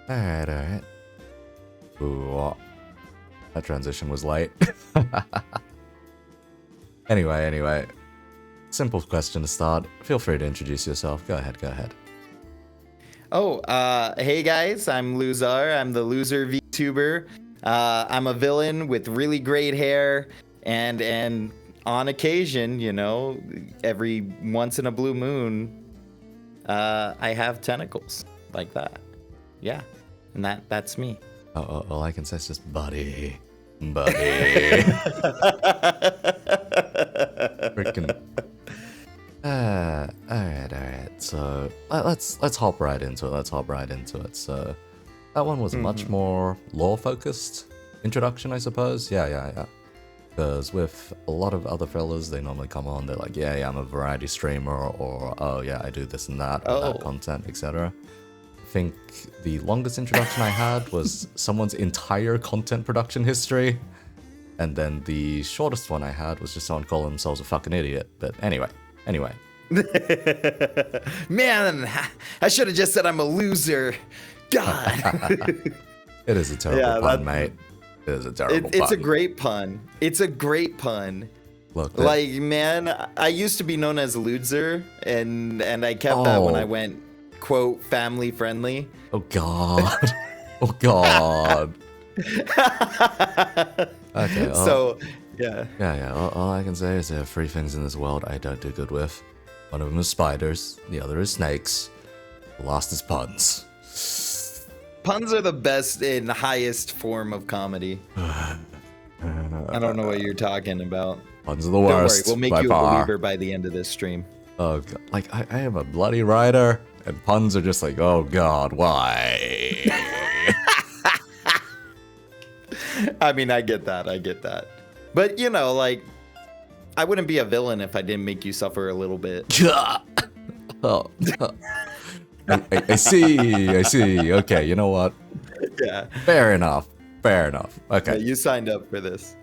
Alright. Ooh, that transition was light. Anyway. Simple question to start. Feel free to introduce yourself. Go ahead. Oh, hey guys, I'm Lou Zarr. I'm the loser VTuber. I'm a villain with really great hair, and on occasion, you know, every once in a blue moon, I have tentacles like that. Yeah, and that's me. Oh, all I can say is just buddy. Freaking. Alright. So let's hop right into it. So that one was a much more lore-focused introduction, I suppose. Yeah. Because with a lot of other fellas, they normally come on, they're like, yeah, I'm a variety streamer, or oh yeah, I do this and that, that content, etc. I think the longest introduction I had was someone's entire content production history, and then the shortest one I had was just someone calling themselves a fucking idiot. But anyway. Man, I should have just said I'm a loser. God. It is a terrible pun, mate. It is a terrible pun. It's a great pun. It's a great pun. Look, like, man, I used to be known as Loser, and I kept that when I went, quote, family friendly. Oh, God. Oh, God. Okay. So, yeah. Yeah. All I can say is there are three things in this world I don't do good with. One of them is spiders. The other is snakes. The last is puns. Puns are the best and highest form of comedy. I don't know what you're talking about. Puns are the worst. Don't worry, we'll make you a believer by the end of this stream. Oh, God. Like, I am a bloody writer, and puns are just like, oh, God, why? I mean, I get that. But, you know, like, I wouldn't be a villain if I didn't make you suffer a little bit. Oh. I see. Okay, you know what? Yeah. Fair enough. Okay. Yeah, you signed up for this.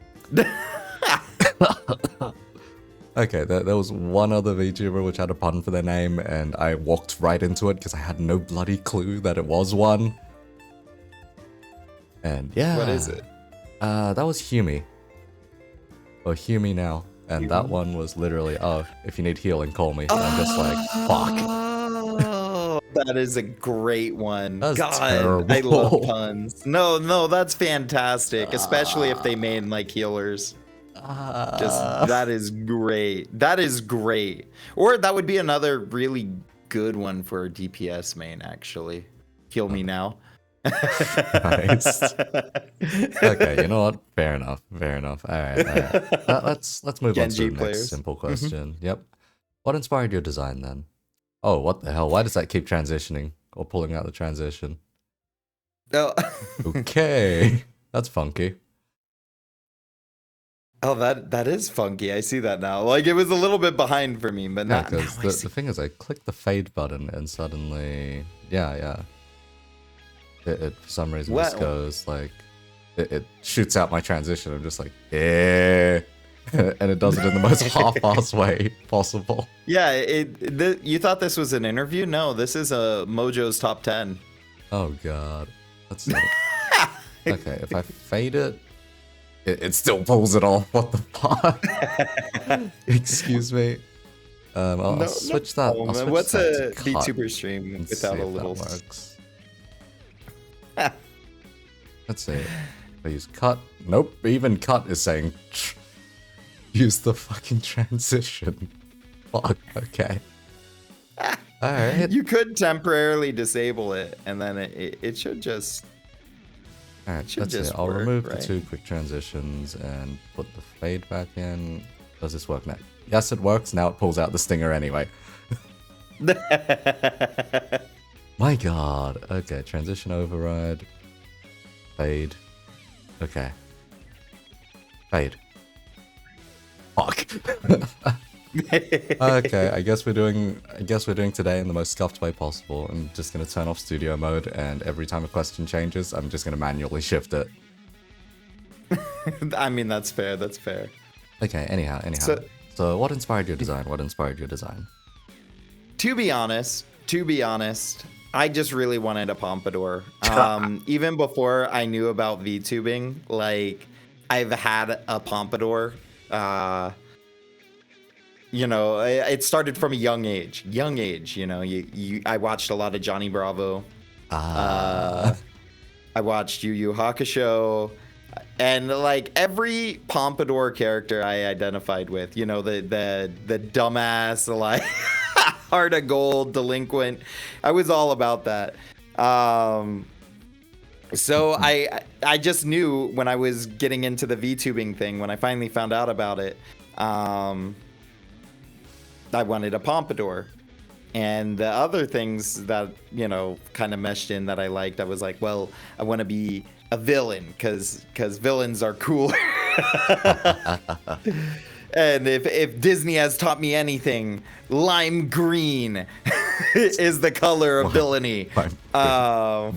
Okay, there was one other VTuber which had a pun for their name, and I walked right into it because I had no bloody clue that it was one. And yeah. What is it? That was Humi. Or Humi now. And that one was literally, oh, if you need healing, call me. And I'm just like, fuck. Oh, that is a great one. That's God, terrible. I love puns. No, that's fantastic. Especially if they made like healers. That is great. Or that would be another really good one for a DPS main, actually. Heal me now. Nice. Okay, you know what? Fair enough. All right. Let's move Genji on to the players. next simple question. Yep. What inspired your design then? Oh, what the hell? Why does that keep transitioning or pulling out the transition? Oh. Okay, that's funky. Oh, that is funky. I see that now. Like, it was a little bit behind for me, but Yeah, not. because the thing is, I clicked the fade button and suddenly, yeah. It for some reason just goes like, it shoots out my transition. I'm just like, yeah. And it does it in the most half-assed way possible. Yeah, you thought this was an interview? No, this is a Mojo's top 10. Oh god. Let's see. Okay, if I fade it, it still pulls it off. What the fuck? Excuse me. I'll switch that. No, I'll switch what's that a to cut VTuber stream and without see a if little? that works. Let's see. If I use cut. Nope, even cut is saying use the fucking transition. Fuck, okay. Alright. You could temporarily disable it, and then it should just. Alright, let's see. I'll remove the 2 quick transitions and put the fade back in. Does this work now? Yes, it works. Now it pulls out the stinger anyway. My god. Okay, transition override. Fade. Okay. Fade. Fuck. Okay, I guess we're doing today in the most scuffed way possible. I'm just gonna turn off studio mode, and every time a question changes, I'm just gonna manually shift it. I mean, that's fair. Okay, anyhow. So what inspired your design? To be honest, I just really wanted a pompadour. Even before I knew about VTubing, like, I've had a pompadour. You know, it started from a young age. You know, I watched a lot of Johnny Bravo. I watched Yu Yu Hakusho. And like every pompadour character I identified with, you know, the dumbass, like heart of gold delinquent. I was all about that. So I just knew when I was getting into the VTubing thing, when I finally found out about it, I wanted a pompadour. And the other things that, you know, kind of meshed in that I liked, I was like, well, I want to be a villain because villains are cool. And if Disney has taught me anything, lime green is the color of villainy. Bruh.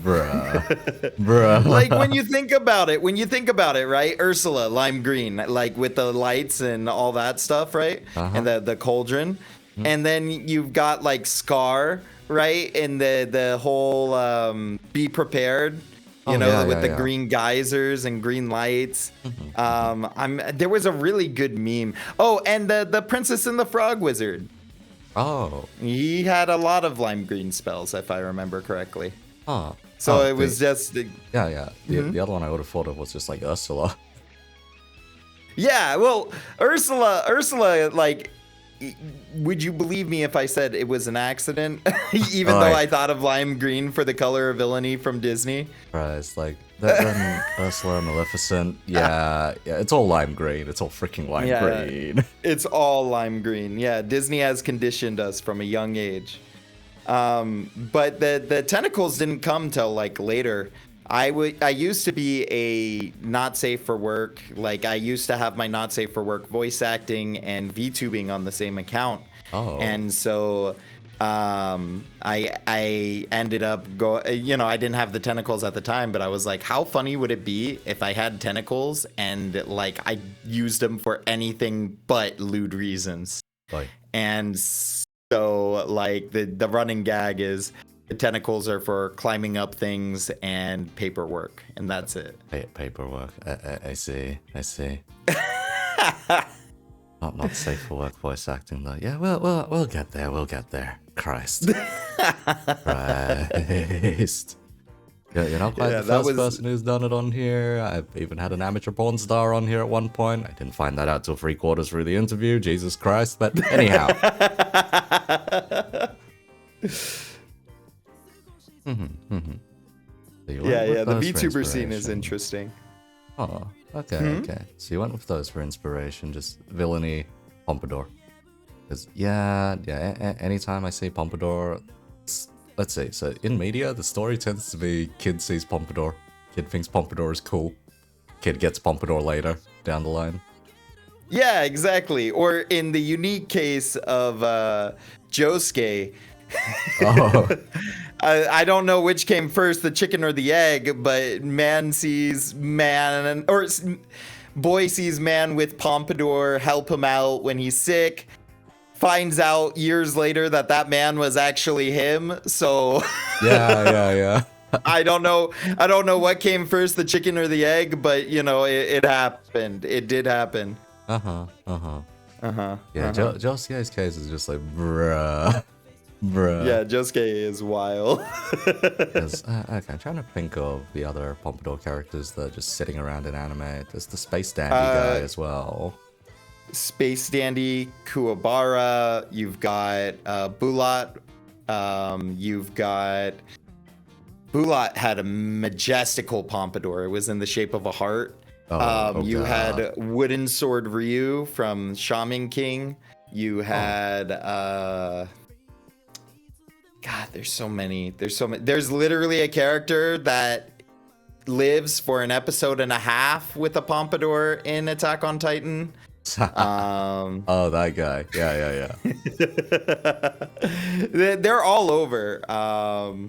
Like when you think about it, right? Ursula, lime green, like with the lights and all that stuff, right? And the cauldron. And then you've got like Scar, right? And the whole be prepared. You know, with the green geysers and green lights. There was a really good meme. Oh, and the Princess and the Frog Wizard. Oh. He had a lot of lime green spells, if I remember correctly. Oh. So it was just... The other one I would have thought of was just like Ursula. Yeah, well, Ursula, like... Would you believe me if I said it was an accident? Even though I thought of lime green for the color of villainy from Disney. Right, it's like then Ursula, Maleficent. Yeah, it's all lime green. It's all freaking lime green. It's all lime green. Yeah, Disney has conditioned us from a young age. But the tentacles didn't come till like later. I used to be a not safe for work. Like I used to have my not safe for work voice acting and VTubing on the same account. Oh. And so I ended up I didn't have the tentacles at the time, but I was like, how funny would it be if I had tentacles and like I used them for anything but lewd reasons? Like. And so like the running gag is the tentacles are for climbing up things and paperwork, and that's it. Paperwork. I see. Not safe for work voice acting though. Yeah, we'll get there. We'll get there. Christ. Christ. You're not quite the first person who's done it on here. I've even had an amateur porn star on here at one point. I didn't find that out till 3/4 through the interview. Jesus Christ. But anyhow. Yeah, the VTuber scene is interesting. Oh, okay. So you went with those for inspiration, just villainy, pompadour. Because anytime I see pompadour, let's see. So in media, the story tends to be kid sees pompadour, kid thinks pompadour is cool, kid gets pompadour later down the line. Yeah, exactly. Or in the unique case of Josuke. Oh. I don't know which came first, the chicken or the egg, but man sees man, or boy sees man with pompadour, help him out when he's sick, finds out years later that man was actually him. So yeah. I don't know what came first, the chicken or the egg, but it happened. It did happen. Yeah, Josuke's case is just like bruh. Yeah, Josuke is wild. Okay, I'm trying to think of the other pompadour characters that are just sitting around in anime. There's the Space Dandy guy as well. Space Dandy, Kuwabara, you've got Bulat, Bulat had a majestical pompadour. It was in the shape of a heart. You had Wooden Sword Ryu from Shaman King. You had God, there's so many. There's literally a character that lives for an episode and a half with a pompadour in Attack on Titan. Oh, that guy. Yeah. They're all over.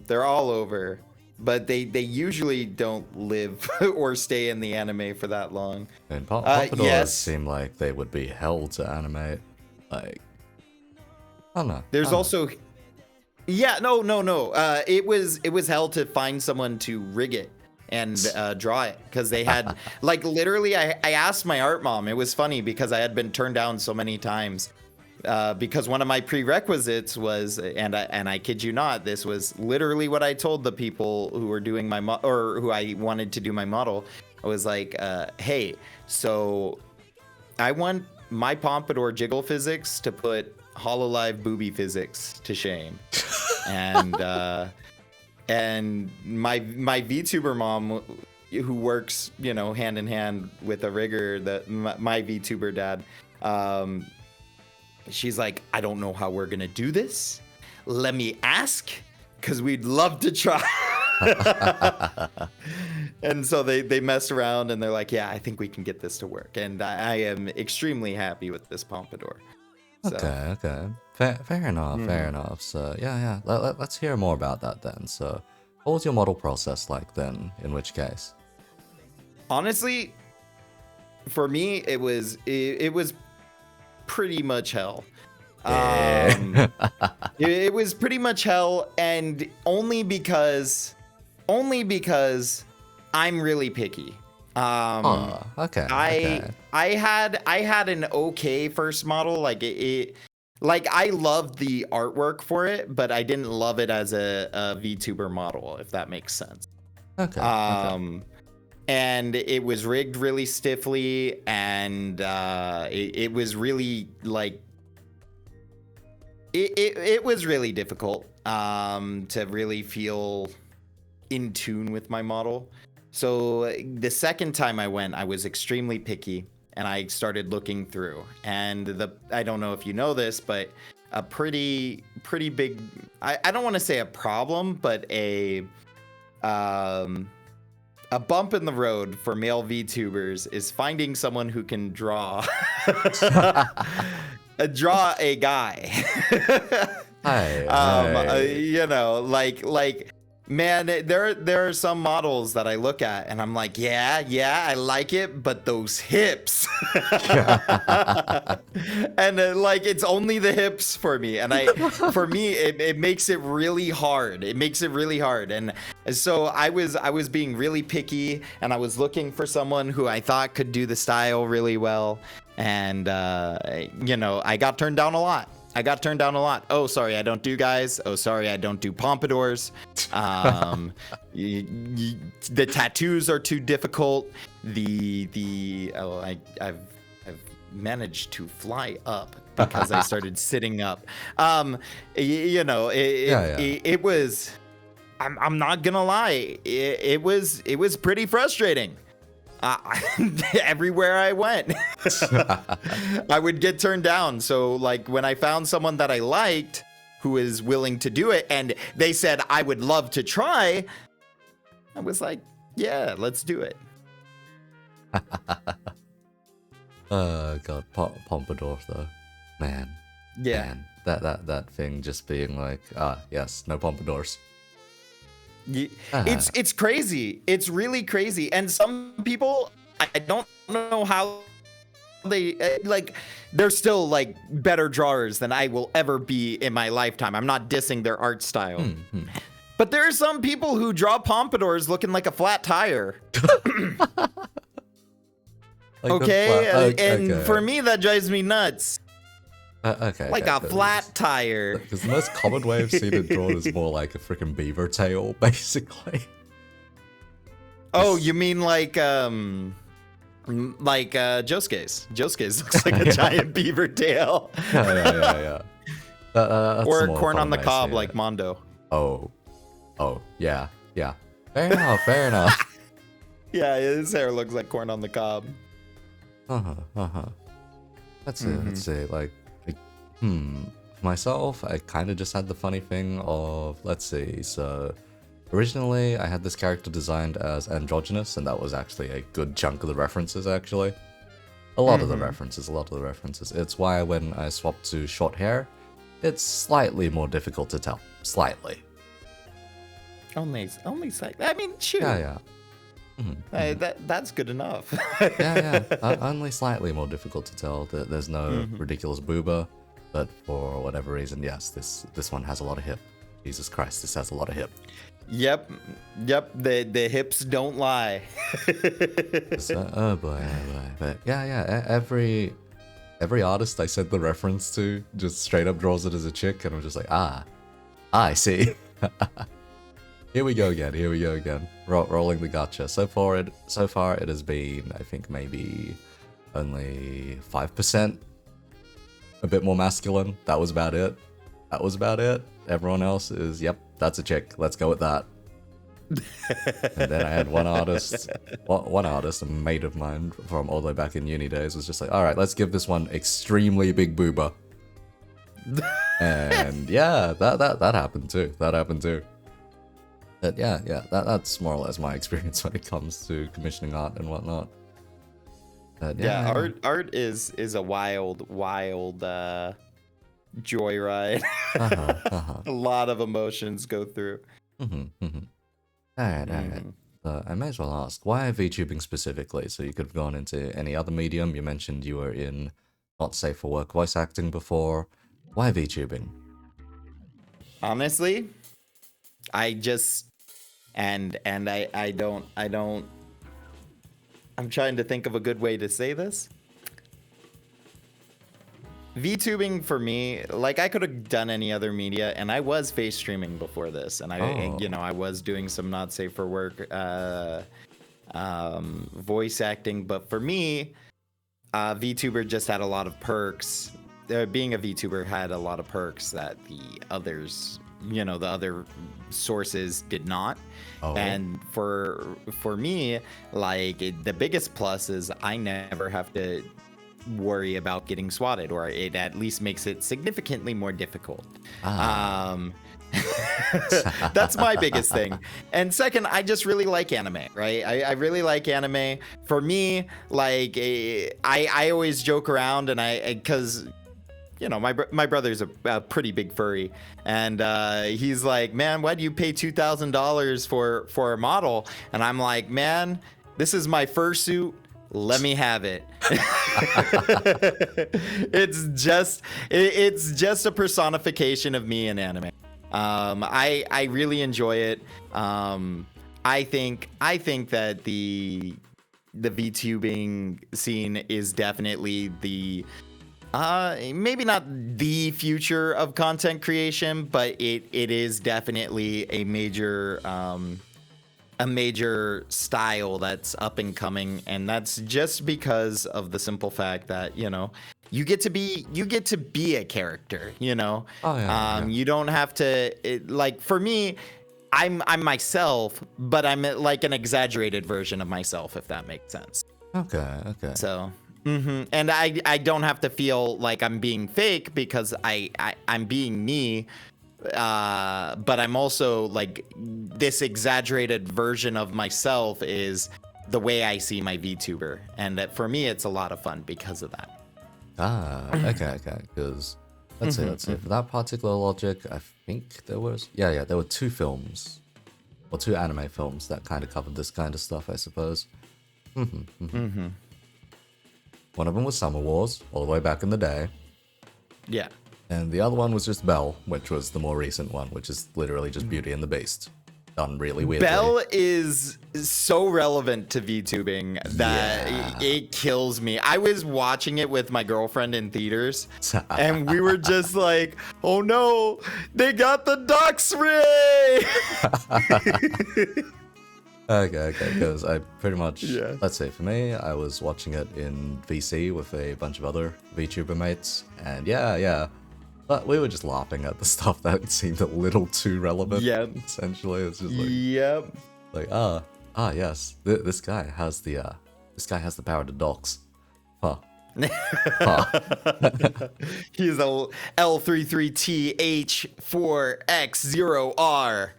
They're all over. But they usually don't live or stay in the anime for that long. And pompadours seem like they would be hell to animate. Like, I don't know. There's also... Yeah, no. It was hell to find someone to rig it and draw it, because they had like literally I asked my art mom. It was funny because I had been turned down so many times because one of my prerequisites was, and I kid you not, this was literally what I told the people who were doing my or who I wanted to do my model. I was like, hey, so I want my pompadour jiggle physics to put Hololive booby physics to shame. And my VTuber mom, who works hand in hand with a rigger, my VTuber dad, she's like, I don't know how we're gonna do this, let me ask, because we'd love to try. And so they messed around and they're like, yeah, I think we can get this to work, and I am extremely happy with this pompadour. So. Okay. Fair enough. So, yeah. Let's hear more about that then. So, what was your model process like then, in which case? Honestly, for me, it was pretty much hell. It was pretty much hell, and only because I'm really picky. Okay. I had an okay first model. Like like I loved the artwork for it, but I didn't love it as a VTuber model, if that makes sense. Okay. And it was rigged really stiffly, and it was really like it was really difficult to really feel in tune with my model. So the second time I went, I was extremely picky, and I started looking through. And I don't know if you know this, but a pretty big, I don't want to say a problem, but a bump in the road for male VTubers is finding someone who can draw draw a guy. You know, like man, there are some models that I look at and I'm like, yeah, I like it, but those hips. And like it's only the hips for me, and for me it makes it really hard. It makes it really hard, and so I was being really picky, and I was looking for someone who I thought could do the style really well, and you know, I got turned down a lot. Oh, sorry, I don't do guys. Oh, sorry, I don't do pompadours. The tattoos are too difficult. I've managed to fly up because I started sitting up. You know, it was. I'm not gonna lie. It was pretty frustrating. Everywhere I went, I would get turned down. So like when I found someone that I liked who is willing to do it and they said I would love to try, I was like, yeah, let's do it. God, pompadour though, man. Yeah, man. That thing just being like, yes, no pompadours. It's crazy. It's really crazy. And some people, I don't know how they like. They're still like better drawers than I will ever be in my lifetime. I'm not dissing their art style, but there are some people who draw pompadours looking like a flat tire. Okay, for me that drives me nuts. Like a flat tire. Because the most common way I've seen it drawn is more like a freaking beaver tail, basically. Oh, you mean like Josuke's? Josuke's looks like a giant beaver tail. Yeah. Or corn on the cob, like Mondo. Oh, yeah. Fair enough. Yeah, his hair looks like corn on the cob. Let's see, like, myself, I kind of just had the funny thing of, let's see, so originally I had this character designed as androgynous, and that was actually a good chunk of the references, actually. A lot of the references. It's why when I swapped to short hair, it's slightly more difficult to tell. Slightly. Only slightly. I mean, shoot. Yeah. That's good enough. yeah. Only slightly more difficult to tell. There's no ridiculous boober. But for whatever reason, yes, this one has a lot of hip. Jesus Christ, this has a lot of hip. Yep. The hips don't lie. Oh boy. But yeah. Every artist I sent the reference to just straight up draws it as a chick, and I'm just like, I see. Here we go again. Rolling the gotcha. So far it has been, I think, maybe only 5%. A bit more masculine. That was about it. Everyone else is, yep, that's a chick. Let's go with that. And then I had one artist, a mate of mine from all the way back in uni days, was just like, all right, let's give this one extremely big boober. And yeah, that happened too. But yeah, that's more or less my experience when it comes to commissioning art and whatnot. Art is a wild joyride. A lot of emotions go through. Alright. I may as well ask, why VTubing specifically? So you could have gone into any other medium. You mentioned you were in not safe for work voice acting before. Why VTubing? Honestly, I just I don't. I'm trying to think of a good way to say this. VTubing for me, like I could have done any other media, and I was face streaming before this, and I was doing some not safe for work voice acting, but for me, VTuber just had a lot of perks. Being a VTuber had a lot of perks that the others, the other sources did not. And for me, like the biggest plus is I never have to worry about getting swatted, or it at least makes it significantly more difficult. That's my biggest thing. And second, I just really like anime, right? I really like anime. For me, like, I always joke around, and because you know, my brother's a pretty big furry, and he's like, man, why do you pay $2,000 for a model? And I'm like, man, this is my fursuit. Let me have it. It's just a personification of me in anime. I really enjoy it. I think that the VTubing scene is definitely the maybe not the future of content creation, but it is definitely a major style that's up and coming, and that's just because of the simple fact that, you know, you get to be a character, you know. Oh, yeah. You don't have to like, for me, I'm myself, but I'm like an exaggerated version of myself, if that makes sense. Okay. So and I don't have to feel like I'm being fake, because I'm being me, but I'm also like, this exaggerated version of myself is the way I see my VTuber, and that for me it's a lot of fun because of that. Okay. Because let's see. For that particular logic, I think there were two films, or two anime films that kind of covered this kind of stuff, I suppose. One of them was Summer Wars, all the way back in the day. Yeah. And the other one was just Belle, which was the more recent one, which is literally just Beauty and the Beast. Done really weirdly. Belle is so relevant to VTubing that it kills me. I was watching it with my girlfriend in theaters, and we were just like, oh no, they got the Dox Ray! Okay, because I pretty much, let's say for me, I was watching it in VC with a bunch of other VTuber mates, and but we were just laughing at the stuff that seemed a little too relevant. Yeah. Essentially, it's just like, yes, this guy has the power to dox. Huh. He's a L33TH4X0R.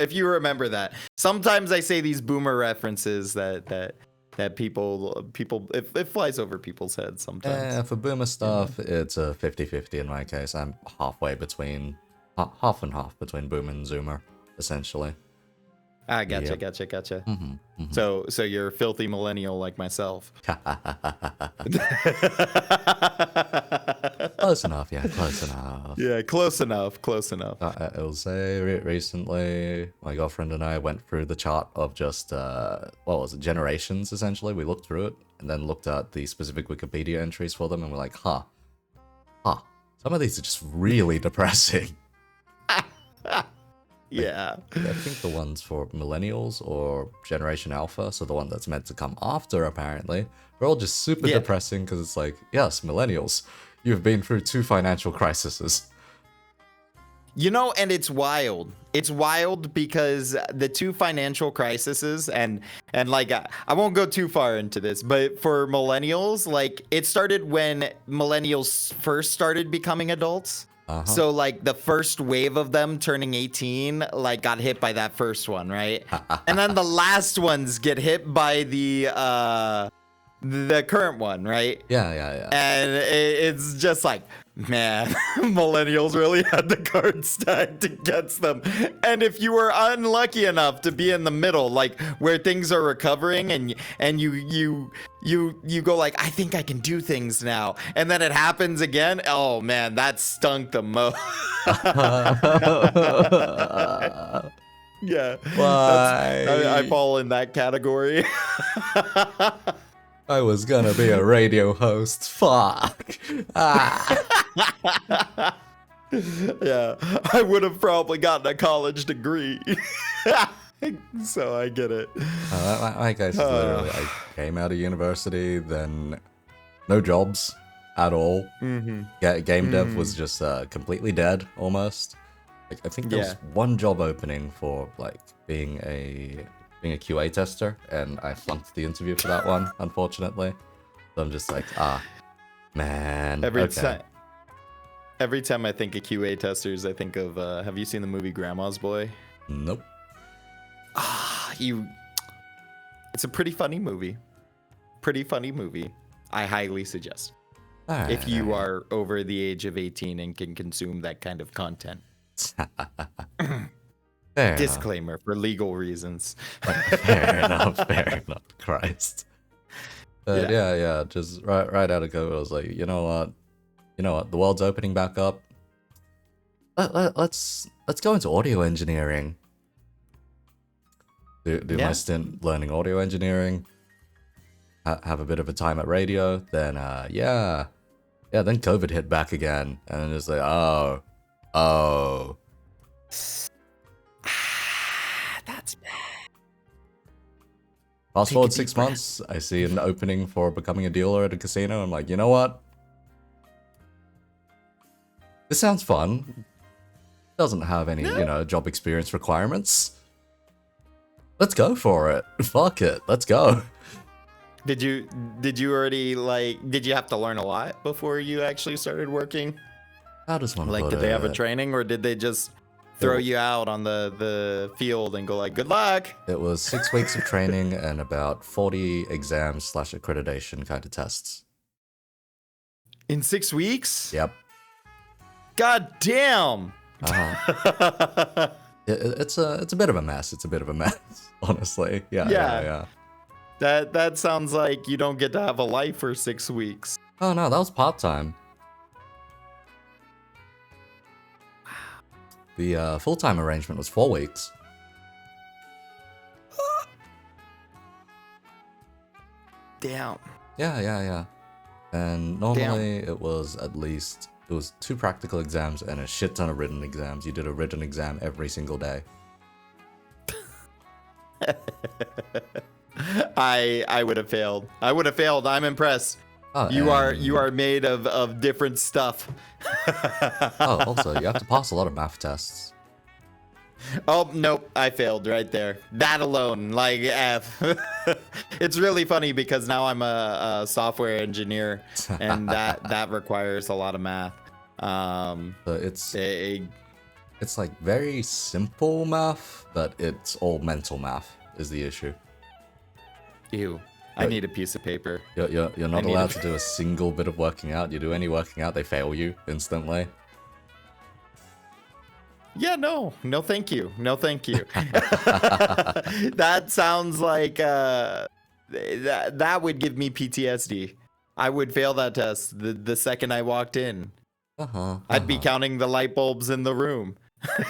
If you remember that. Sometimes I say these boomer references that people it flies over people's heads sometimes. Yeah, for boomer stuff, it's a 50-50 in my case. I'm halfway between half and half between boomer and zoomer, essentially. I gotcha. So you're a filthy millennial like myself. Close enough, close enough. Yeah, close enough. I will say recently, my girlfriend and I went through the chart of just, generations, essentially. We looked through it and then looked at the specific Wikipedia entries for them, and we're like, some of these are just really depressing. Yeah. I think the ones for millennials or Generation Alpha, so the one that's meant to come after, apparently, are all just super depressing, because it's like, yes, millennials, you've been through 2 financial crises. You know, and it's wild. It's wild because the 2 financial crises, and like, I won't go too far into this, but for millennials, like, it started when millennials first started becoming adults. So like the first wave of them turning 18 like got hit by that first one, right? And then the last ones get hit by the current one, right? Yeah. And it's just like, man, millennials really had the card stacked against them. And if you were unlucky enough to be in the middle, like where things are recovering, and you go like, I think I can do things now, and then it happens again, oh man, that stunk the most. Yeah. Why? I fall in that category. I was gonna be a radio host. Fuck. Yeah, I would have probably gotten a college degree. So I get it. My case is literally, I came out of university, then no jobs at all. Game dev was just completely dead, almost. Like, I think there was one job opening for like being a QA tester, and I flunked the interview for that one, unfortunately. So I'm just like, man. Every time I think of QA testers, I think of have you seen the movie Grandma's Boy? Nope. It's a pretty funny movie. Pretty funny movie. I highly suggest. Alright, If you are over the age of 18 and can consume that kind of content. Fair Disclaimer for legal reasons. Fair enough. Fair enough. Christ. But yeah. Just right out of go, I was like, you know what? The world's opening back up. Let's go into audio engineering. Do my stint learning audio engineering. Have a bit of a time at radio. Then then COVID hit back again, and it's like, oh. That's bad. Fast Take forward a 6 deep breath. months, I see an opening for becoming a dealer at a casino. I'm like, you know what? This sounds fun. Doesn't have any, job experience requirements. Let's go for it. Fuck it. Let's go. Did you already did you have to learn a lot before you actually started working? How does one Like, put did they have a it? training, or did they just throw you out on the field and go like, good luck? It was 6 weeks of training and about 40 exams / accreditation kind of tests. In 6 weeks? Yep. God damn. It's a bit of a mess. It's a bit of a mess, honestly. Yeah. That sounds like you don't get to have a life for 6 weeks. Oh no, that was part-time. The full-time arrangement was 4 weeks. Damn. Yeah. And normally it was 2 practical exams and a shit ton of written exams. You did a written exam every single day. I would have failed. I'm impressed. Oh, You are made of different stuff. Also, you have to pass a lot of math tests. Oh, nope, I failed right there. That alone, like F. It's really funny because now I'm a software engineer, and that requires a lot of math. So it's like very simple math, but it's all mental math is the issue. Ew. I need a piece of paper. You're not allowed to do a single bit of working out. You do any working out, they fail you instantly. Yeah, no, thank you. That sounds like that would give me PTSD. I would fail that test the second I walked in. I'd be counting the light bulbs in the room.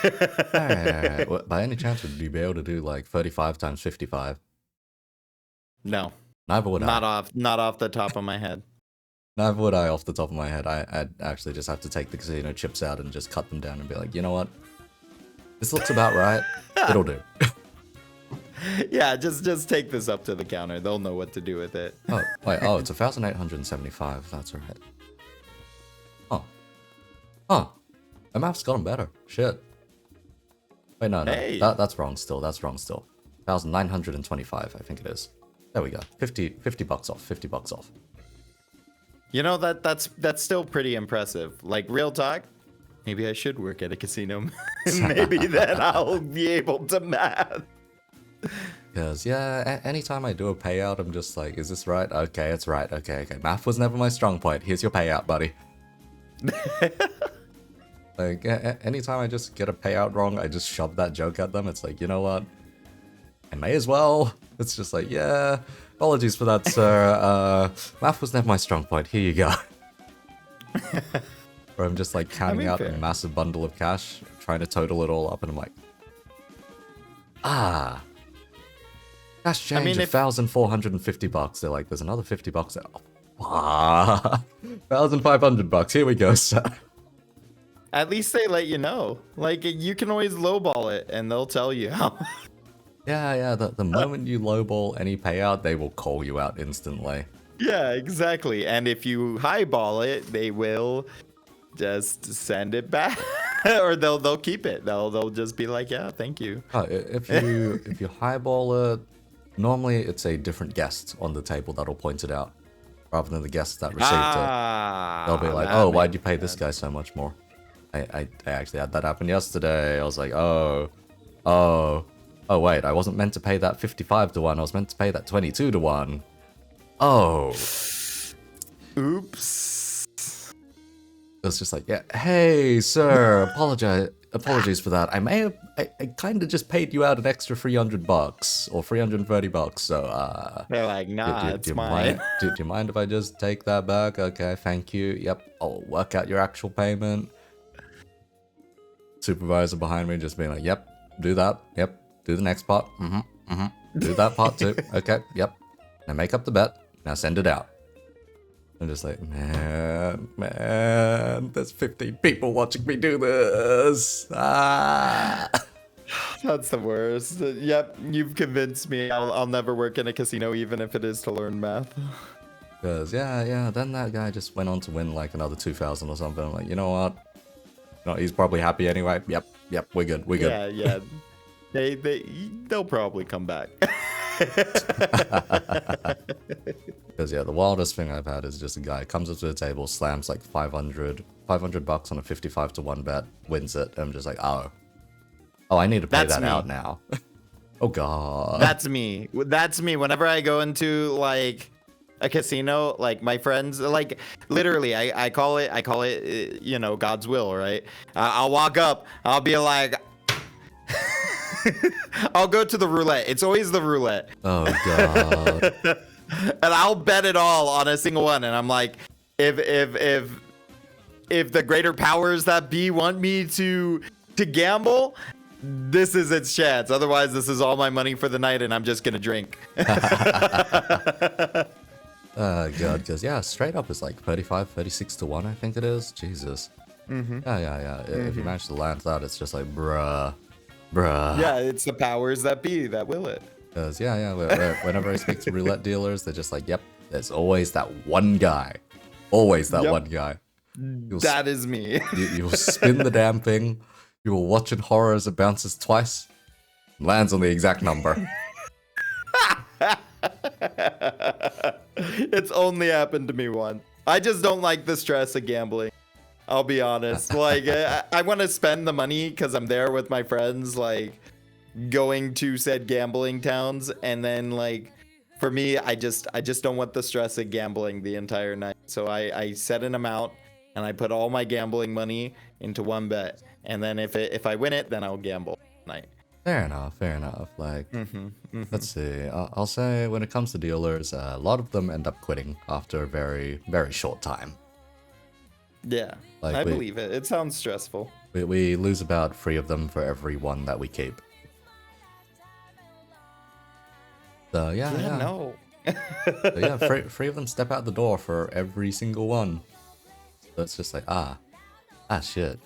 Alright. Well, by any chance, would you be able to do like 35 times 55? No, Neither would I. not off the top of my head. Neither would I off the top of my head. I'd actually just have to take the casino chips out and just cut them down and be like, you know what? This looks about right. It'll do. Yeah, just take this up to the counter. They'll know what to do with it. Oh, wait. Oh, it's 1,875. That's alright. Huh. My math's gotten better. Shit. Wait, no. Hey. That's wrong still. 1,925, I think it is. There we go. 50 bucks off. 50 bucks off. You know, that's still pretty impressive. Like, real talk, maybe I should work at a casino. Maybe then I'll be able to math. Because, anytime I do a payout, I'm just like, is this right? Okay, it's right. Okay. Math was never my strong point. Here's your payout, buddy. Like, anytime I just get a payout wrong, I just shove that joke at them. It's like, you know what? I may as well. It's just like, yeah, apologies for that, sir. Math was never my strong point. Here you go. Or I'm just like counting out fair. a massive bundle of cash, trying to total it all up, and I'm like, cash change of 1,450 bucks. They're like, there's another 50 bucks. 1,500 bucks. Here we go, sir. At least they let you know. Like, you can always lowball it, and they'll tell you how. Yeah. The moment you lowball any payout, they will call you out instantly. Yeah, exactly. And if you highball it, they will just send it back, or they'll keep it. They'll just be like, yeah, thank you. Oh, if you highball it, normally it's a different guest on the table that'll point it out. rather than the guests that received it. They'll be like, that oh, why'd makes you pay this guy so much more? I actually had that happen yesterday. I was like, oh, wait, I wasn't meant to pay that 55 to 1. I was meant to pay that 22 to 1. Oh. Oops. It was just like, yeah, hey, sir, apologies for that. I kind of just paid you out an extra $300 or $330. So, They're like, nah, it's mine. Do you mind if I just take that back? Okay, thank you. Yep, I'll work out your actual payment. Supervisor behind me just being like, yep, do that. Yep, do the next part. Do that part too. Okay, yep. Now make up the bet. Now send it out. I'm just like, man, there's 15 people watching me do this. Ah. That's the worst. Yep, you've convinced me. I'll never work in a casino, even if it is to learn math. Because, yeah, then that guy just went on to win like another 2,000 or something. I'm like, you know what? No, he's probably happy anyway. Yep, we're good. Yeah. They'll probably come back. Because yeah, the wildest thing I've had is just a guy comes up to the table, slams like $500 on a 55 to 1 bet, wins it, and I'm just like, oh, I need to pay that out now. Oh god. That's me. Whenever I go into like a casino, like my friends, like literally, I call it, you know, God's will, right? I'll walk up, I'll be like. I'll go to the roulette. It's always the roulette. Oh god. And I'll bet it all on a single one. And I'm like, if the greater powers that be want me to gamble, this is its chance. Otherwise, this is all my money for the night, and I'm just gonna drink. Oh god, because yeah, straight up is like 35, 36 to 1, I think it is. Jesus. Yeah. If you manage to land that, it's just like, bruh. Yeah, it's the powers that be that will it. Because, yeah, whenever I speak to roulette dealers, they're just like, yep, there's always that one guy. Always that one guy. That is me. You'll spin the damn thing, you will watch in horror as it bounces twice, and lands on the exact number. It's only happened to me once. I just don't like the stress of gambling. I'll be honest. Like, I want to spend the money because I'm there with my friends, like, going to said gambling towns. And then, like, for me, I just don't want the stress of gambling the entire night. So I set an amount and I put all my gambling money into one bet. And then if I win it, then I'll gamble all night. Fair enough. Like, let's see. I'll say when it comes to dealers, a lot of them end up quitting after a very, very short time. Yeah, like I believe it. It sounds stressful. We lose about 3 of them for every 1 that we keep. So yeah. No. So, yeah, 3 of them step out the door for every single one. So it's just like shit.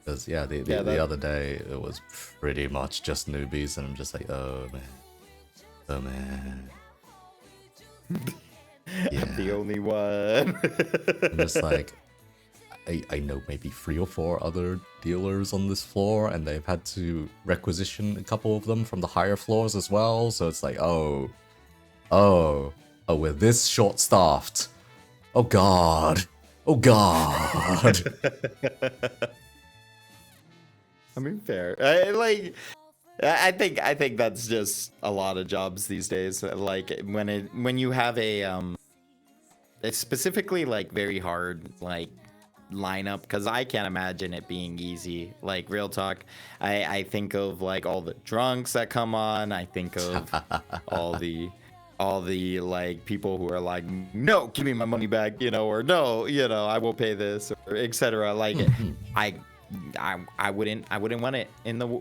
Because yeah, the other day it was pretty much just newbies, and I'm just like, oh man. Yeah. I'm the only one. I'm just like, I know maybe 3 or 4 other dealers on this floor, and they've had to requisition a couple of them from the higher floors as well. So it's like, oh, we're this short-staffed. Oh god. I mean, fair. I think that's just a lot of jobs these days. Like when you have it's specifically like very hard like lineup, because I can't imagine it being easy. Like real talk, I think of like all the drunks that come on. I think of all the like people who are like, no, give me my money back, or no, I will pay this, or etc. Like I wouldn't want it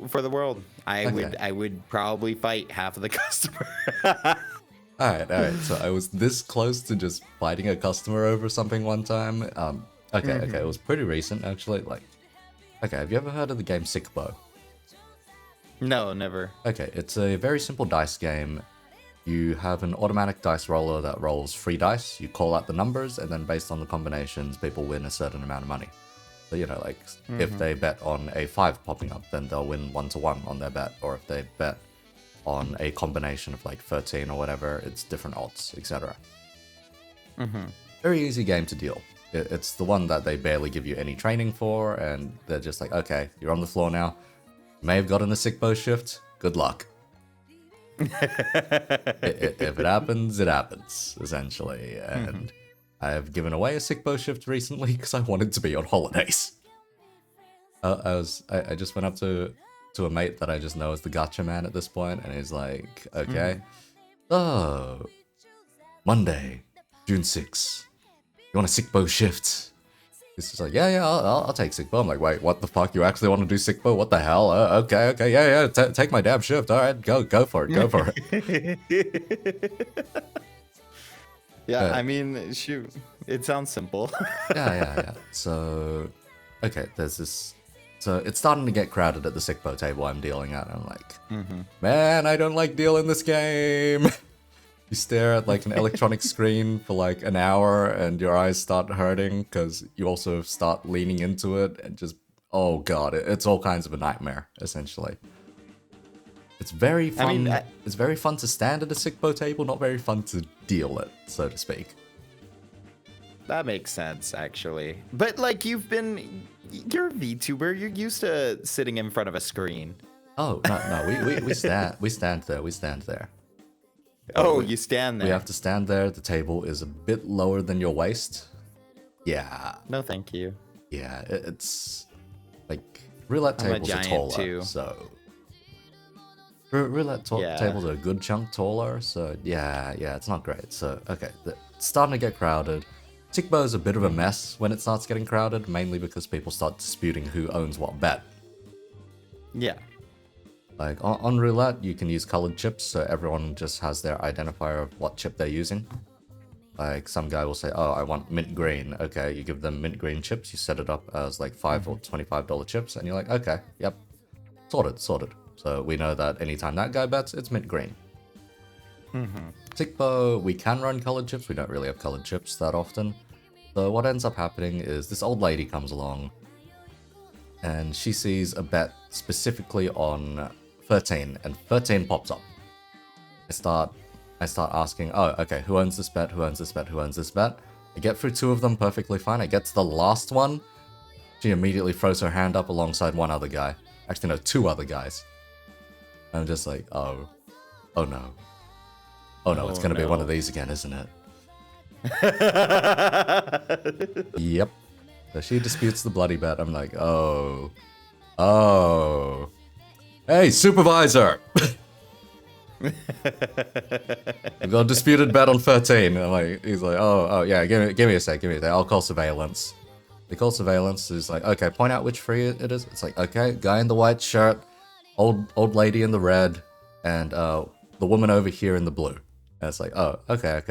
for the world. I would probably fight half of the customer. All right. So I was this close to just fighting a customer over something one time. Okay. It was pretty recent actually. Like, okay, have you ever heard of the game Sickbo? No, never. Okay, it's a very simple dice game. You have an automatic dice roller that rolls 3 dice. You call out the numbers, and then based on the combinations, people win a certain amount of money. So, like, if they bet on a 5 popping up, then they'll win 1-1 on their bet. Or if they bet on a combination of, like, 13 or whatever, it's different odds, etc. Very easy game to deal. It's the one that they barely give you any training for, and they're just like, okay, you're on the floor now. You may have gotten a sick bow shift. Good luck. If it happens, it happens, essentially. And I have given away a sick bow shift recently because I wanted to be on holidays. I just went up to a mate that I just know as the gotcha man at this point, and he's like, okay, oh, Monday, June 6th, you want a sick bow shift? He's just like, yeah, I'll take sick bow. I'm like, wait, what the fuck? You actually want to do sick bow? What the hell? Okay, yeah, take my damn shift. All right, go for it. Yeah, I mean, shoot, it sounds simple. yeah. So, okay, there's this. So it's starting to get crowded at the sick bow table I'm dealing at. I'm like, man, I don't like dealing this game. You stare at like an electronic screen for like an hour and your eyes start hurting because you also start leaning into it and just, oh god, it's all kinds of a nightmare, essentially. It's very fun. I mean, it's very fun to stand at a sick bow table, not very fun to deal it, so to speak. That makes sense, actually. But like, you're a VTuber. You're used to sitting in front of a screen. Oh no, we stand there. Oh, you stand there. We have to stand there. The table is a bit lower than your waist. Yeah. No, thank you. Yeah, it's like roulette tables are taller, too. So roulette tables are a good chunk taller. So yeah, it's not great. So okay, it's starting to get crowded. Sick bow is a bit of a mess when it starts getting crowded, mainly because people start disputing who owns what bet. Yeah. Like, on roulette, you can use colored chips, so everyone just has their identifier of what chip they're using. Like, some guy will say, oh, I want mint green. Okay, you give them mint green chips, you set it up as, like, $5 or $25 chips, and you're like, okay, yep, sorted. So we know that anytime that guy bets, it's mint green. Sick bow, we can run colored chips, we don't really have colored chips that often. So what ends up happening is this old lady comes along, and she sees a bet specifically on 13, and 13 pops up. I start asking, oh, okay, who owns this bet? I get through 2 of them perfectly fine. I get to the last one. She immediately throws her hand up alongside one other guy. Actually, no, 2 other guys. I'm just like, oh no. It's gonna be one of these again, isn't it? Yep. So she disputes the bloody bet. I'm like, oh. Hey, supervisor! I've got a disputed bet on 13. He's like, oh, yeah, give me a sec. I'll call surveillance. They call surveillance. He's like, okay, point out which free it is. It's like, okay, guy in the white shirt, old lady in the red, and the woman over here in the blue. And it's like, oh, okay.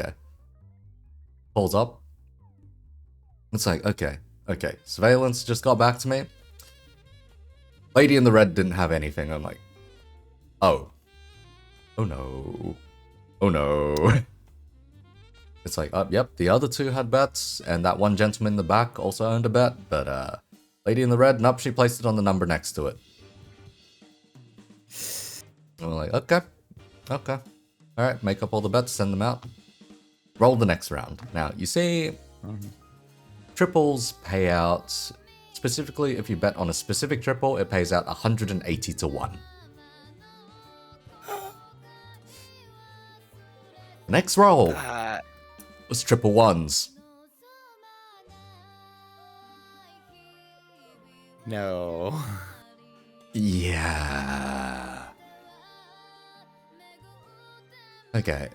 Pulls up. It's like, okay. Surveillance just got back to me. Lady in the red didn't have anything. I'm like, oh no. It's like, yep, the other 2 had bets, and that one gentleman in the back also owned a bet, but lady in the red, nope, she placed it on the number next to it. And we're like, okay. Alright, make up all the bets, send them out. Roll the next round. Now, you see, triples pay out, specifically if you bet on a specific triple, it pays out 180 to 1. The next roll was triple ones. No. Yeah. Okay.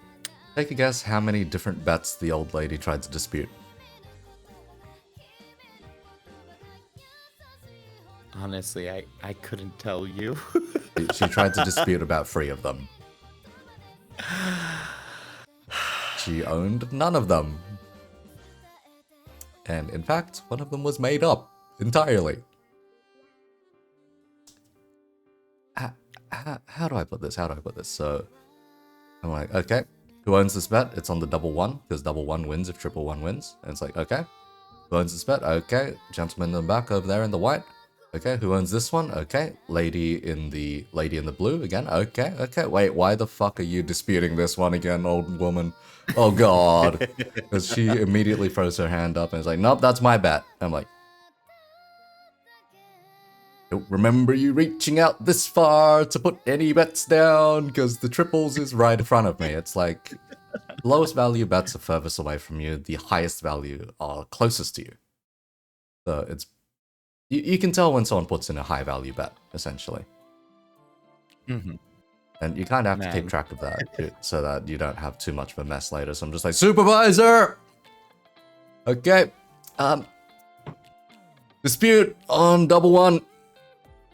Take a guess how many different bets the old lady tried to dispute. Honestly, I couldn't tell you. She tried to dispute about 3 of them. She owned none of them. And in fact, one of them was made up entirely. How do I put this? So, I'm like, okay, who owns this bet? It's on the double one, because double one wins if triple one wins. And it's like, okay, who owns this bet? Okay, gentleman in the back over there in the white. Okay, who owns this one? Okay, lady in the blue again. Okay, wait, why the fuck are you disputing this one again, old woman? Oh god. Because she immediately throws her hand up and is like, nope, that's my bet. I'm like, don't remember you reaching out this far to put any bets down, because the triples is right in front of me. It's like, the lowest value bets are furthest away from you, the highest value are closest to you. So it's, you can tell when someone puts in a high value bet, essentially. Mm-hmm. And you kind of have to keep track of that so that you don't have too much of a mess later. So I'm just like, supervisor! Okay. Dispute on double one.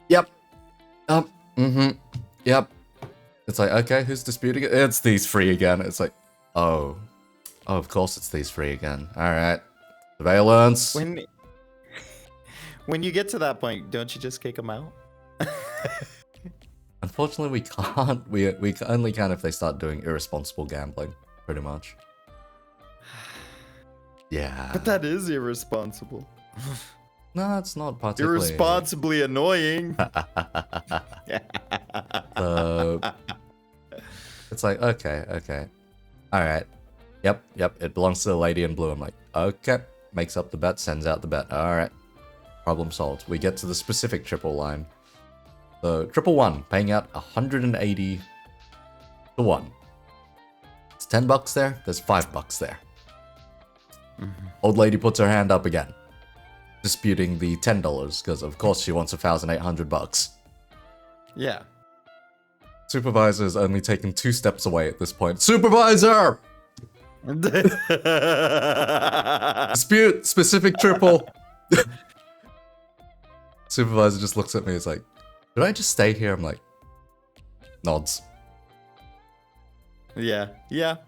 Yep. Yep. It's like, okay, who's disputing it? It's these three again. It's like, oh. Oh, of course it's these three again. Alright. Surveillance. When you get to that point, don't you just kick them out? Unfortunately, we can't. We only can if they start doing irresponsible gambling, pretty much. Yeah. But that is irresponsible. No, it's not particularly... Irresponsibly annoying. It's like, okay. Alright. Yep, it belongs to the lady in blue. I'm like, okay. Makes up the bet, sends out the bet. Alright. Problem solved. We get to the specific triple line. So, triple one, paying out 180 to 1. It's $10 there, there's $5 there. Old lady puts her hand up again, disputing the $10, because of course she wants $1,800. Yeah. Supervisor is only taken 2 steps away at this point. Supervisor! Dispute, specific triple. Supervisor just looks at me, it's like, should I just stay here? I'm like, nods. Yeah. Yep.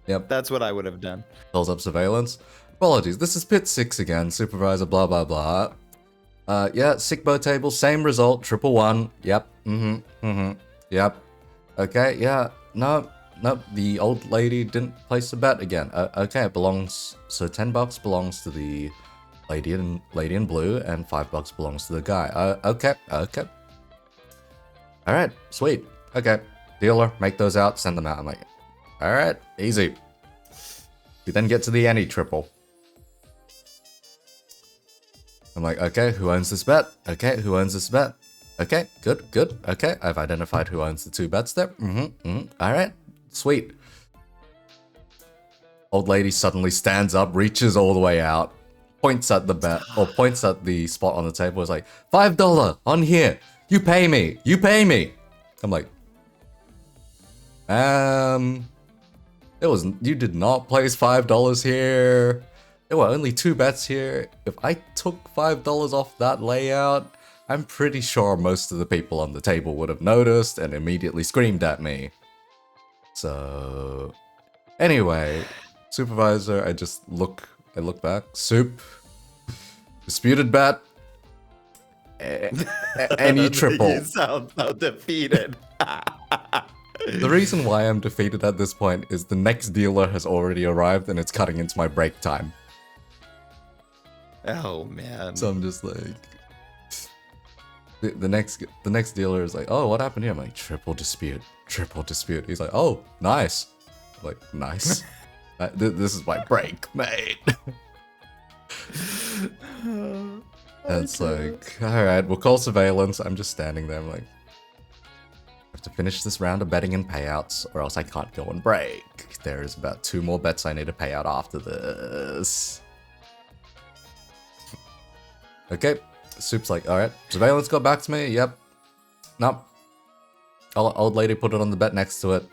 That's what I would have done. Calls up surveillance. Apologies, this is pit 6 again. Supervisor, blah, blah, blah. Yeah, sick bow table, same result, triple one. Yep, yep. Okay, yeah, no, the old lady didn't place the bet again. Okay, it belongs, so $10 belongs to the lady in blue, and $5 belongs to the guy. Okay. Alright, sweet. Okay, dealer, make those out, send them out. I'm like, alright, easy. We then get to the any triple. I'm like, okay, who owns this bet? Okay, who owns this bet? Okay, good. Okay, I've identified who owns the 2 bets there. Alright, sweet. Old lady suddenly stands up, reaches all the way out, points at the bet, or points at the spot on the table, is like, $5 on here. You pay me. I'm like, you did not place $5 here. There were only 2 bets here. If I took $5 off that layout, I'm pretty sure most of the people on the table would have noticed and immediately screamed at me. So, anyway, supervisor, I look back. Soup, disputed bet, any triple. You sound so defeated. The reason why I'm defeated at this point is the next dealer has already arrived and it's cutting into my break time. Oh man. So I'm just like, the next dealer is like, oh, what happened here? I'm like, triple dispute. He's like, oh, nice. I'm like, nice. This is my break, mate. And it's like, alright, we'll call surveillance. I'm just standing there. I'm like, I have to finish this round of betting and payouts, or else I can't go on break. There's about 2 more bets I need to pay out after this. Okay, Soup's like, alright, surveillance got back to me, yep. Nope. Old lady put it on the bet next to it.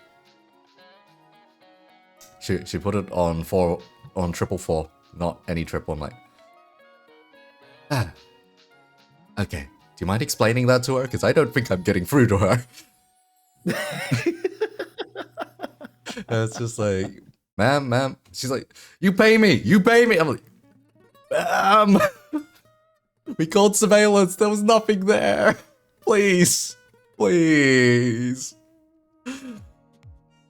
She put it on triple four, not any triple. I'm like, okay, do you mind explaining that to her? Because I don't think I'm getting through to her. And it's just like, ma'am. She's like, you pay me. I'm like, ma'am. We called surveillance. There was nothing there. Please.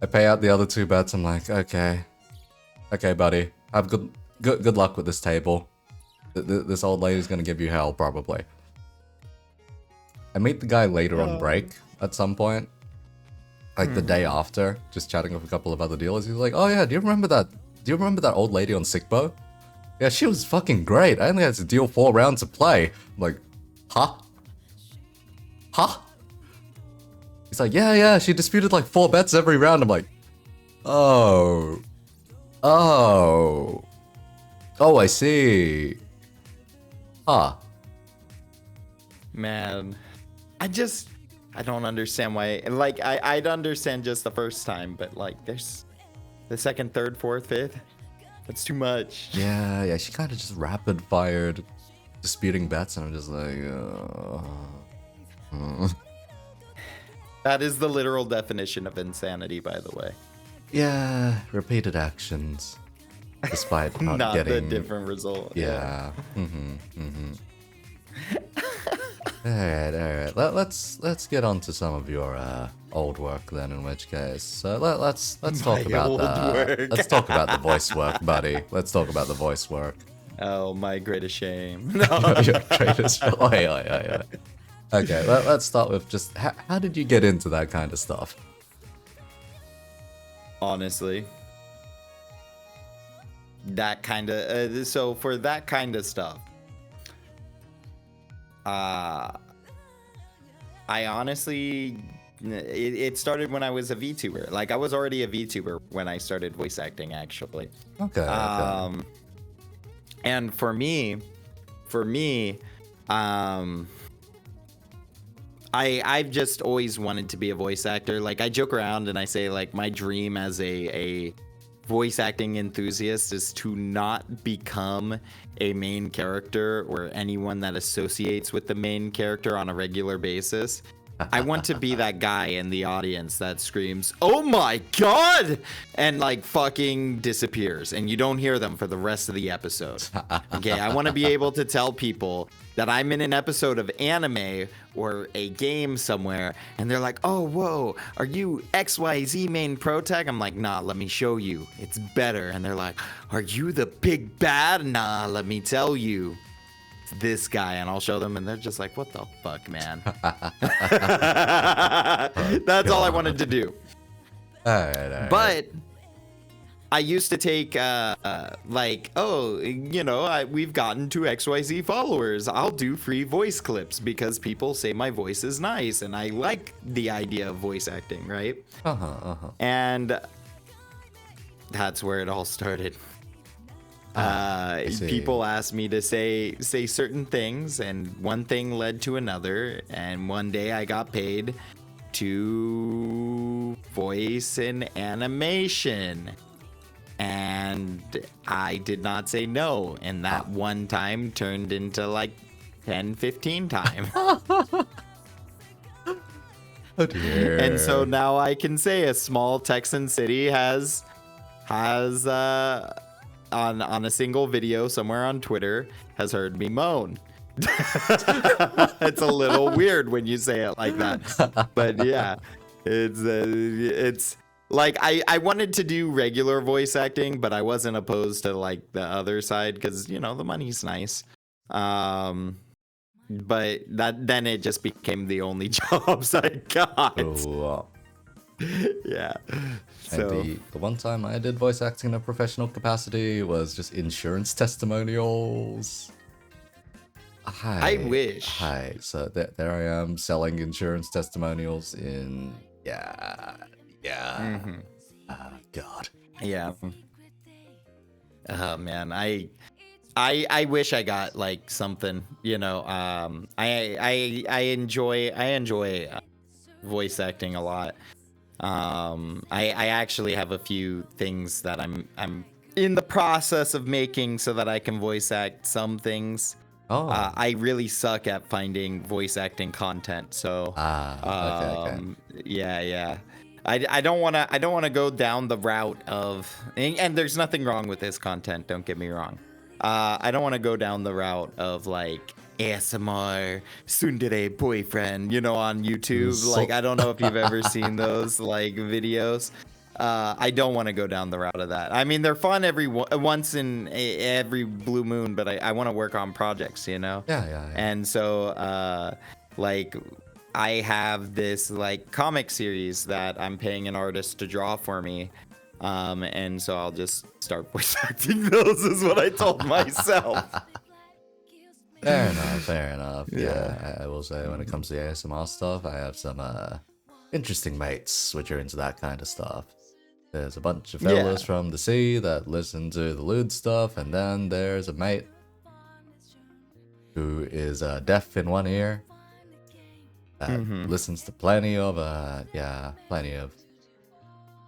I pay out the other 2 bets. I'm like, okay, buddy. Have good luck with this table. This old lady's gonna give you hell, probably. I meet the guy later on break at some point, like the day after, just chatting with a couple of other dealers. He's like, "Oh yeah, do you remember that old lady on Sickbo? Yeah, she was fucking great. I only had to deal 4 rounds of play." I'm like, huh? Huh? He's like, yeah, she disputed like 4 bets every round. I'm like, oh, I see. Huh. Man, I don't understand why. Like, I'd understand just the first time, but like, there's the second, third, fourth, fifth. That's too much. Yeah, she kind of just rapid fired disputing bets, and I'm just like, That is the literal definition of insanity, by the way. yeah, repeated actions, despite not getting the different result. Yeah. All right. Let's get on to some of your old work then. In which case, let's talk about work. Let's talk about the voice work, buddy. Let's talk about the voice work. Oh, my greatest shame. Your greatest. Yeah. Okay, let's start with just how did you get into that kind of stuff? Honestly, that kind of so for that kind of stuff, I honestly, it started when I was a VTuber. Like, I was already a VTuber when I started voice acting, actually. Okay. And for me, I've just always wanted to be a voice actor. Like, I joke around and I say, like, my dream as a voice acting enthusiast is to not become a main character or anyone that associates with the main character on a regular basis. I want to be that guy in the audience that screams, "Oh my god!" and like fucking disappears, and you don't hear them for the rest of the episode. Okay, I want to be able to tell people that I'm in an episode of anime or a game somewhere, and they're like, "Oh, whoa, are you XYZ main pro tag?" I'm like, "Nah, let me show you. It's better." And they're like, "Are you the big bad?" "Nah, let me tell you. This guy," and I'll show them, and they're just like, "What the fuck, man?" That's all I wanted to do. All right. But I used to take like, "Oh, we've gotten to XYZ followers. I'll do free voice clips because people say my voice is nice, and I like the idea of voice acting, right?" And that's where it all started. People asked me to say certain things, and one thing led to another, and one day I got paid to voice an animation, and I did not say no, and that one time turned into like 10-15 times. Oh dear. And so now I can say a small Texan city has on a single video somewhere on Twitter has heard me moan. It's a little weird when you say it like that, but yeah, it's like I wanted to do regular voice acting, but I wasn't opposed to like the other side because the money's nice. But then it just became the only jobs I got. Oh. Yeah. So and the one time I did voice acting in a professional capacity was just insurance testimonials. I wish. Hi. So there I am selling insurance testimonials in God. Yeah. Oh man, I wish I got like something. I enjoy voice acting a lot. I actually have a few things that I'm in the process of making so that I can voice act some things. I really suck at finding voice acting content, so okay. Yeah. I don't want to go down the route of, and there's nothing wrong with this content, don't get me wrong. I don't want to go down the route of like ASMR tsundere boyfriend, on YouTube. Like, I don't know if you've ever seen those like videos. I don't want to go down the route of that. I mean, they're fun once in every blue moon, but I want to work on projects, Yeah. And so, like, I have this like comic series that I'm paying an artist to draw for me. And so I'll just start voice acting those, is what I told myself. Fair enough, fair enough. Yeah. Yeah, I will say when it comes to the ASMR stuff, I have some interesting mates which are into that kind of stuff. There's a bunch of fellas from the sea that listen to the lewd stuff, and then there's a mate who is deaf in one ear that listens to plenty of male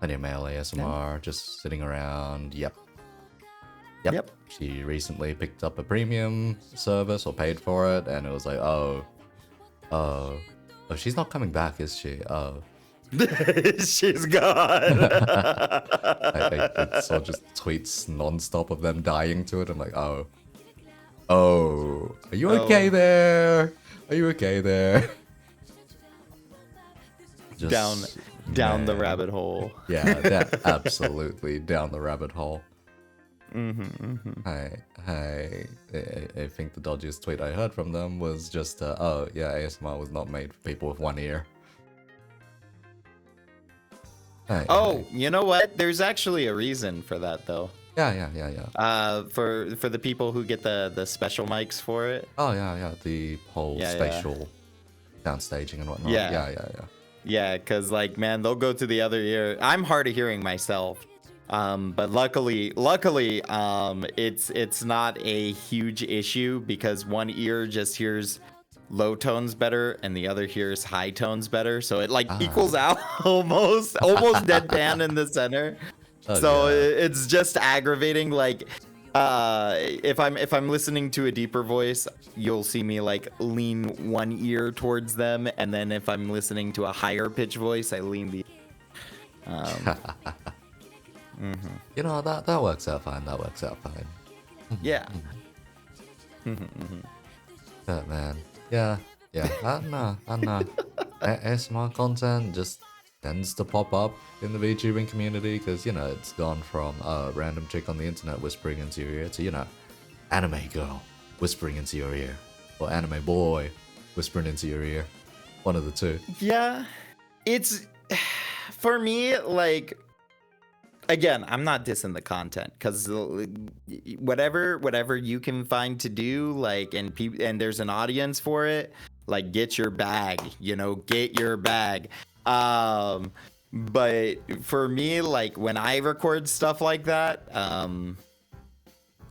ASMR just sitting around. Yep. She recently picked up a premium service or paid for it, and it was like, oh, she's not coming back, is she? Oh. She's gone. I saw just tweets non-stop of them dying to it. I'm like, oh, are you okay there? Are you okay there? Just, down the rabbit hole. Yeah, absolutely down the rabbit hole. I think the dodgiest tweet I heard from them was just, ASMR was not made for people with one ear. You know what? There's actually a reason for that, though. Yeah. For the people who get the special mics for it. Oh, yeah. The whole spatial downstaging and whatnot. Yeah. Yeah, because, like, man, they'll go to the other ear. I'm hard of hearing myself. But luckily, it's not a huge issue because one ear just hears low tones better and the other hears high tones better, so it like equals out almost deadpan in the center. It's just aggravating. Like if I'm listening to a deeper voice, you'll see me like lean one ear towards them, and then if I'm listening to a higher pitch voice, I lean the You know, that works out fine. Yeah. But man, yeah. I don't know. ASMR content just tends to pop up in the VTubing community because, you know, it's gone from a random chick on the internet whispering into your ear to, you know, anime girl whispering into your ear, or anime boy whispering into your ear. One of the two. Yeah. It's, for me, like, again, I'm not dissing the content because whatever you can find to do, like, and there's an audience for it, like, get your bag, get your bag. But for me, like, when I record stuff like that,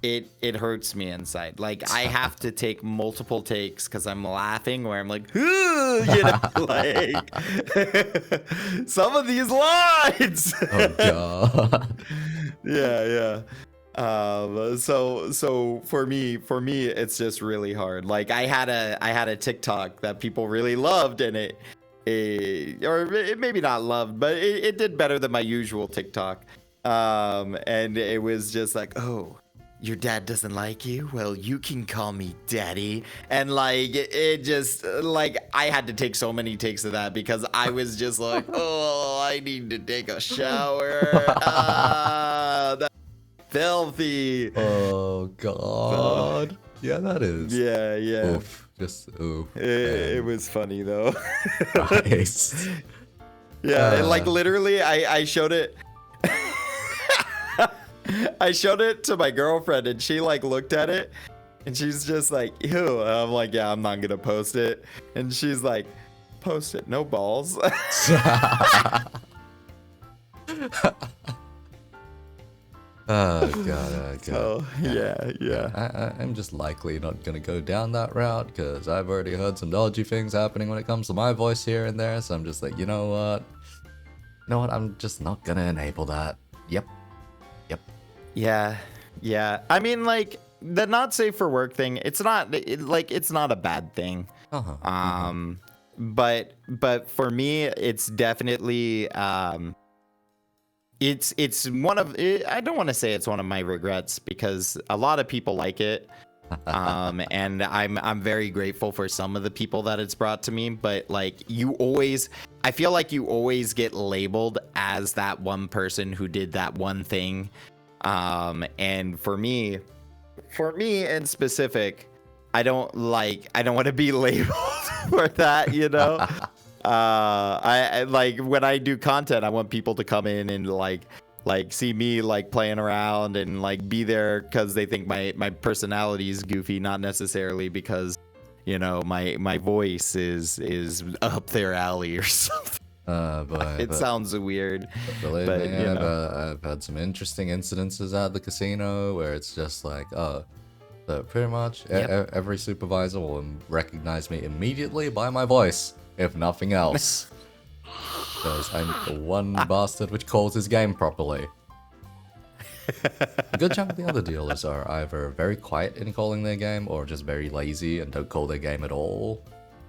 it hurts me inside. Like, I have to take multiple takes because I'm laughing where I'm like, like some of these lines. Oh god. Yeah. So for me, it's just really hard. Like, I had a TikTok that people really loved, and it maybe not loved, but it did better than my usual TikTok. And it was just like, oh, your dad doesn't like you? Well, you can call me daddy. And like, it just, like, I had to take so many takes of that because I was just like, oh, I need to take a shower. That's filthy. Oh god. Yeah, that is. Yeah. Oof. Just oof. It was funny though. Nice. Yeah, and like literally I showed it. I showed it to my girlfriend, and she like looked at it, and she's just like, ew. And I'm like, yeah, I'm not gonna post it. And she's like, post it, no balls. Oh god. Oh yeah. I'm just likely not gonna go down that route because I've already heard some dodgy things happening when it comes to my voice here and there. So I'm just like, you know what? I'm just not gonna enable that. Yep. Yeah. I mean, like, the not safe for work thing, it's not a bad thing. But for me, it's definitely it's one of, I don't want to say it's one of my regrets because a lot of people like it. And I'm very grateful for some of the people that it's brought to me, but like, I feel like you always get labeled as that one person who did that one thing. And for me in specific, I don't want to be labeled. for that, you know. I like when I do content, I want people to come in and like see me like playing around and like be there because they think my personality is goofy, not necessarily because, you know, my voice is up their alley or something. It sounds weird. Believe me, I've had some interesting incidences at the casino where it's just like, so pretty much every supervisor will recognize me immediately by my voice, if nothing else. Because I'm the one bastard which calls his game properly. A good chunk of the other dealers are either very quiet in calling their game or just very lazy and don't call their game at all.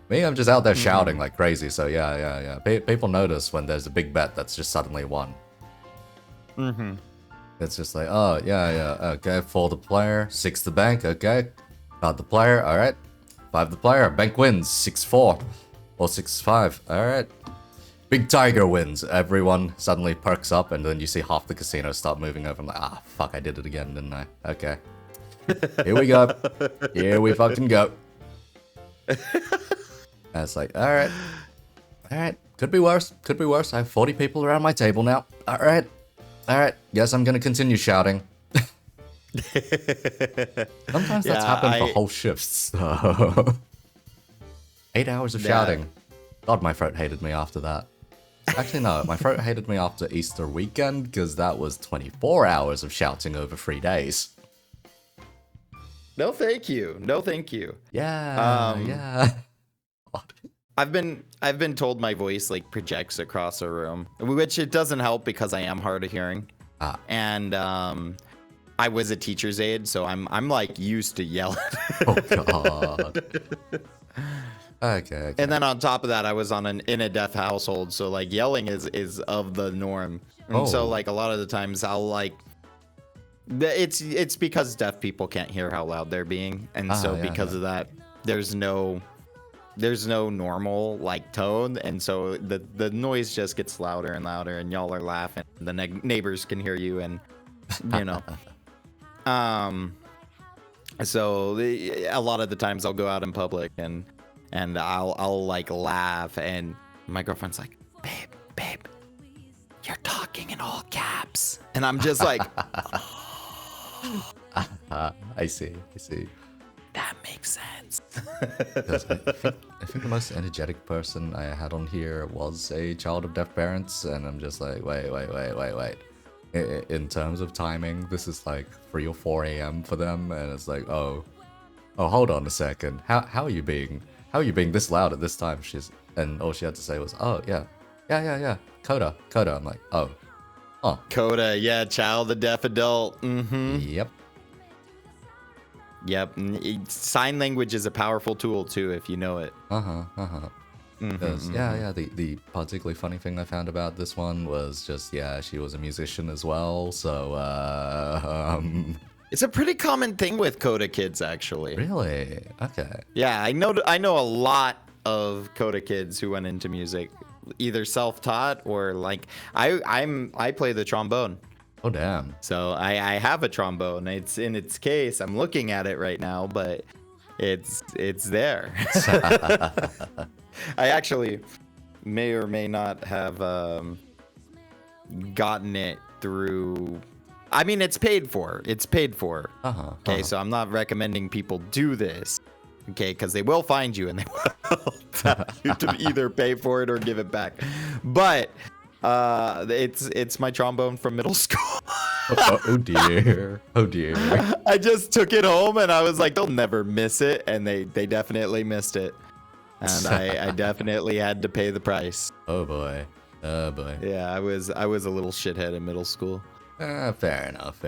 Me, I'm just out there shouting like crazy, so yeah. People notice when there's a big bet that's just suddenly won. It's just like, oh, yeah, okay, 4 the player, 6 the bank, okay. 5 the player, alright. 5 the player, bank wins, 6-4. Or 6-5, alright. Big Tiger wins. Everyone suddenly perks up, and then you see half the casino start moving over. I'm like, fuck, I did it again, didn't I? Okay. Here we go. Here we fucking go. And it's like, alright. Alright. Could be worse. Could be worse. I have 40 people around my table now. Alright. Alright. Guess I'm gonna continue shouting. Sometimes that's happened for whole shifts, though. 8 hours of shouting. God, my throat hated me after that. Actually, no. My throat hated me after Easter weekend, because that was 24 hours of shouting over 3 days. No, thank you. No, thank you. Yeah. Yeah. I've been told my voice like projects across a room, which it doesn't help because I am hard of hearing. And I was a teacher's aide, so I'm like used to yelling. Oh god. Okay. And then on top of that, I was in a deaf household, so like yelling is of the norm. And so like a lot of the times I'll like it's because deaf people can't hear how loud they're being, and so because of that, there's no normal like tone, and so the noise just gets louder and louder, and y'all are laughing, the neighbors can hear you, and you know. So a lot of the times I'll go out in public and I'll like laugh, and my girlfriend's like, babe, you're talking in all caps, and I'm just like, I see. That makes sense. I think the most energetic person I had on here was a child of deaf parents, and I'm just like, wait. In terms of timing, this is like 3 or 4 a.m. for them, and it's like, oh, hold on a second. How are you being this loud at this time? And all she had to say was, oh yeah. Coda. I'm like, oh. Coda, yeah, child of deaf adult. Yep. Sign language is a powerful tool too, if you know it. The particularly funny thing I found about this one was just, she was a musician as well, so it's a pretty common thing with Coda kids, actually. Really? Okay. Yeah, I know a lot of Coda kids who went into music, either self-taught or like I play the trombone. Oh damn. So I have a trombone. It's in its case. I'm looking at it right now, but it's there. I actually may or may not have gotten it through. I mean, it's paid for. Okay, so I'm not recommending people do this. Okay, because they will find you and they will tell you to either pay for it or give it back. But it's my trombone from middle school. Oh dear. I just took it home and I was like, they'll never miss it, and they definitely missed it, and I definitely had to pay the price. Oh boy. Yeah, I was a little shithead in middle school. Fair enough.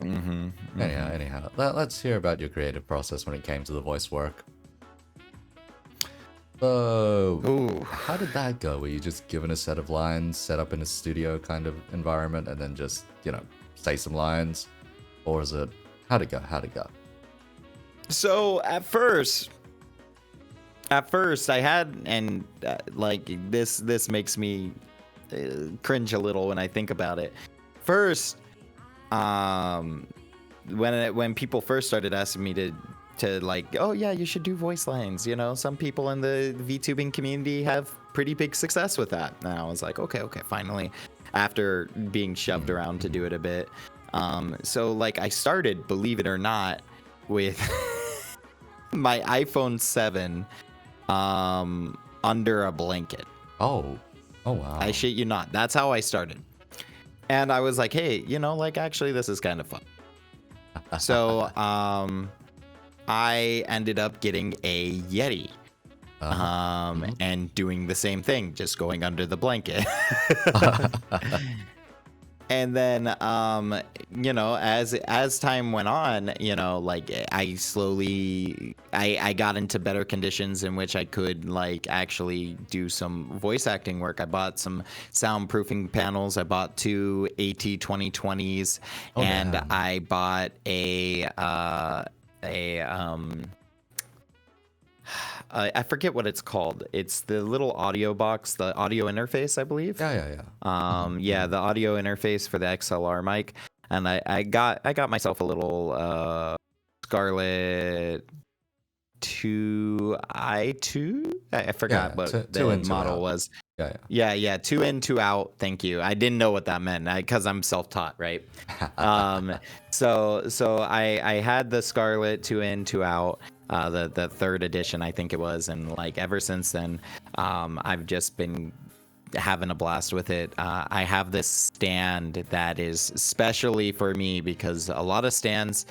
Anyhow, let's hear about your creative process when it came to the voice work. So, how did that go? Were you just given a set of lines, set up in a studio kind of environment, and then just, say some lines? Or is it, how'd it go? So, at first I had, and this makes me cringe a little when I think about it. First, when people first started asking me to to like, oh yeah, you should do voice lines. You know, some people in the VTubing community have pretty big success with that. And I was like, okay, finally, after being shoved around to do it a bit. So like I started, believe it or not, with my iPhone 7 under a blanket. Oh wow. I shit you not. That's how I started. And I was like, hey, you know, like actually this is kind of fun. So I ended up getting a Yeti. And doing the same thing, just going under the blanket. And then, you know, as time went on, you know, like I slowly, I got into better conditions in which I could like actually do some voice acting work. I bought some soundproofing panels. I bought 2 AT2020s, and damn. I bought I forget what it's called. It's the little audio box, the audio interface, I believe. Yeah. Yeah, the audio interface for the XLR mic, and I got myself a little Scarlett 2i2. I forgot what the model was. Yeah, 2 in, 2 out. Thank you. I didn't know what that meant because I'm self-taught, right? So I had the Scarlett 2 in, 2 out. The third edition, I think it was, and like ever since then, I've just been having a blast with it. I have this stand that is specially for me because a lot of stands,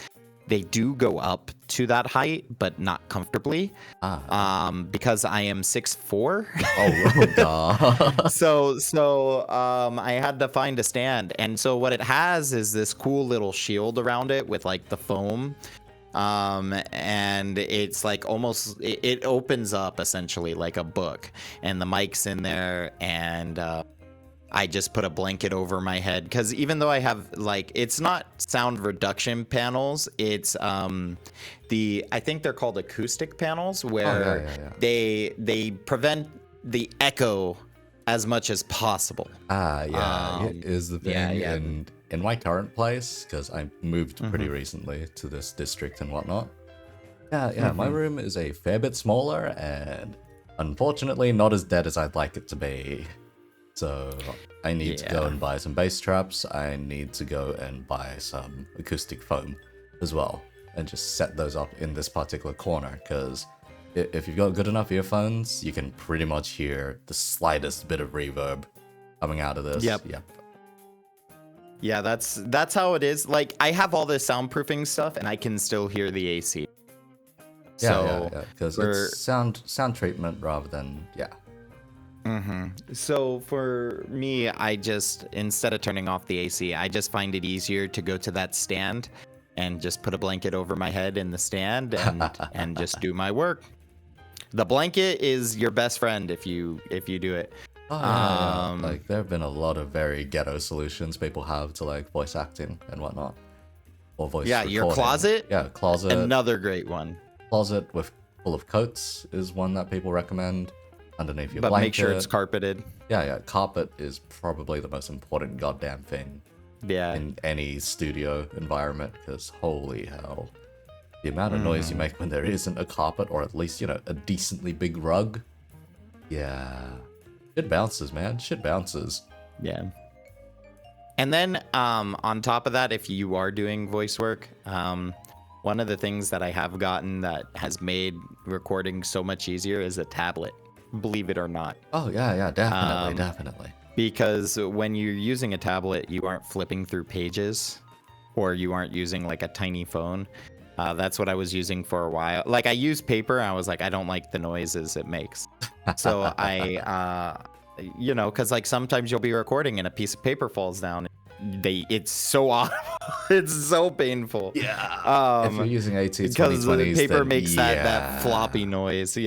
they do go up to that height, but not comfortably. Because I am 6'4". So I had to find a stand, and so what it has is this cool little shield around it with like the foam. And it's like almost it opens up essentially like a book, and the mic's in there, and I just put a blanket over my head because even though I have like, it's not sound reduction panels, it's I think they're called acoustic panels where they prevent the echo as much as possible. It is the thing. And in my current place, because I moved pretty recently to this district and whatnot, my room is a fair bit smaller and unfortunately not as dead as I'd like it to be. So I need to go and buy some bass traps. I need to go and buy some acoustic foam as well, and just set those up in this particular corner, because if you've got good enough earphones, you can pretty much hear the slightest bit of reverb coming out of this. Yep. Yeah, that's how it is. Like, I have all this soundproofing stuff, and I can still hear the AC. Because it's sound treatment rather than So for me, I just, instead of turning off the AC, I just find it easier to go to that stand and just put a blanket over my head in the stand and just do my work. The blanket is your best friend if you do it. Like, there have been a lot of very ghetto solutions people have to like voice acting and whatnot, or voice recording. Your closet. Closet. Another great one. Closet full of coats is one that people recommend underneath your blanket. But make sure it's carpeted. Carpet is probably the most important goddamn thing. In any studio environment, because holy hell, the amount of noise you make when there isn't a carpet, or at least, you know, a decently big rug. Shit bounces, man. Shit bounces. Yeah. And then on top of that, if you are doing voice work, one of the things that I have gotten that has made recording so much easier is a tablet, believe it or not. Definitely. Because when you're using a tablet, you aren't flipping through pages, or you aren't using like a tiny phone. That's what I was using for a while. Like, I use paper, and I was like, I don't like the noises it makes. So I, you know, because like sometimes you'll be recording and a piece of paper falls down. It's so awful. It's so painful. If you're using AT2020s, because the paper makes that floppy noise.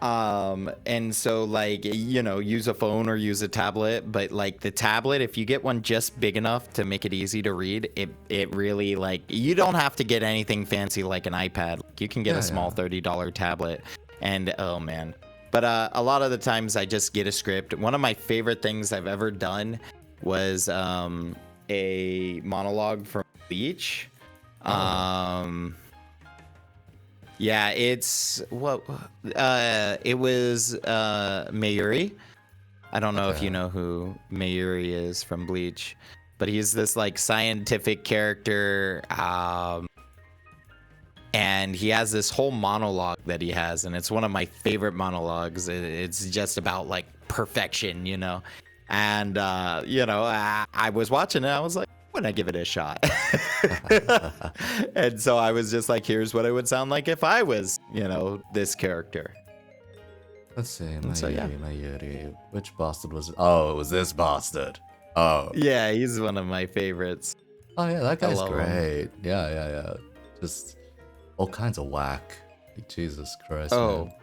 And so, like, you know, use a phone or use a tablet, but like the tablet, if you get one just big enough to make it easy to read, it really, like, you don't have to get anything fancy like an iPad. Like, you can get a small $30 tablet, and oh man. But a lot of the times I just get a script. One of my favorite things I've ever done was a monologue from Bleach. Yeah, it's what it was Mayuri. I don't know if you know who Mayuri is from Bleach, but he's this like scientific character, and he has this whole monologue that he has, and it's one of my favorite monologues. It's just about like perfection, you know. And you know, I was watching it, I was like, when I give it a shot. And so I was just like, here's what it would sound like if I was, you know, this character. Let's see, Mayuri, so, yeah. Mayuri. Which bastard was it? Oh, it was this bastard. Oh. Yeah, he's one of my favorites. Oh yeah, that guy's love great. Yeah. Just all kinds of whack. Jesus Christ. Oh, man.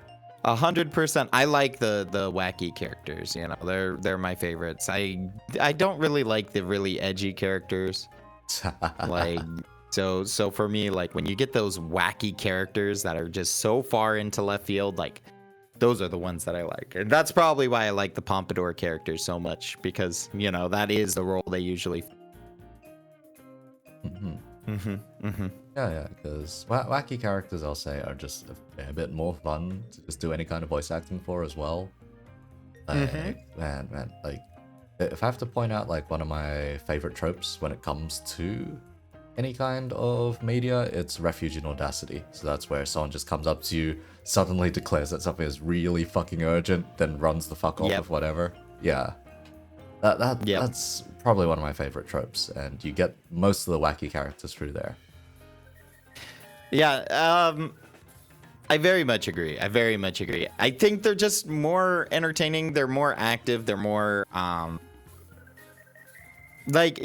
100%. I like the wacky characters, you know. They're my favorites. I don't really like the really edgy characters. Like so for me, like when you get those wacky characters that are just so far into left field, like those are the ones that I like. And that's probably why I like the pompadour characters so much, because, you know, that is the role they usually Yeah, because wacky characters, I'll say, are just a bit more fun to just do any kind of voice acting for as well. Like, man, like, if I have to point out, like, one of my favorite tropes when it comes to any kind of media, it's refuge in audacity. So that's where someone just comes up to you, suddenly declares that something is really fucking urgent, then runs the fuck off with whatever. Yeah. That's probably one of my favorite tropes, and you get most of the wacky characters through there. Yeah, I very much agree. I think they're just more entertaining. They're more active. They're more, like,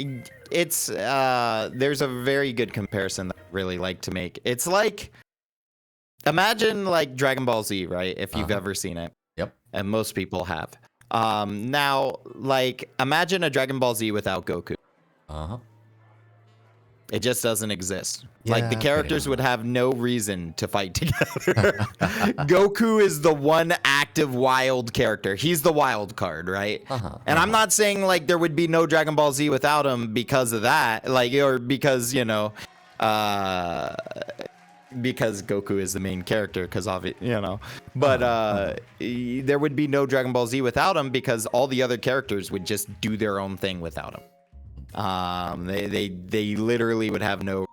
it's, there's a very good comparison that I really like to make. It's like, imagine, like, Dragon Ball Z, right? If you've ever seen it. Yep. And most people have. Now, like, imagine a Dragon Ball Z without Goku. It just doesn't exist. Yeah, like, the characters would have no reason to fight together. Goku is the one active wild character. He's the wild card, right? And I'm not saying, like, there would be no Dragon Ball Z without him because of that. Like, or because, you know, because Goku is the main character, because obviously, you know. But there would be no Dragon Ball Z without him, because all the other characters would just do their own thing without him. They literally would have no.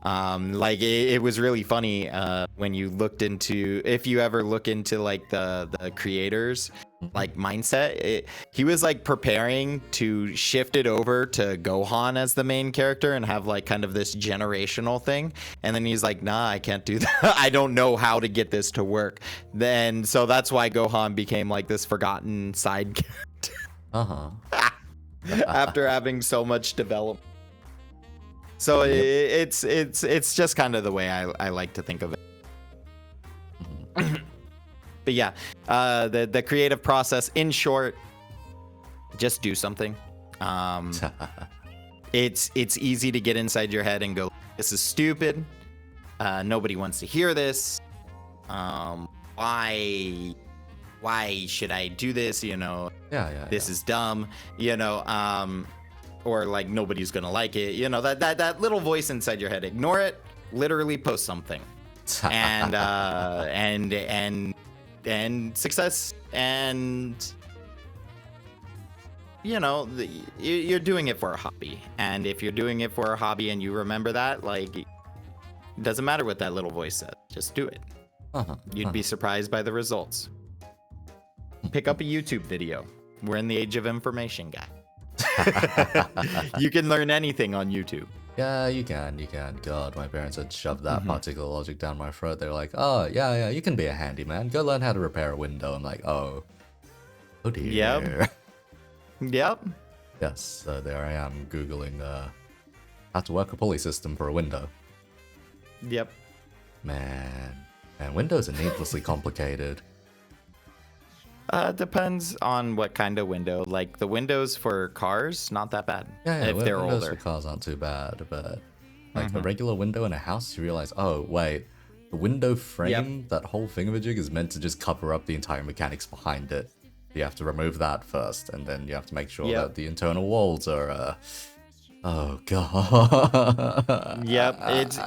Like it was really funny when you looked into, if you ever look into like the creators like mindset, he was like preparing to shift it over to Gohan as the main character and have like kind of this generational thing, and then he's like, nah, I can't do that. I don't know how to get this to work. Then so that's why Gohan became like this forgotten side character. After having so much development. So it's just kind of the way I like to think of it. But yeah, the creative process, in short, just do something. It's easy to get inside your head and go, this is stupid. Nobody wants to hear this. Why should I do this? You know, this is dumb, you know, or like nobody's gonna like it. You know, that little voice inside your head, ignore it, literally post something. And success, and you know, you're doing it for a hobby. And if you're doing it for a hobby and you remember that, like, it doesn't matter what that little voice says, just do it. You'd be surprised by the results. Pick up a YouTube video. We're in the age of information, guy. You can learn anything on YouTube. Yeah, you can. God, my parents had shoved that particular logic down my throat. They were like, oh, yeah, you can be a handyman. Go learn how to repair a window. I'm like, oh dear. Yep. Yes, so there I am, Googling how to work a pulley system for a window. Yep. Man, windows are needlessly complicated. Depends on what kind of window. Like the windows for cars, not that bad. Yeah, if they're windows older. for cars aren't too bad, but like a regular window in a house, you realize, oh wait, the window frame, that whole thingamajig is meant to just cover up the entire mechanics behind it. You have to remove that first, and then you have to make sure that the internal walls are. Oh god. Yep,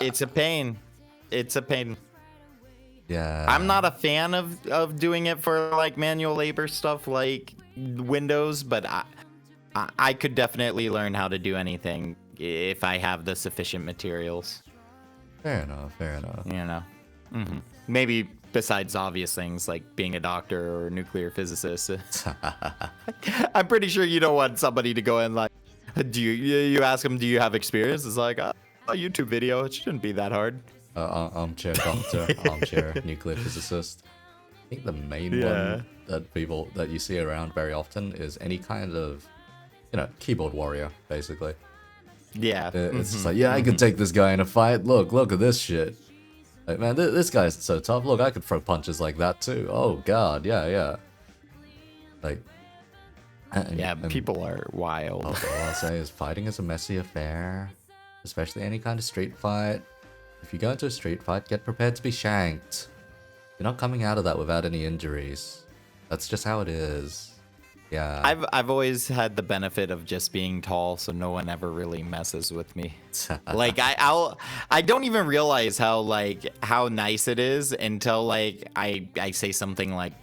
it's a pain. It's a pain. Yeah. I'm not a fan of doing it for like manual labor stuff like Windows, but I could definitely learn how to do anything if I have the sufficient materials. Fair enough. Fair enough. You know, maybe besides obvious things like being a doctor or a nuclear physicist. I'm pretty sure you don't want somebody to go in like, you ask them, do you have experience? It's like a YouTube video. It shouldn't be that hard. Armchair doctor, armchair nuclear physicist. I think the main one that you see around very often is any kind of, keyboard warrior, basically. Yeah. It's just like, I could take this guy in a fight. Look at this shit. Like, man, this guy's so tough. Look, I could throw punches like that too. Oh god, yeah. Like, people are wild. All I'll say is fighting is a messy affair, especially any kind of street fight. If you go into a street fight, get prepared to be shanked. You're not coming out of that without any injuries. That's just how it is. Yeah. I've always had the benefit of just being tall, so no one ever really messes with me. Like I don't even realize how nice it is until like I say something like,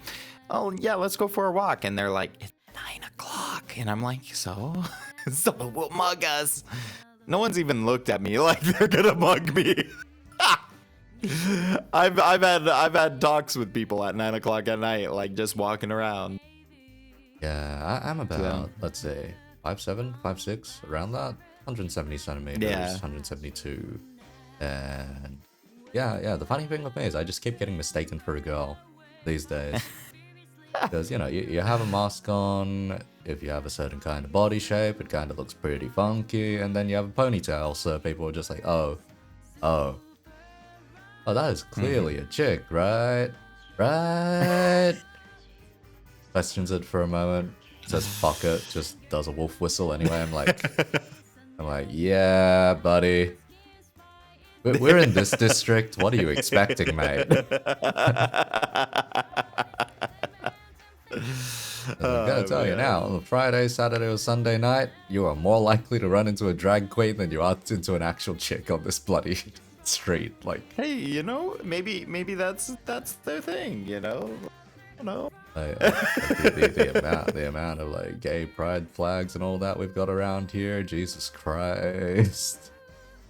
"Oh yeah, let's go for a walk," and they're like, "It's 9 o'clock," and I'm like, "So, someone will mug us." No one's even looked at me like they're gonna mug me. I've had talks with people at 9 o'clock at night, like just walking around. Yeah, I'm about, let's say, 5'7", 5'6", around that. 170 centimeters, 172. And yeah, the funny thing with me is I just keep getting mistaken for a girl these days. Because, you have a mask on, if you have a certain kind of body shape, it kind of looks pretty funky, and then you have a ponytail, so people are just like, oh, that is clearly a chick, right? Right? Questions it for a moment, says fuck it, just does a wolf whistle anyway. I'm like, yeah, buddy. We're in this district, what are you expecting, mate? I'm gonna tell you now, on a Friday, Saturday, or Sunday night, you are more likely to run into a drag queen than you are into an actual chick on this bloody street. Like, hey, maybe that's their thing, I don't know. The amount of like gay pride flags and all that we've got around here, Jesus Christ.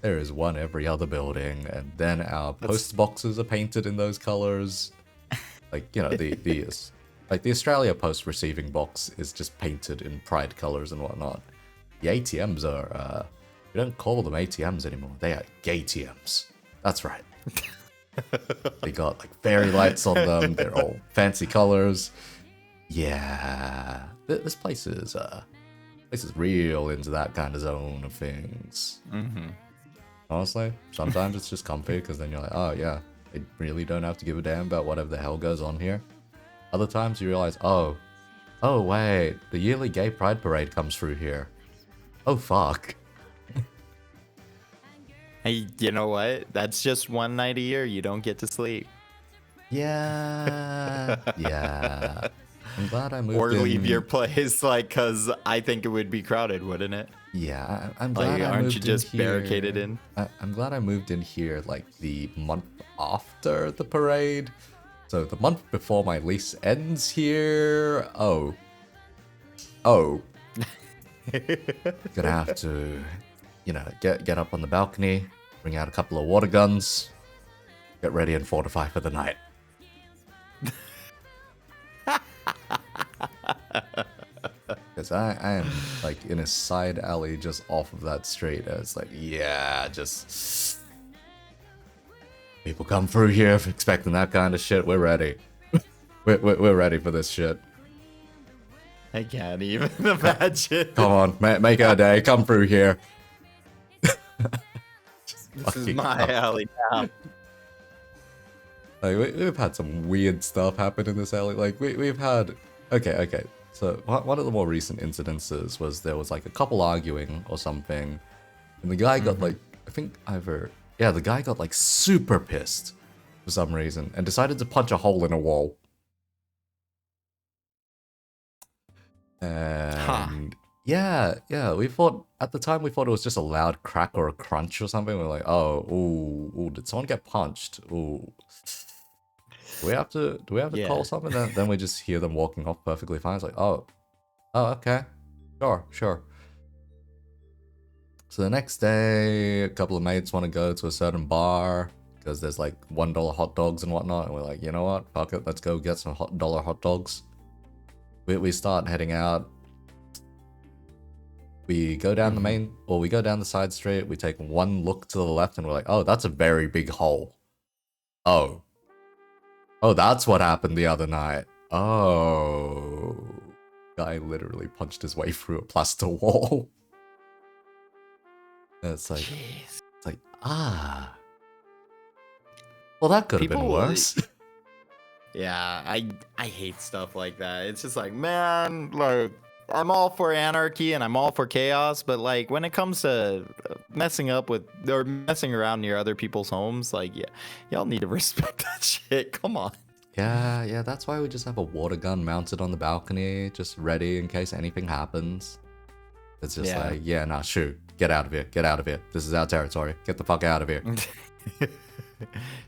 There is one every other building, and then our post boxes are painted in those colors. Like, the Australia Post receiving box is just painted in pride colors and whatnot. The ATMs are, we don't call them ATMs anymore. They are gay TMs. That's right. They got like fairy lights on them. They're all fancy colors. Yeah, this place is real into that kind of zone of things. Honestly, sometimes it's just comfy because then you're like, oh yeah, I really don't have to give a damn about whatever the hell goes on here. Other times you realize, oh wait, the yearly gay pride parade comes through here. Oh fuck. Hey, you know what? That's just one night a year you don't get to sleep. Yeah. I'm glad I moved in. Or leave your place, because I think it would be crowded, wouldn't it? Yeah, I'm glad I moved in. Aren't you just barricaded in? I'm glad I moved in here, the month after the parade. So the month before my lease ends here. Oh. Gonna have to, get up on the balcony, bring out a couple of water guns, get ready and fortify for the night. Because I am, in a side alley just off of that street. It's just... People come through here expecting that kind of shit. We're ready. We're ready for this shit. I can't even imagine. Come on, make our day. Come through here. This is my alley now. We've had some weird stuff happen in this alley. We've had... Okay. So one of the more recent incidences was there was a couple arguing or something. And the guy got the guy got super pissed for some reason and decided to punch a hole in a wall. And yeah, we thought at the time it was just a loud crack or a crunch or something. We're like, ooh, did someone get punched? Ooh. Do we have to Yeah. call something? Then we just hear them walking off perfectly fine. It's like, oh, okay, sure. So the next day, a couple of mates want to go to a certain bar because there's like $1 hot dogs and whatnot, and we're like, you know what, fuck it, let's go get some $1 hot dogs. We start heading out. We go down we go down the side street. We take one look to the left, and we're like, oh, that's a very big hole. Oh, that's what happened the other night. Oh, guy literally punched his way through a plaster wall. And it's like, Jeez. well, that could have been worse. Yeah, I hate stuff like that. It's just like, man, like, I'm all for anarchy and I'm all for chaos, but like when it comes to messing up with or messing around near other people's homes, like, yeah, y'all need to respect that shit. Come on. Yeah, that's why we just have a water gun mounted on the balcony, just ready in case anything happens. It's just like, yeah, nah, shoot, get out of here. This is our territory. Get the fuck out of here.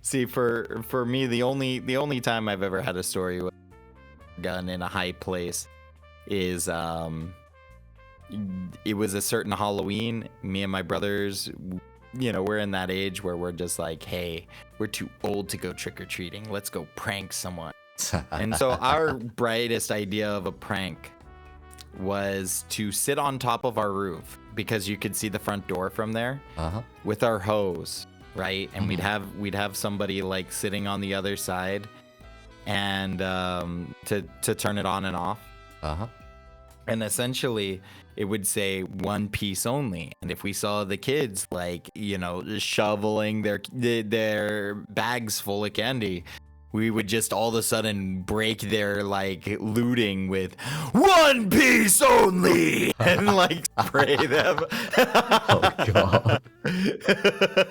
See, for me, the only time I've ever had a story with a gun in a high place is it was a certain Halloween. Me and my brothers, we're in that age where we're just like, hey, we're too old to go trick-or-treating. Let's go prank someone. And so our brightest idea of a prank was to sit on top of our roof because you could see the front door from there with our hose, right? And we'd have somebody like sitting on the other side and to turn it on and off. And essentially it would say 1 piece only. And if we saw the kids like, shoveling their bags full of candy, we would just all of a sudden break their like looting with 1 piece only and like spray them. Oh god.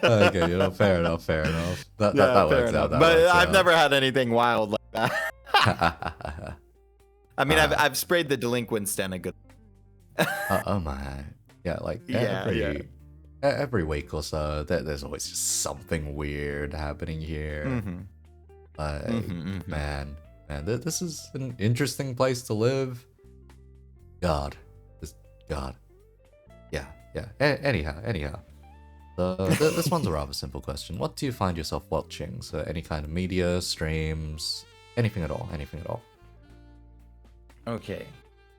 Okay, fair enough. That works out. But I've never had anything wild like that. I mean, I've sprayed the delinquents den a good. Oh my, yeah, like every week or so, there's always just something weird happening here. Man, this is an interesting place to live. God. Yeah. Anyhow. This one's a rather simple question. What do you find yourself watching? So any kind of media, streams, anything at all? Okay,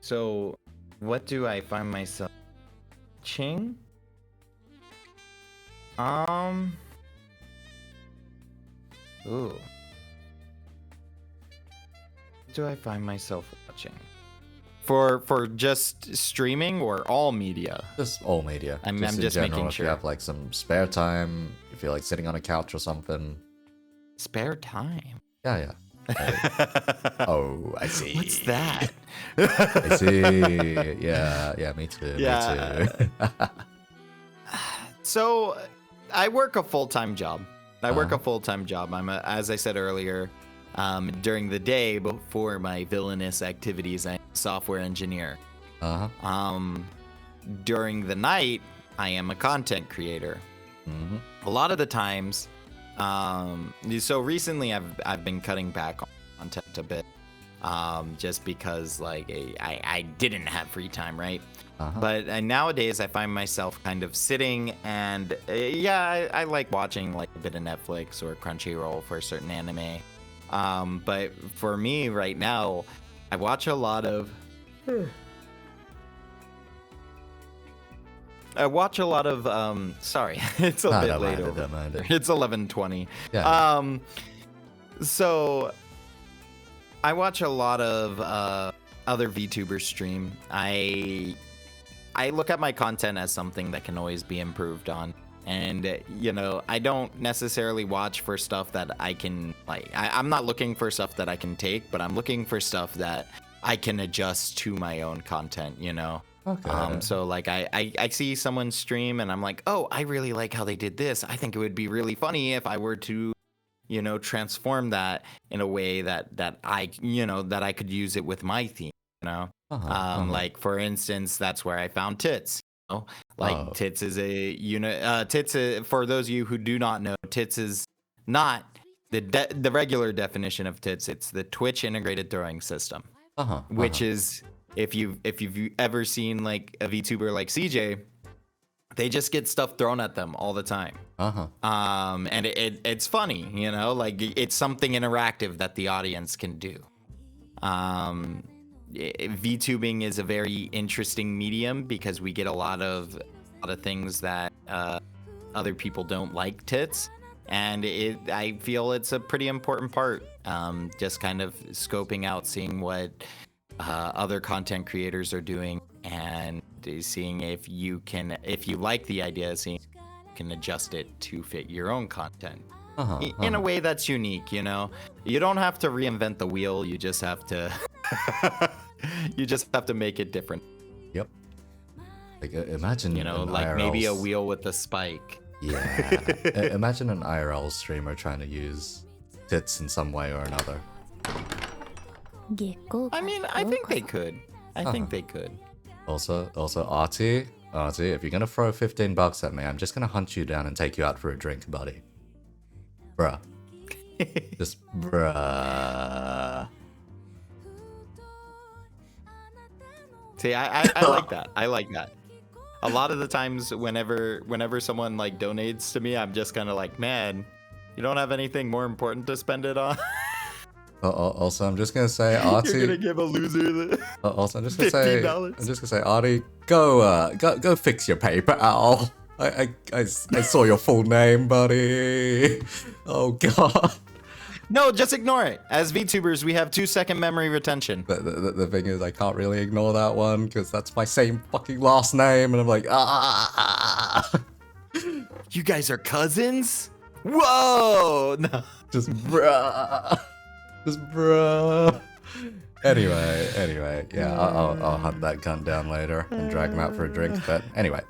so what do I find myself watching? Ooh. What do I find myself watching? For just streaming or all media? Just all media. I'm just making if sure. You have like some spare time, you feel like sitting on a couch or something. Spare time? Yeah. Oh, I see. What's that? I see. Yeah, me too. Yeah. Me too. So, I work a full-time job. I'm as I said earlier, during the day before my villainous activities, I'm a software engineer. During the night, I am a content creator. A lot of the times, so recently I've been cutting back on content a bit, just because like I didn't have free time, right? But nowadays I find myself kind of sitting and I like watching like a bit of Netflix or Crunchyroll for a certain anime. But for me right now, I watch a lot of sorry, it's a bit late over. It's 11:20. Yeah. So I watch a lot of other VTubers stream. I look at my content as something that can always be improved on. And, I don't necessarily watch for stuff that I can, like, I'm not looking for stuff that I can take, but I'm looking for stuff that I can adjust to my own content, Okay. So, like, I see someone stream and I'm like, oh, I really like how they did this. I think it would be really funny if I were to, transform that in a way that I could use it with my theme, Like, for instance, that's where I found Tits. Tits is a unit. Tits, for those of you who do not know, Tits is not the regular definition of tits, it's the Twitch integrated throwing system, which is if you've ever seen like a VTuber like CJ, they just get stuff thrown at them all the time. And it's funny, you know, like it's something interactive that the audience can do. VTubing is a very interesting medium because we get a lot of things that other people don't like tits. And I feel it's a pretty important part, just kind of scoping out, seeing what other content creators are doing, and seeing if you like the idea, seeing if you can adjust it to fit your own content in a way that's unique. You know, you don't have to reinvent the wheel. You just have to make it different. Yep. Like imagine, you know, like IRL's... maybe a wheel with a spike. Yeah. Imagine an IRL streamer trying to use tits in some way or another. I mean, I think they could. I think they could. Also, Artie, if you're gonna throw $15 at me, I'm just gonna hunt you down and take you out for a drink, buddy. Bruh. Just bruh. See, I like that. I like that. A lot of the times, whenever someone like donates to me, I'm just kind of like, man, you don't have anything more important to spend it on. Also, I'm just gonna say, Artie. You're gonna give a loser. Also, I'm just gonna say, Artie, go fix your paper owl. I saw your full name, buddy. Oh god. No, just ignore it. As VTubers, we have 2-second memory retention. The thing is, I can't really ignore that one because that's my same fucking last name, and I'm like, You guys are cousins? Whoa! No. Just bruh. Anyway, yeah, I'll hunt that cunt down later and drag him out for a drink. But anyway.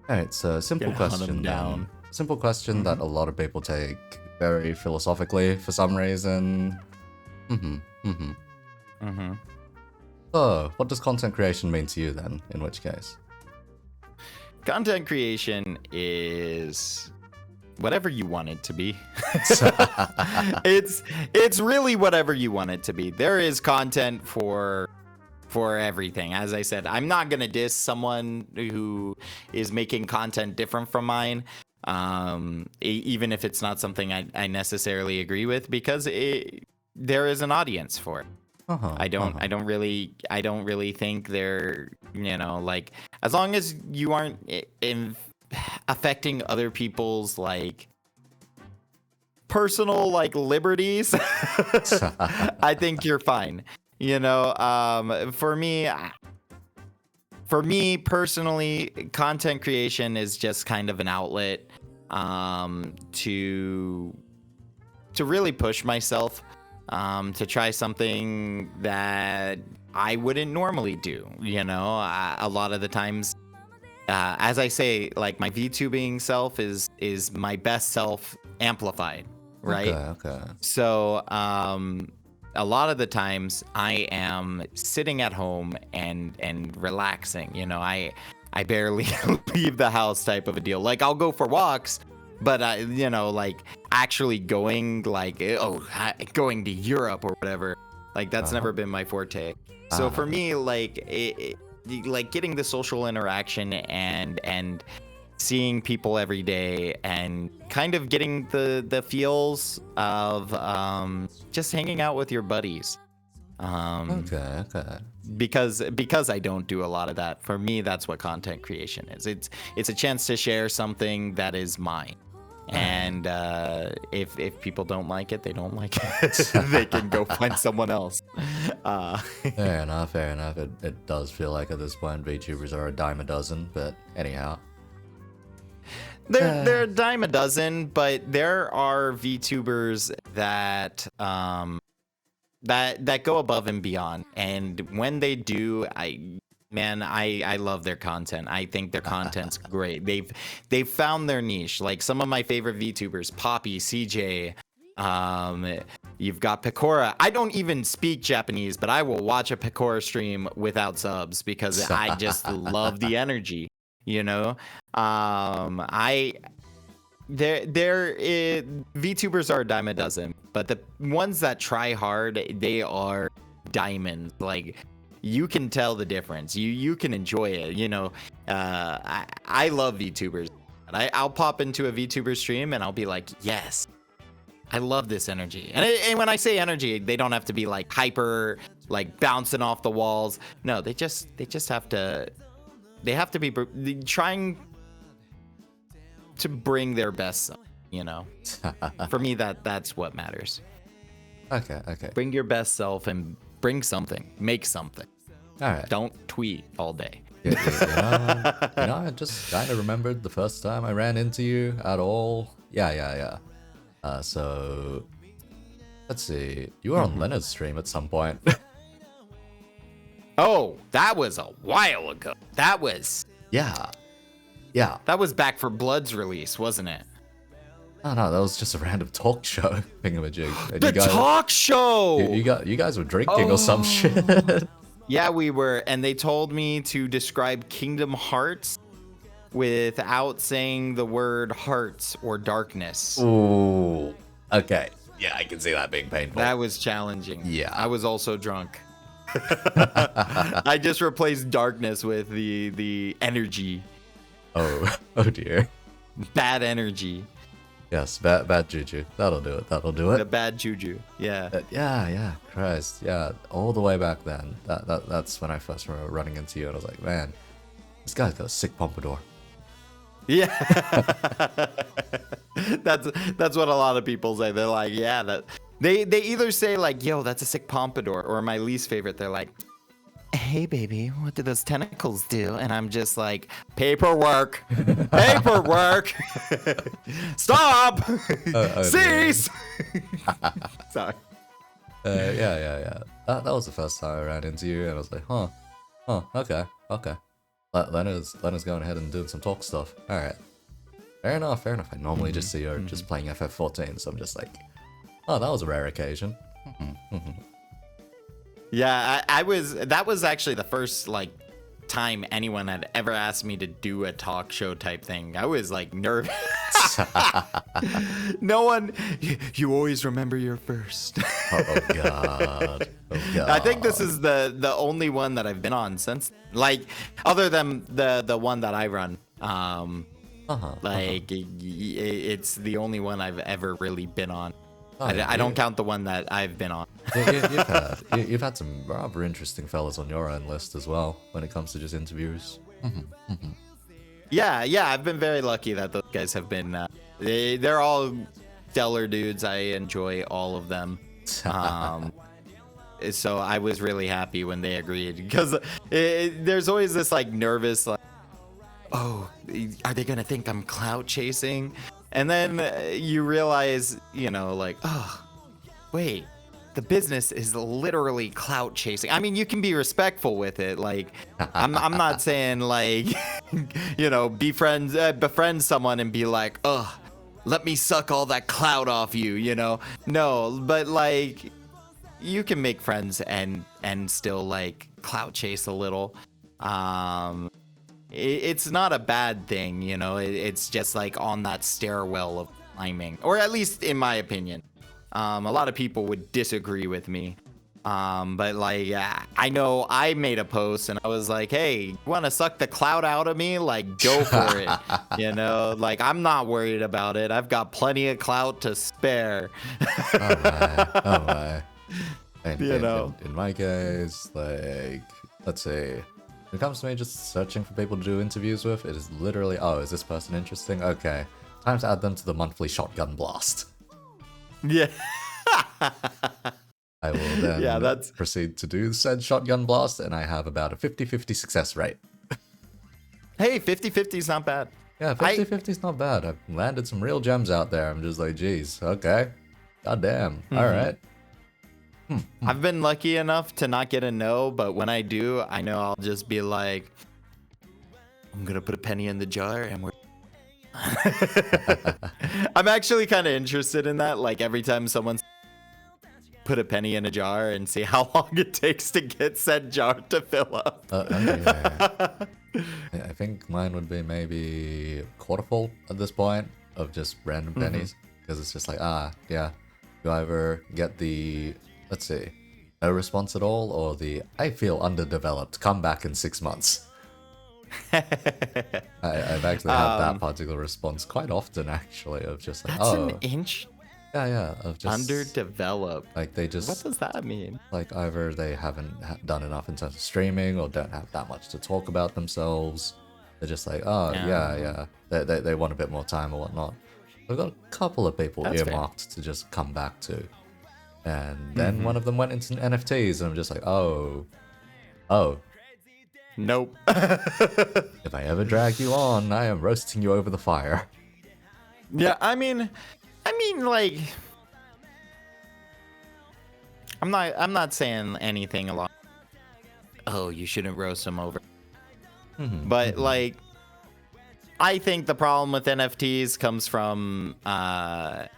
Alright, so simple question down. Simple question that a lot of people take very philosophically for some reason. So, what does content creation mean to you then, in which case? Content creation is whatever you want it to be. It's really whatever you want it to be. There is content for everything. As I said, I'm not gonna diss someone who is making content different from mine, even if it's not something I necessarily agree with, because there is an audience for it. I don't really think they're, you know, like, as long as you aren't affecting other people's like personal like liberties, I think you're fine. You know, for me personally, content creation is just kind of an outlet to really push myself, to try something that I wouldn't normally do. You know, a lot of the times, as I say, like, my VTubing self is my best self amplified, right? Okay. So, a lot of the times I am sitting at home and relaxing. You know, I barely leave the house type of a deal. Like, I'll go for walks, but you know, like, actually going, like, going to Europe or whatever, like, that's never been my forte. So for me, like, like getting the social interaction and seeing people every day and kind of getting the feels of just hanging out with your buddies. Okay. Because I don't do a lot of that. For me, that's what content creation is. It's a chance to share something that is mine. And if people don't like it, they don't like it. They can go find someone else. Fair enough. It does feel like at this point VTubers are a dime a dozen, but anyhow. They're a dime a dozen, but there are VTubers that that go above and beyond. And when they do, I love their content. I think their content's great. They've found their niche. Like, some of my favorite VTubers, Poppy, CJ, you've got Pecora. I don't even speak Japanese, but I will watch a Pecora stream without subs because I just love the energy, you know? VTubers are a dime a dozen, but the ones that try hard, they are diamonds. Like, you can tell the difference. You can enjoy it. I love VTubers. I'll pop into a VTuber stream and I'll be like, yes, I love this energy. And when I say energy, they don't have to be like hyper, like bouncing off the walls. No, they just have to. They have to be trying to bring their best self, For me, that's what matters. Okay. Bring your best self and bring something. Make something. All right. Don't tweet all day. I just kind of remembered the first time I ran into you at all. Yeah. So, let's see. You were on Leonard's stream at some point. Oh, that was a while ago. That was... Yeah. That was back for Blood's release, wasn't it? Oh, no, that was just a random talk show thingamajig. The talk show! You guys were drinking or some shit. Yeah, we were. And they told me to describe Kingdom Hearts without saying the word hearts or darkness. Ooh. Okay. Yeah, I can see that being painful. That was challenging. Yeah. I was also drunk. I just replaced darkness with the energy. Oh dear. Bad energy. Yes, bad juju. That'll do it. The bad juju. Yeah. Yeah. Christ. Yeah. All the way back then. That's when I first remember running into you, and I was like, man, this guy's got a sick pompadour. Yeah. That's what a lot of people say. They're like, yeah, that they either say like, yo, that's a sick pompadour, or my least favorite, they're like, hey baby, what do those tentacles do? And I'm just like, paperwork. Stop. Cease. Sorry. Yeah. That was the first time I ran into you, and I was like, okay. Leonard's going ahead and doing some talk stuff. All right. Fair enough. I normally just see her just playing FF14, so I'm just like, oh, that was a rare occasion. Yeah, that was actually the first time anyone had ever asked me to do a talk show type thing. I was like nervous. No one, you always remember your first. Oh god. I think this is the only one that I've been on since, other than the one that I run. It's the only one I've ever really been on. I don't count the one that I've been on. You've had some rather interesting fellas on your own list as well when it comes to just interviews. Yeah, I've been very lucky that those guys have been. They're all stellar dudes. I enjoy all of them. So I was really happy when they agreed, because there's always this nervous, oh, are they gonna think I'm clout chasing? And then you realize, oh, wait, the business is literally clout chasing. I mean, you can be respectful with it. I'm not saying befriend someone and be like, oh, let me suck all that clout off you, No, but you can make friends and still clout chase a little. It's not a bad thing, it's just on that stairwell of climbing, or at least in my opinion. A lot of people would disagree with me. But I know I made a post and I was like, hey, you want to suck the clout out of me? Go for it. I'm not worried about it. I've got plenty of clout to spare. Oh my. In my case, let's see. When it comes to me just searching for people to do interviews with, it is literally, oh, is this person interesting? Okay, time to add them to the monthly shotgun blast. Yeah. I will then proceed to do said shotgun blast, and I have about a 50-50 success rate. Hey, 50-50 is not bad. Yeah, 50-50 is not bad. I've landed some real gems out there. I'm just like, geez, okay. Goddamn. All right. I've been lucky enough to not get a no, but when I do, I know I'll just be like, I'm gonna put a penny in the jar and we're I'm actually kind of interested in that. Every time someone's put a penny in a jar and see how long it takes to get said jar to fill up. I think mine would be maybe quarter full at this point. of just random pennies, because it's just like, yeah, you either get the, let's see, no response at all, or the I feel underdeveloped, come back in 6 months. I've actually had that particular response quite often, actually, of just like, that's an inch. Yeah, of just Underdeveloped. Like they just. What does that mean? Like either they haven't done enough in terms of streaming, or don't have that much to talk about themselves. They're just like, yeah. They want a bit more time or whatnot. We've got a couple of people earmarked to just come back to, and then one of them went into NFTs, and I'm just like, oh. Nope. If I ever drag you on, I am roasting you over the fire. Yeah, I mean, like, I'm not saying anything along. Oh, you shouldn't roast them over. But like, I think the problem with NFTs comes from not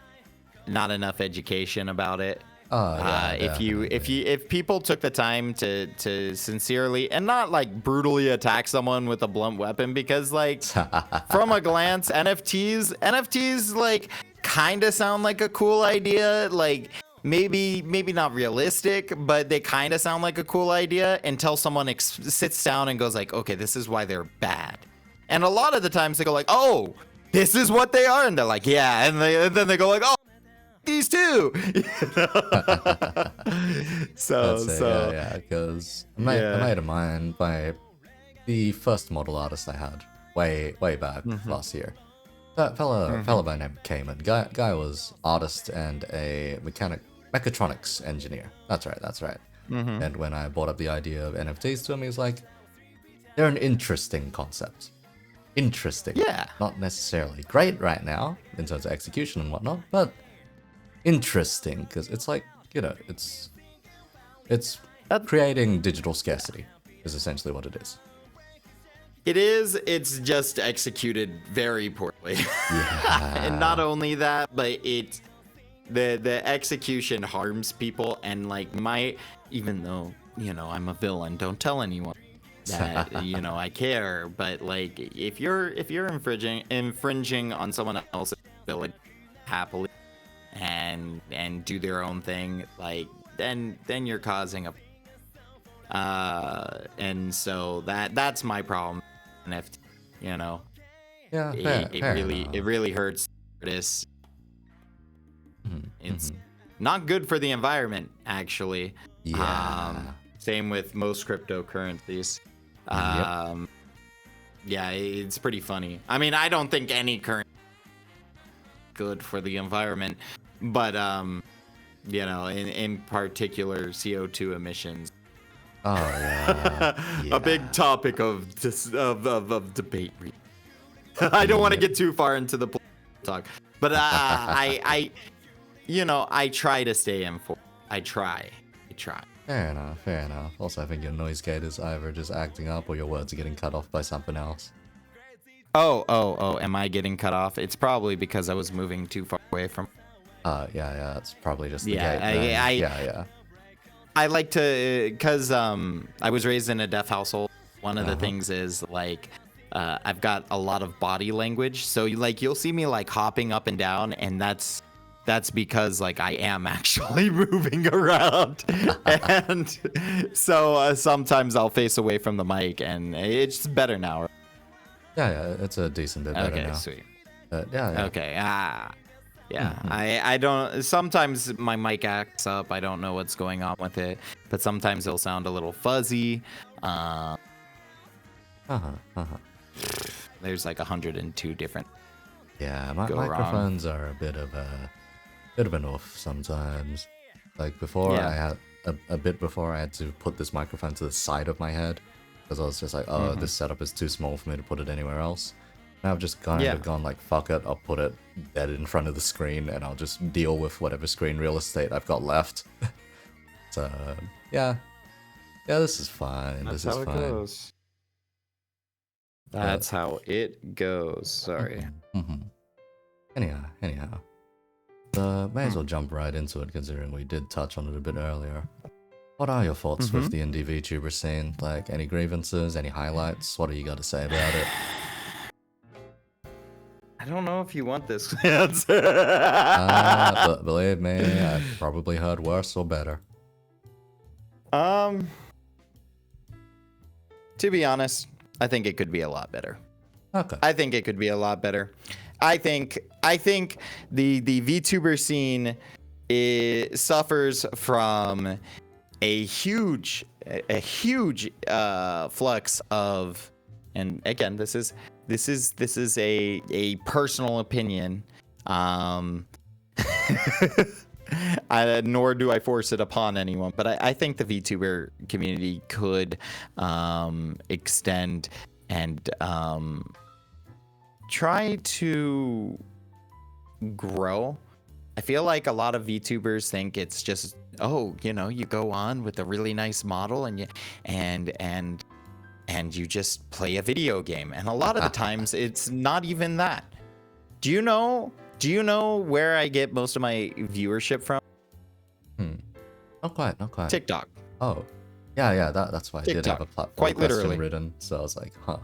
enough education about it. If people took the time to sincerely and not like brutally attack someone with a blunt weapon, because like from a glance, NFTs like kind of sound like a cool idea, like maybe not realistic, but they kind of sound like a cool idea until someone sits down and goes like, okay, this is why they're bad. And a lot of the times they go like, oh, this is what they are, and they're like, yeah, and then they go like, oh, these two. Yeah, because a mate of mine, by the first model artist I had way back last year, that fella by name Cayman, guy was artist and a mechatronics engineer. That's right. And when I brought up the idea of NFTs to him, he was like, they're an interesting concept. Interesting. Yeah. Not necessarily great right now in terms of execution and whatnot, but interesting, because it's like, you know, it's creating digital scarcity is essentially what it is. It is. It's just executed very poorly. Yeah. And not only that, but the execution harms people, and like even though, you know, I'm a villain, don't tell anyone that, you know, I care, but like if you're infringing on someone else's ability happily and do their own thing, like then you're causing a and so that's my problem. NFT, you know, Yeah, it really hurts artists. It's not good for the environment, actually. Same with most cryptocurrencies. Yeah, it's pretty funny. I mean, I don't think any currency is good for the environment, but you know, in particular CO2 emissions. Oh yeah. A big topic of debate. I don't want to get too far into the talk, but I you know, I try to stay informed. I try. Fair enough. Also, I think your noise gate is either just acting up or your words are getting cut off by something else. Oh, am I getting cut off? It's probably because I was moving too far away from... Yeah, it's probably just the gate. Yeah. I like to... Because I was raised in a deaf household. One of the things is, like, I've got a lot of body language. So, like, you'll see me, like, hopping up and down, and that's because like I am actually moving around. And so sometimes I'll face away from the mic, and it's better now. Yeah, it's a decent bit better now. Okay, sweet. Yeah. Okay, yeah. I don't, sometimes my mic acts up. I don't know what's going on with it, but sometimes it'll sound a little fuzzy. There's like 102 different. Yeah, microphones are a bit of an off sometimes. Like before, I had a bit before I had to put this microphone to the side of my head because I was just like, oh, this setup is too small for me to put it anywhere else. Now I've just kind of gone like, fuck it, I'll put it dead in front of the screen and I'll just deal with whatever screen real estate I've got left. So yeah, this is fine. That's this is how fine. It goes. That's how it goes. Sorry. Anyhow. May as well jump right into it, considering we did touch on it a bit earlier. What are your thoughts with the indie VTuber scene? Like, any grievances, any highlights? What do you got to say about it? I don't know if you want this answer. But believe me, I've probably heard worse or better. To be honest, I think it could be a lot better. Okay. I think it could be a lot better. I think the VTuber scene suffers from a huge flux of, and again, this is a personal opinion. Nor do I force it upon anyone, but I think the VTuber community could extend and try to grow. I feel like a lot of VTubers think it's just, you go on with a really nice model and you just play a video game. And a lot of the times it's not even that. Do you know where I get most of my viewership from? Not quite. TikTok. Oh. Yeah, that's why TikTok. I did have a platform Quite question literally. written, so I was like, huh.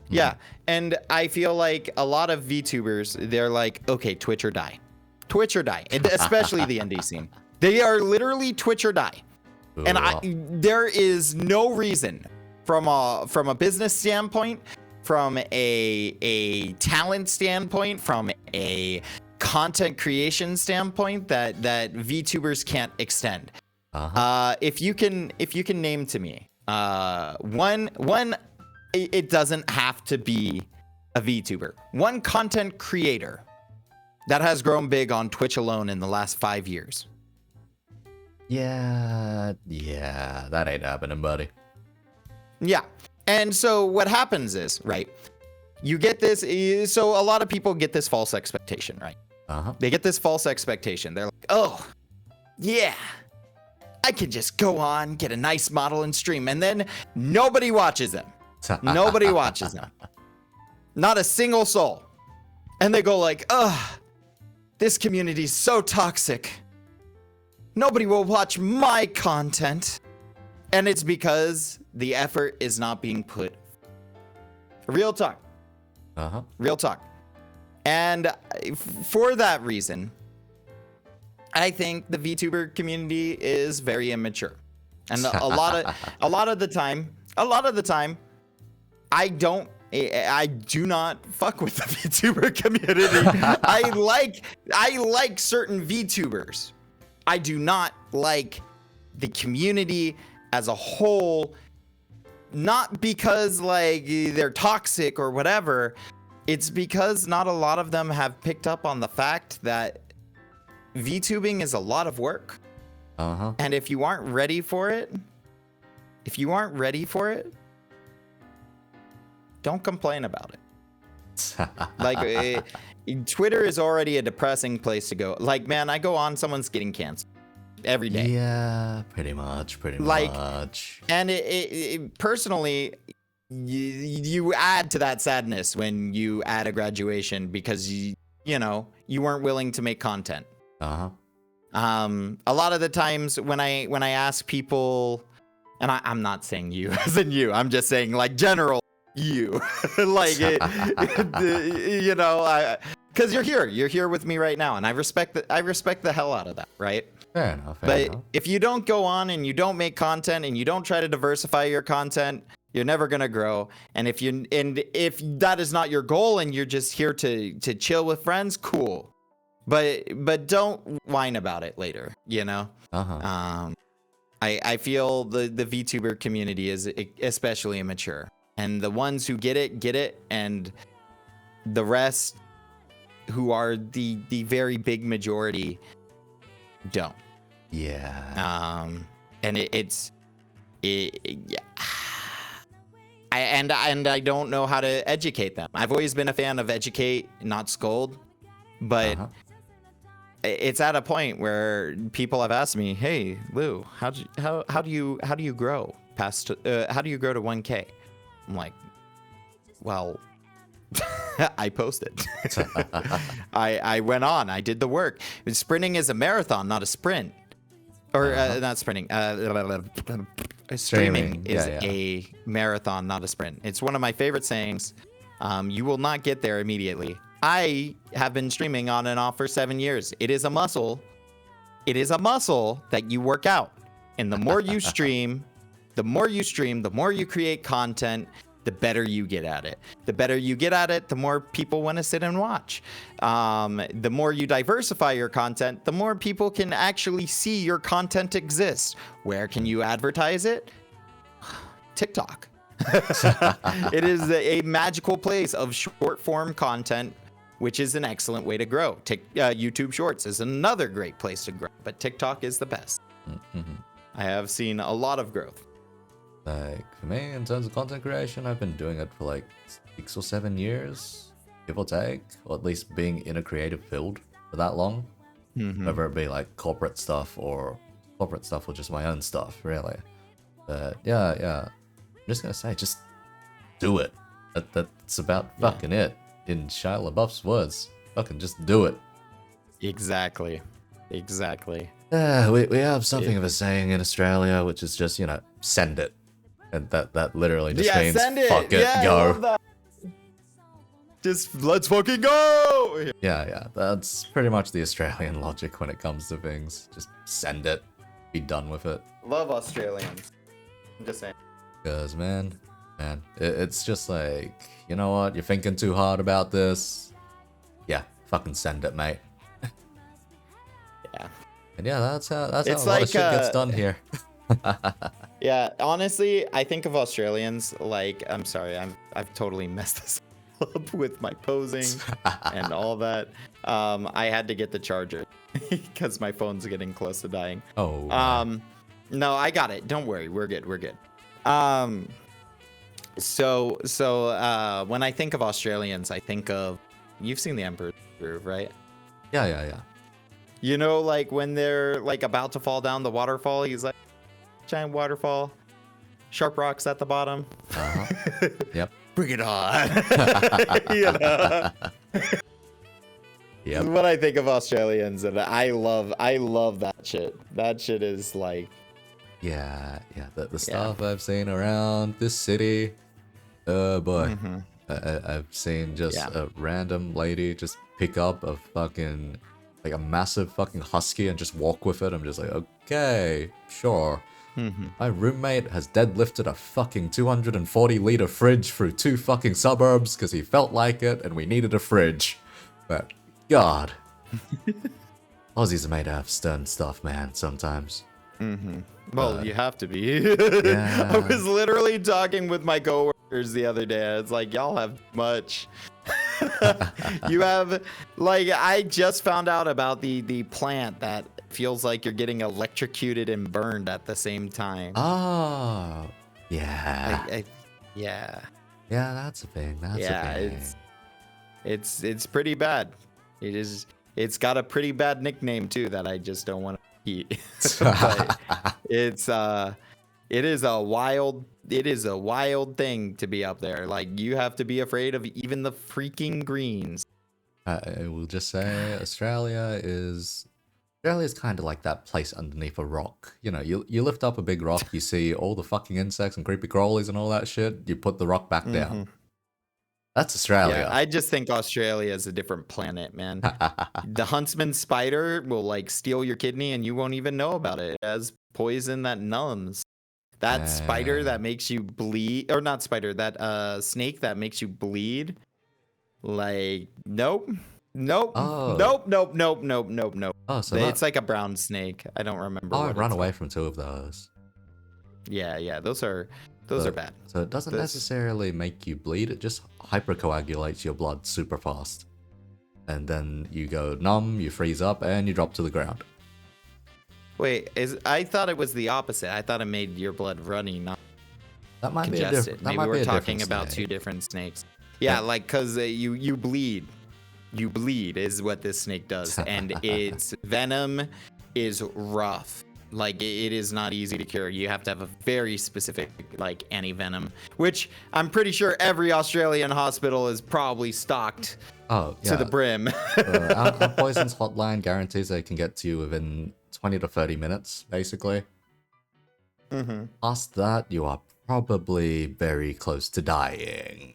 Yeah, and I feel like a lot of VTubers, they're like, okay, Twitch or die. Twitch or die, and especially the indie scene. They are literally Twitch or die. And there is no reason from a business standpoint, from a talent standpoint, from a content creation standpoint that VTubers can't extend. If you can name to me one, it doesn't have to be a VTuber. One content creator that has grown big on Twitch alone in the last 5 years. Yeah, that ain't happening, buddy. Yeah. And so what happens is, right, you get this, so a lot of people get this false expectation, right? They get this false expectation. They're like, oh, yeah, I can just go on, get a nice model and stream, and then nobody watches them. Nobody watches them. Not a single soul. And they go like, ugh, this community's so toxic. Nobody will watch my content. And it's because the effort is not being put. Real talk. Real talk. And for that reason, I think the VTuber community is very immature. And a lot of the time, I do not fuck with the VTuber community. I like certain VTubers. I do not like the community as a whole, not because like they're toxic or whatever. It's because not a lot of them have picked up on the fact that VTubing is a lot of work. And if you aren't ready for it, don't complain about it. Like, Twitter is already a depressing place to go. Like, man, I go on, someone's getting canceled every day. Yeah, pretty much. And it personally, you add to that sadness when you add a graduation because you weren't willing to make content. A lot of the times when I ask people, and I'm not saying you as in you, I'm just saying like general you, like because you're here with me right now, and I respect the hell out of that, right? Fair enough. But if you don't go on and you don't make content and you don't try to diversify your content, you're never gonna grow. And if that is not your goal and you're just here to chill with friends, cool. But don't whine about it later, I feel the VTuber community is especially immature, and the ones who get it, and the rest, who are the very big majority, don't. Yeah. And I don't know how to educate them. I've always been a fan of educate, not scold, but it's at a point where people have asked me, "Hey, Lou, how do you grow past? How do you grow to 1K?" I'm like, "Well, I posted. I went on. I did the work. Sprinting is a marathon, not a sprint, or not sprinting. Streaming is a marathon, not a sprint. It's one of my favorite sayings. You will not get there immediately. I have been streaming on and off for 7 years. It is a muscle. It is a muscle that you work out. And the more you stream, the more you create content, the better you get at it. The better you get at it, the more people want to sit and watch. The more you diversify your content, the more people can actually see your content exist. Where can you advertise it? TikTok. It is a magical place of short form content, which is an excellent way to grow. YouTube Shorts is another great place to grow, but TikTok is the best. I have seen a lot of growth. Like, for me, in terms of content creation, I've been doing it for like 6 or 7 years, give or take, or at least being in a creative field for that long. Whether it be like corporate stuff or just my own stuff, really. But yeah. I'm just gonna say, just do it. That's about fucking it. In Shia LaBeouf's words, fucking just do it. Exactly. We have something of a saying in Australia, which is just, send it. And that literally just means send it. Fuck it, go. I love that. Just let's fucking go. Yeah, that's pretty much the Australian logic when it comes to things. Just send it, be done with it. Love Australians. I'm just saying. Because man, it's just like, you know what? You're thinking too hard about this. Yeah, fucking send it, mate. Yeah. And yeah, that's how a It's lot of shit gets done here. Yeah, honestly, I think of Australians like, I'm sorry, I've totally messed this up with my posing and all that. I had to get the charger because my phone's getting close to dying. Oh. No, I got it. Don't worry, we're good. So when I think of Australians, I think of, you've seen the Emperor's Groove, right? Yeah. You know, like when they're like about to fall down the waterfall, he's like, giant waterfall, sharp rocks at the bottom. Yep. Bring it on. You know? Yep. What I think of Australians, and I love that shit. That shit is like, yeah. The stuff I've seen around this city. Oh boy. I've seen just a random lady just pick up a fucking, like a massive fucking husky and just walk with it. I'm just like, okay, sure. My roommate has deadlifted a fucking 240-liter fridge through 2 fucking suburbs because he felt like it and we needed a fridge. But, God. Aussies are made to have stern stuff, man, sometimes. well, you have to be. Yeah. I was literally talking with my coworkers the other day. It's like, y'all have much. You have, like, I just found out about the plant that feels like you're getting electrocuted and burned at the same time. Oh, yeah. Yeah, that's a thing. That's a thing. it's pretty bad. It's got a pretty bad nickname too that I just don't want to repeat. But it is a wild thing to be up there. Like, you have to be afraid of even the freaking greens. I will just say Australia is kind of like that place underneath a rock. You know, you lift up a big rock, you see all the fucking insects and creepy crawlies and all that shit, you put the rock back down. That's Australia. Yeah, I just think Australia is a different planet, man. The huntsman spider will like steal your kidney and you won't even know about it. It has poison that numbs. That spider that makes you bleed, or not spider, that snake that makes you bleed. Like, nope. Oh, so It's like a brown snake. I don't remember. I run away from 2 of those. Yeah, those are bad. So it doesn't necessarily make you bleed, it just hypercoagulates your blood super fast. And then you go numb, you freeze up, and you drop to the ground. Wait, I thought it was the opposite. I thought it made your blood runny, not That might be congested. Maybe we're talking about snake. 2 different snakes. Yeah, like, because you bleed. You bleed is what this snake does. And its venom is rough. Like, it is not easy to cure. You have to have a very specific, like, anti-venom, which I'm pretty sure every Australian hospital is probably stocked to the brim. Our poisons hotline guarantees they can get to you within 20 to 30 minutes, basically. Past that, you are probably very close to dying.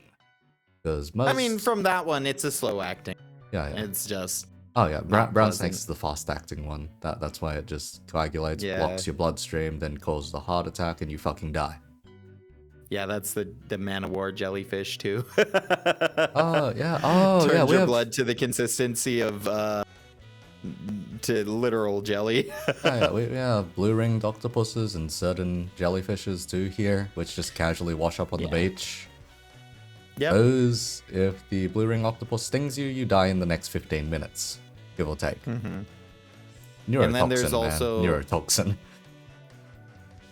Because most. I mean, from that one, it's a slow acting. Yeah. It's just. Oh yeah, not brown pleasant. snake's is the fast acting one. That's why it just coagulates, Yeah. blocks your bloodstream, then causes a heart attack, and you fucking die. Yeah, that's the Man of War jellyfish too. Oh yeah. Oh Turns yeah. We your have. blood to the consistency of to literal jelly. Yeah, we have blue-ringed octopuses and certain jellyfishes too here, which just casually wash up on the beach. Yep. Those, if the blue-ring octopus stings you, you die in the next 15 minutes, give or take. Mm-hmm. Neurotoxin, And then there's also man. Neurotoxin.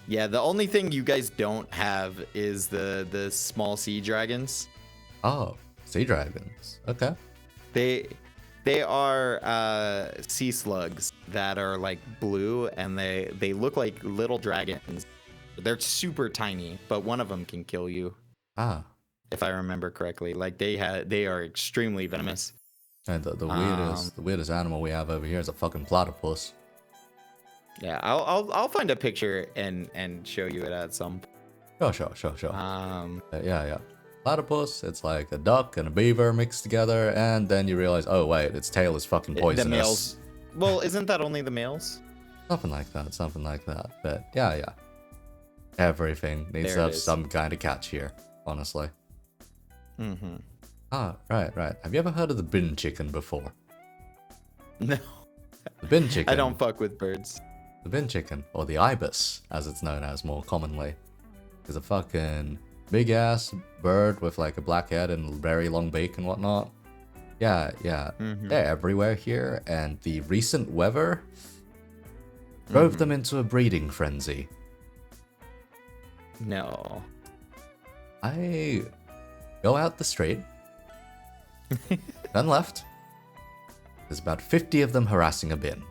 Yeah, the only thing you guys don't have is the small sea dragons. Oh, sea dragons. Okay. They are sea slugs that are like blue, and they look like little dragons. They're super tiny, but one of them can kill you. Ah. If I remember correctly, like they are extremely venomous. And the weirdest animal we have over here is a fucking platypus. Yeah, I'll find a picture and show you it at some point. Sure. Yeah. Platypus, it's like a duck and a beaver mixed together, and then you realize, oh wait, its tail is fucking poisonous. The males. Well, isn't that only the males? Something like that. But yeah. Everything needs to have some kind of catch here, honestly. Mm-hmm. Ah, right. Have you ever heard of the bin chicken before? No. The bin chicken. I don't fuck with birds. The bin chicken, or the ibis, as it's known as more commonly, is a fucking big-ass bird with like a black head and very long beak and whatnot. Yeah. Mm-hmm. They're everywhere here, and the recent weather drove them into a breeding frenzy. No. I go out the street, turn left. There's about 50 of them harassing a bin.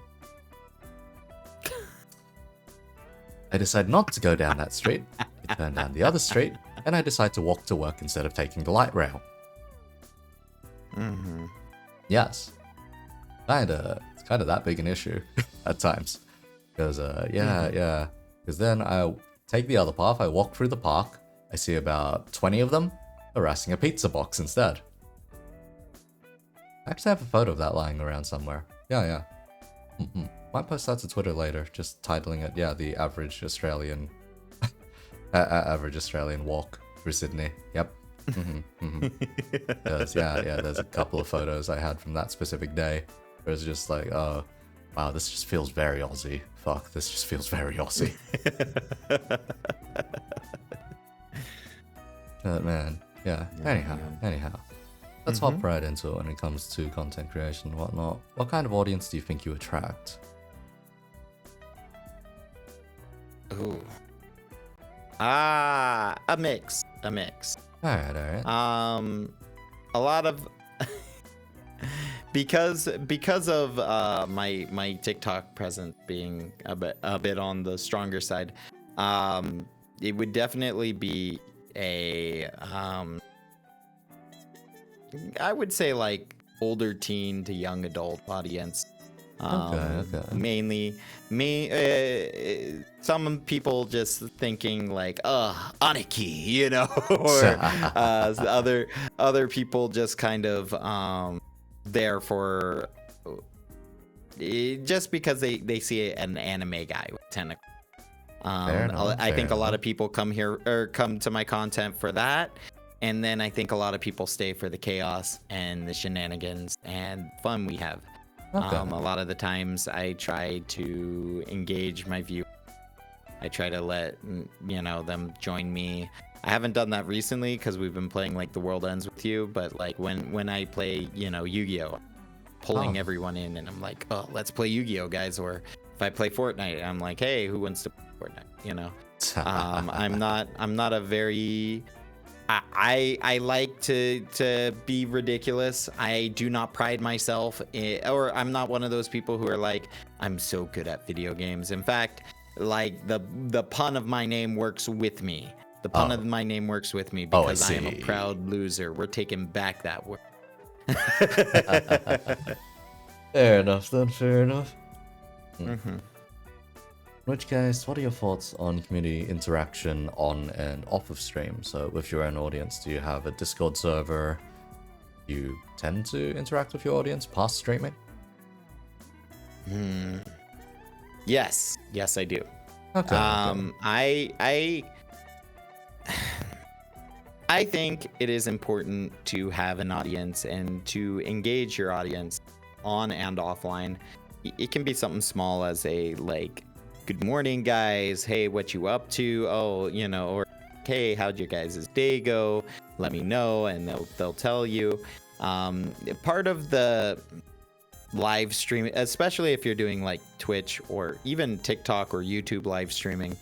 I decide not to go down that street. I turn down the other street, and I decide to walk to work instead of taking the light rail. Mm-hmm. Yes. It's kind of that big an issue at times. Because, yeah. Because then I take the other path, I walk through the park, I see about 20 of them harassing a pizza box instead. I actually have a photo of that lying around somewhere. Yeah. Might post that to Twitter later, just titling it, the average Australian average Australian walk through Sydney. Yep. There's a couple of photos I had from that specific day. Where it's just like, oh, wow, this just feels very Aussie. Fuck, this just feels very Aussie. Man, yeah. Anyhow. Let's hop right into it when it comes to content creation and whatnot. What kind of audience do you think you attract? Ooh. A mix. Alright. A lot of because of my TikTok presence being a bit on the stronger side, it would definitely be a I would say like older teen to young adult audience. Okay. Mainly some people just thinking like, Aniki, or other people just kind of there for just because they see an anime guy with tentacles. I think a lot of people come here or come to my content for that. And then I think a lot of people stay for the chaos and the shenanigans and fun we have. Okay. A lot of the times I try to engage my viewers. I try to let them join me. I haven't done that recently because we've been playing like The World Ends With You, but like when I play Yu-Gi-Oh, pulling everyone in, and I'm like, oh, let's play Yu-Gi-Oh, guys. Or if I play Fortnite, I'm like, hey, who wants to play Fortnite? I'm not a very I like to be ridiculous. I do not pride myself or I'm not one of those people who are like, I'm so good at video games. In fact, like the pun of my name works with me. The pun of my name works with me because I am a proud loser. We're taking back that word. Fair enough. Mm-hmm. In which case, what are your thoughts on community interaction on and off of stream? So with your own audience, do you have a Discord server? you tend to interact with your audience past streaming? Yes, I do. Okay. I think it is important to have an audience and to engage your audience on and offline. It can be something small as a like, good morning guys, hey, what you up to? Oh, you know, or hey, how'd your guys' day go? Let me know, and they'll tell you. Part of the live streaming, especially if you're doing like Twitch or even TikTok or YouTube live streaming,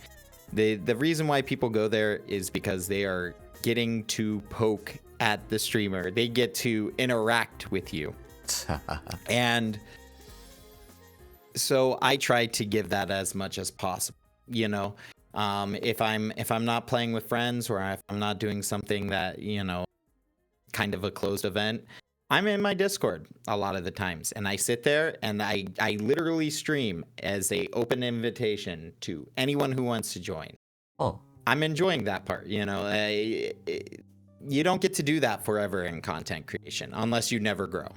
the reason why people go there is because they are getting to poke at the streamer. They get to interact with you. And so I try to give that as much as possible. You know, if I'm not playing with friends, or if I'm not doing something that, you know, kind of a closed event, I'm in my Discord a lot of the times, and I sit there and I literally stream as a open invitation to anyone who wants to join. Oh. I'm enjoying that part, you know. You don't get to do that forever in content creation unless you never grow.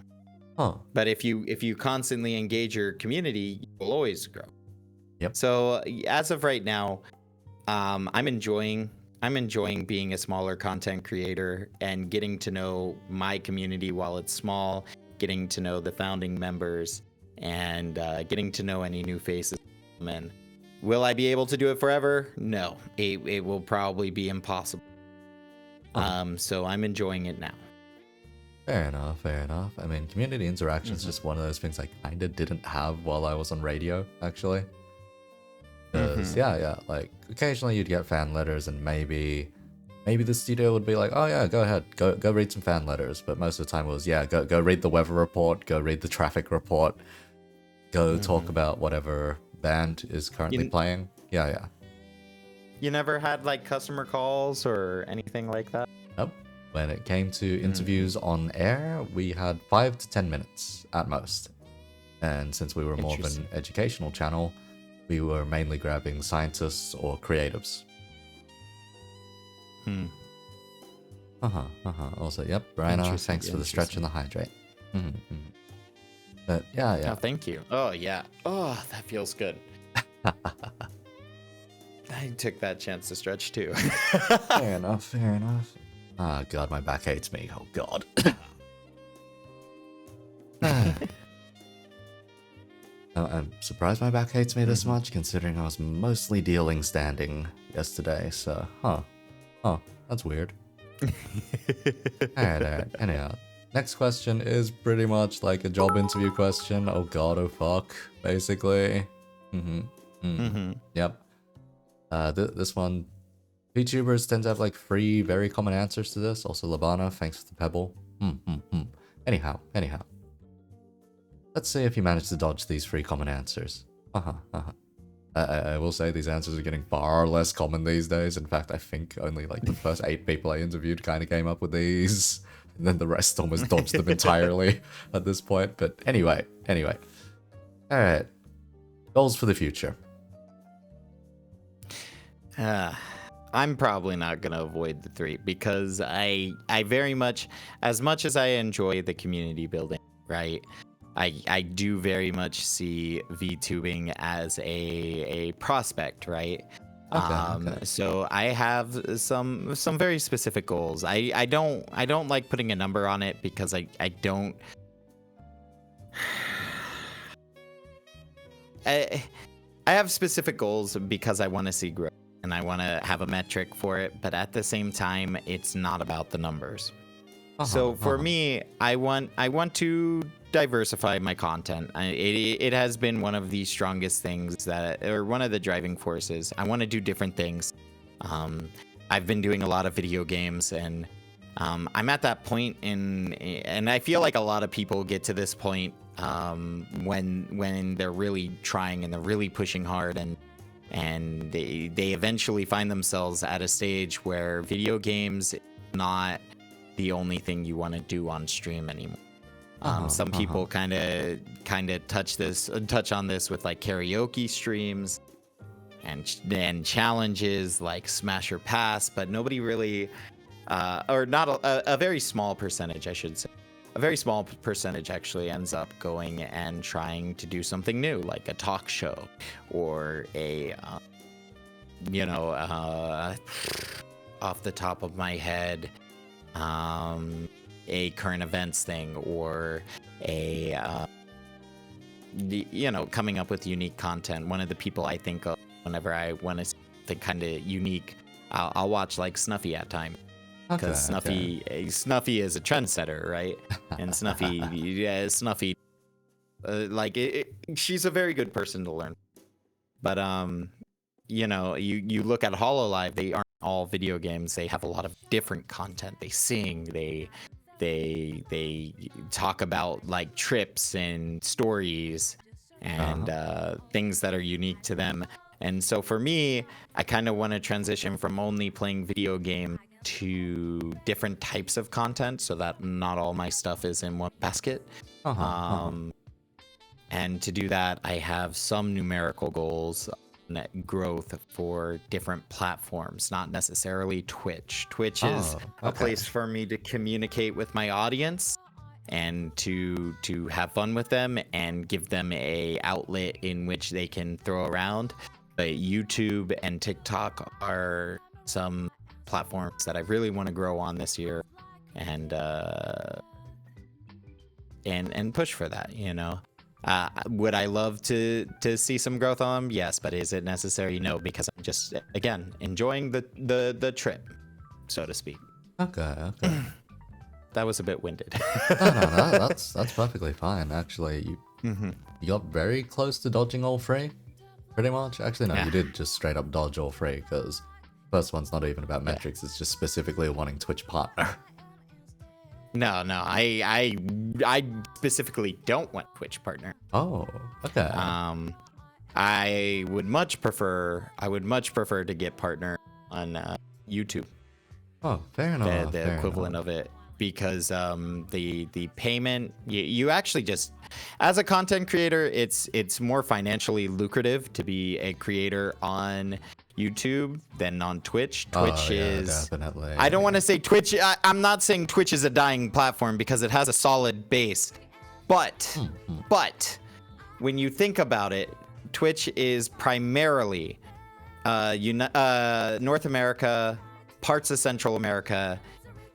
Huh. But if you constantly engage your community, you'll always grow. Yep. So as of right now, I'm enjoying being a smaller content creator and getting to know my community while it's small, getting to know the founding members, and getting to know any new faces. And will I be able to do it forever? No, it will probably be impossible. So I'm enjoying it now. Fair enough. I mean, community interaction is just one of those things I kind of didn't have while I was on radio, actually. Because, yeah, like, occasionally you'd get fan letters, and maybe the studio would be like, oh yeah, go ahead, go read some fan letters. But most of the time it was, yeah, go read the weather report, go read the traffic report, go talk about whatever band is currently playing. Yeah. You never had, like, customer calls or anything like that? Nope. When it came to interviews on air, we had 5 to 10 minutes at most. And since we were more of an educational channel, we were mainly grabbing scientists or creatives. Also, yep, Brianna, thanks for the stretch and the hydrate. But yeah. Oh, thank you. Oh, yeah. Oh, that feels good. I took that chance to stretch too. Fair enough. Ah, God, my back hates me. Oh, God. I'm surprised my back hates me this much, considering I was mostly dealing standing yesterday, so, that's weird. Alright. Anyhow, next question is pretty much like a job interview question. Oh God, oh fuck, basically. Yep. This one, VTubers tend to have like 3 very common answers to this. Also, Labana, thanks for the pebble. Anyhow. Let's see if you manage to dodge these 3 common answers. I will say these answers are getting far less common these days. In fact, I think only like the first 8 people I interviewed kind of came up with these. And then the rest almost dodged them entirely at this point. But anyway. Alright. Goals for the future. I'm probably not going to avoid the 3 because I very much as I enjoy the community building, right? I do very much see VTubing as a prospect, right? Okay. So I have some very specific goals. I don't like putting a number on it because I don't. I have specific goals because I want to see growth and I want to have a metric for it, but at the same time, it's not about the numbers. So for me, I want to diversify my content. It has been one of the strongest things or one of the driving forces. I want to do different things. I've been doing a lot of video games, and I'm at that point and I feel like a lot of people get to this point when they're really trying and they're really pushing hard, and they eventually find themselves at a stage where video games is not the only thing you want to do on stream anymore. Some people kind of touch on this with like karaoke streams and challenges like Smash or Pass, but nobody really, or not a very small percentage, I should say, a very small percentage actually ends up going and trying to do something new, like a talk show or a, off the top of my head, a current events thing, or a, coming up with unique content. One of the people I think of whenever I want to think kind of unique, I'll watch like Snuffy at times. Because Snuffy is a trendsetter, right? And Snuffy, she's a very good person to learn. But you look at HoloLive, they aren't all video games. They have a lot of different content. They sing, they talk about like trips and stories and things that are unique to them. And so for me, I kind of want to transition from only playing video games to different types of content so that not all my stuff is in one basket. And to do that, I have some numerical goals on growth for different platforms, not necessarily Twitch. Twitch is a place for me to communicate with my audience and to have fun with them and give them a outlet in which they can throw around. But YouTube and TikTok are some platforms that I really want to grow on this year and push for that, would I love to see some growth on them? Yes, but is it necessary? No, because I'm just, again, enjoying the trip, so to speak. Okay. That was a bit winded. No, that's perfectly fine. Actually, you got very close to dodging all three, pretty much. Actually, no, you did just straight up dodge all three, because first one's not even about metrics. It's just specifically wanting Twitch partner. No, I specifically don't want Twitch partner. Oh, okay. I would much prefer to get partner on YouTube. Oh, fair enough. The equivalent of it, because the payment, you actually just, as a content creator, it's more financially lucrative to be a creator on YouTube than on Twitch. Twitch is definitely. I don't want to say Twitch. I'm not saying Twitch is a dying platform, because it has a solid base. But when you think about it, Twitch is primarily North America, parts of Central America,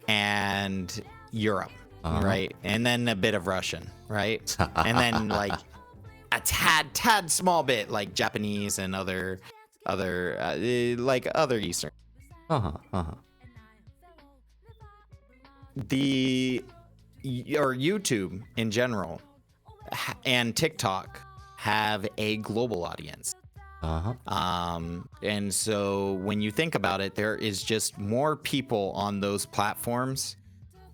and Europe, right? And then a bit of Russian, right? And then like a tad small bit like Japanese and other Eastern. YouTube in general and TikTok have a global audience. And so when you think about it, there is just more people on those platforms.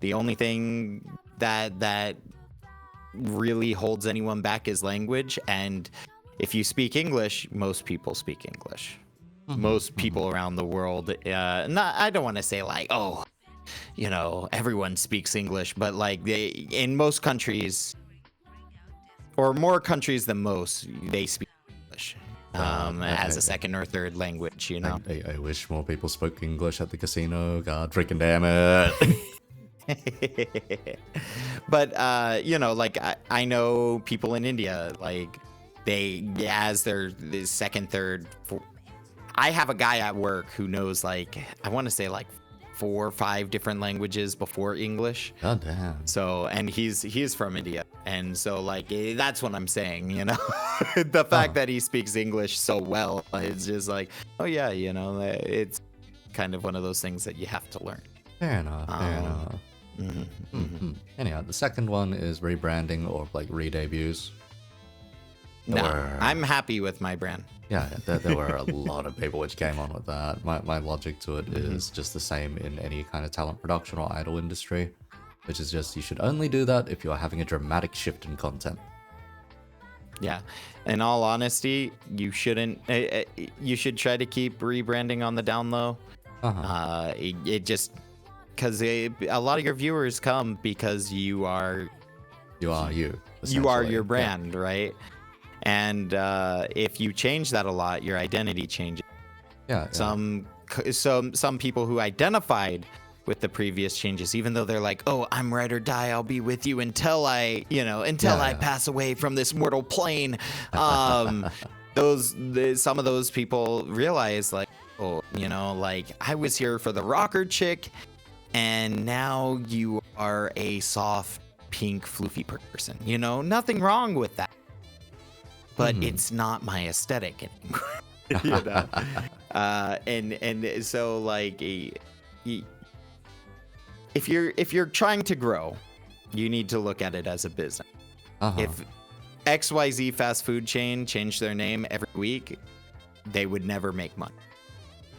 The only thing that really holds anyone back is language. And if you speak English, most people speak English. Most people around the world, I don't want to say like, everyone speaks English, but like in most countries, or more countries than most, they speak English as a second or third language, I wish more people spoke English at the casino. God freaking damn it. But, I know people in India, like, as their second, third, fourth. I have a guy at work who knows, like, I want to say, like, 4 or 5 different languages before English. God damn. So, and he's from India. And so, like, that's what I'm saying, The fact that he speaks English so well, it's just like, oh, yeah, it's kind of one of those things that you have to learn. Fair enough. Anyhow, the second one is rebranding or like re-debuts. No, I'm happy with my brand. Yeah, there were a lot of people which came on with that. My logic to it is just the same in any kind of talent production or idol industry, which is just you should only do that if you're having a dramatic shift in content. Yeah, in all honesty, you shouldn't. You should try to keep rebranding on the down low. It just, because a lot of your viewers come because you are you. You are your brand, right? And if you change that a lot, your identity changes. Yeah. Some people who identified with the previous changes, even though they're like, oh, I'm ride or die, I'll be with you until I pass away from this mortal plane. Some of those people realize like, oh, like I was here for the rocker chick, and now you are a soft pink floofy person. Nothing wrong with that, but it's not my aesthetic anymore. And so like if you're trying to grow, you need to look at it as a business. If XYZ fast food chain changed their name every week, they would never make money.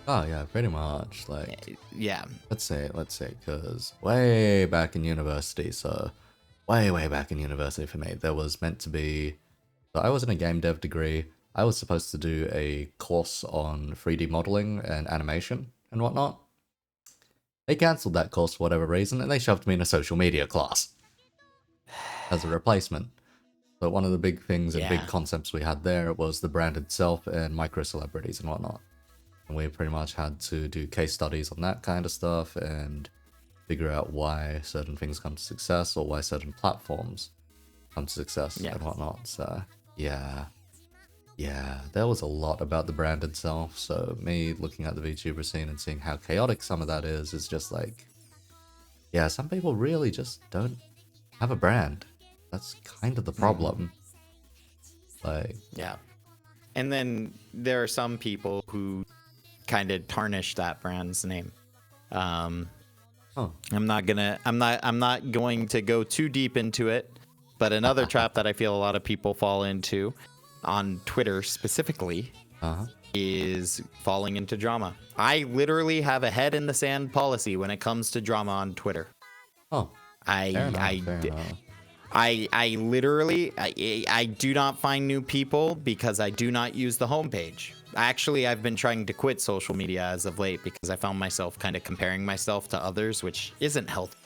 Oh yeah, pretty much. Like, yeah. Let's say, because way back in university, way back in university for me, there was meant to be. So I was in a game dev degree. I was supposed to do a course on 3D modeling and animation and whatnot. They cancelled that course for whatever reason, and they shoved me in a social media class as a replacement. But one of the big things and big concepts we had there was the brand itself and micro celebrities and whatnot. And we pretty much had to do case studies on that kind of stuff and figure out why certain things come to success or why certain platforms come to success and whatnot. So, yeah, there was a lot about the brand itself. So me looking at the VTuber scene and seeing how chaotic some of that is just like, yeah, some people really just don't have a brand. That's kind of the problem. Like, yeah. And then there are some people who kind of tarnish that brand's name. I'm not going to go too deep into it, but another trap that I feel a lot of people fall into on Twitter specifically is falling into drama. I literally have a head in the sand policy when it comes to drama on Twitter. I literally do not find new people because I do not use the homepage. Actually, I've been trying to quit social media as of late because I found myself kind of comparing myself to others, which isn't healthy.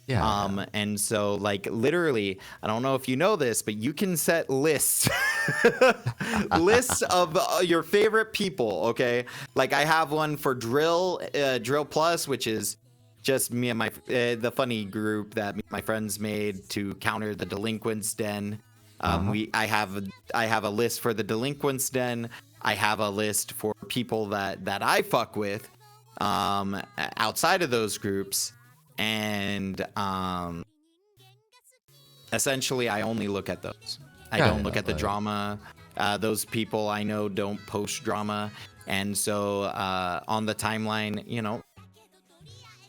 And so like literally, I don't know if you know this, but you can set lists of your favorite people. Okay. Like I have one for Drill Plus, which is just me and the funny group that my friends made to counter the Delinquents Den. I have a list for the Delinquents Den. I have a list for people that I fuck with outside of those groups. And essentially I only look at those. I don't look at the drama. Those people I know don't post drama. And so on the timeline,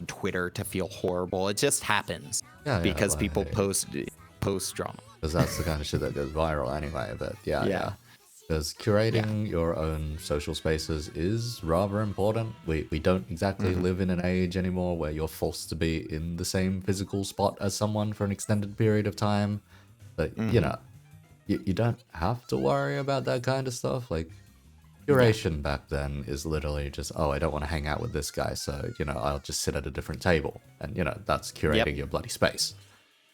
Twitter to feel horrible. It just happens because people post drama. Because that's the kind of shit that goes viral anyway. But yeah. Because curating your own social spaces is rather important. We don't exactly live in an age anymore where you're forced to be in the same physical spot as someone for an extended period of time. But you don't have to worry about that kind of stuff. Like curation back then is literally just, oh, I don't want to hang out with this guy, so I'll just sit at a different table, and that's curating your bloody space.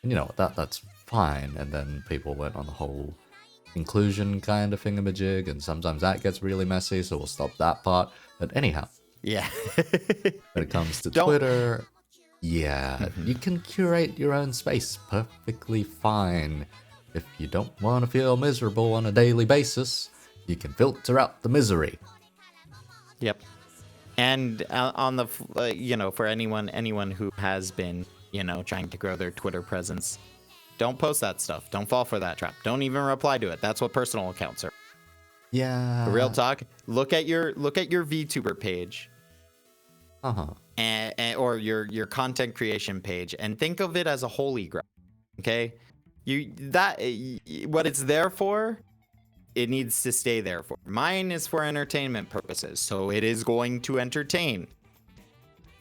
And that's fine. And then people went on the whole inclusion kind of thingamajig, and sometimes that gets really messy, so we'll stop that part. But anyhow, when it comes to Twitter, you can curate your own space perfectly fine. If you don't want to feel miserable on a daily basis, you can filter out the misery. And on the for anyone who has been trying to grow their Twitter presence, don't post that stuff. Don't fall for that trap. Don't even reply to it. That's what personal accounts are. Yeah. Real talk. Look at your VTuber page. And or your content creation page, and think of it as a holy grail. Okay? What it's there for, it needs to stay there for. Mine is for entertainment purposes, so it is going to entertain.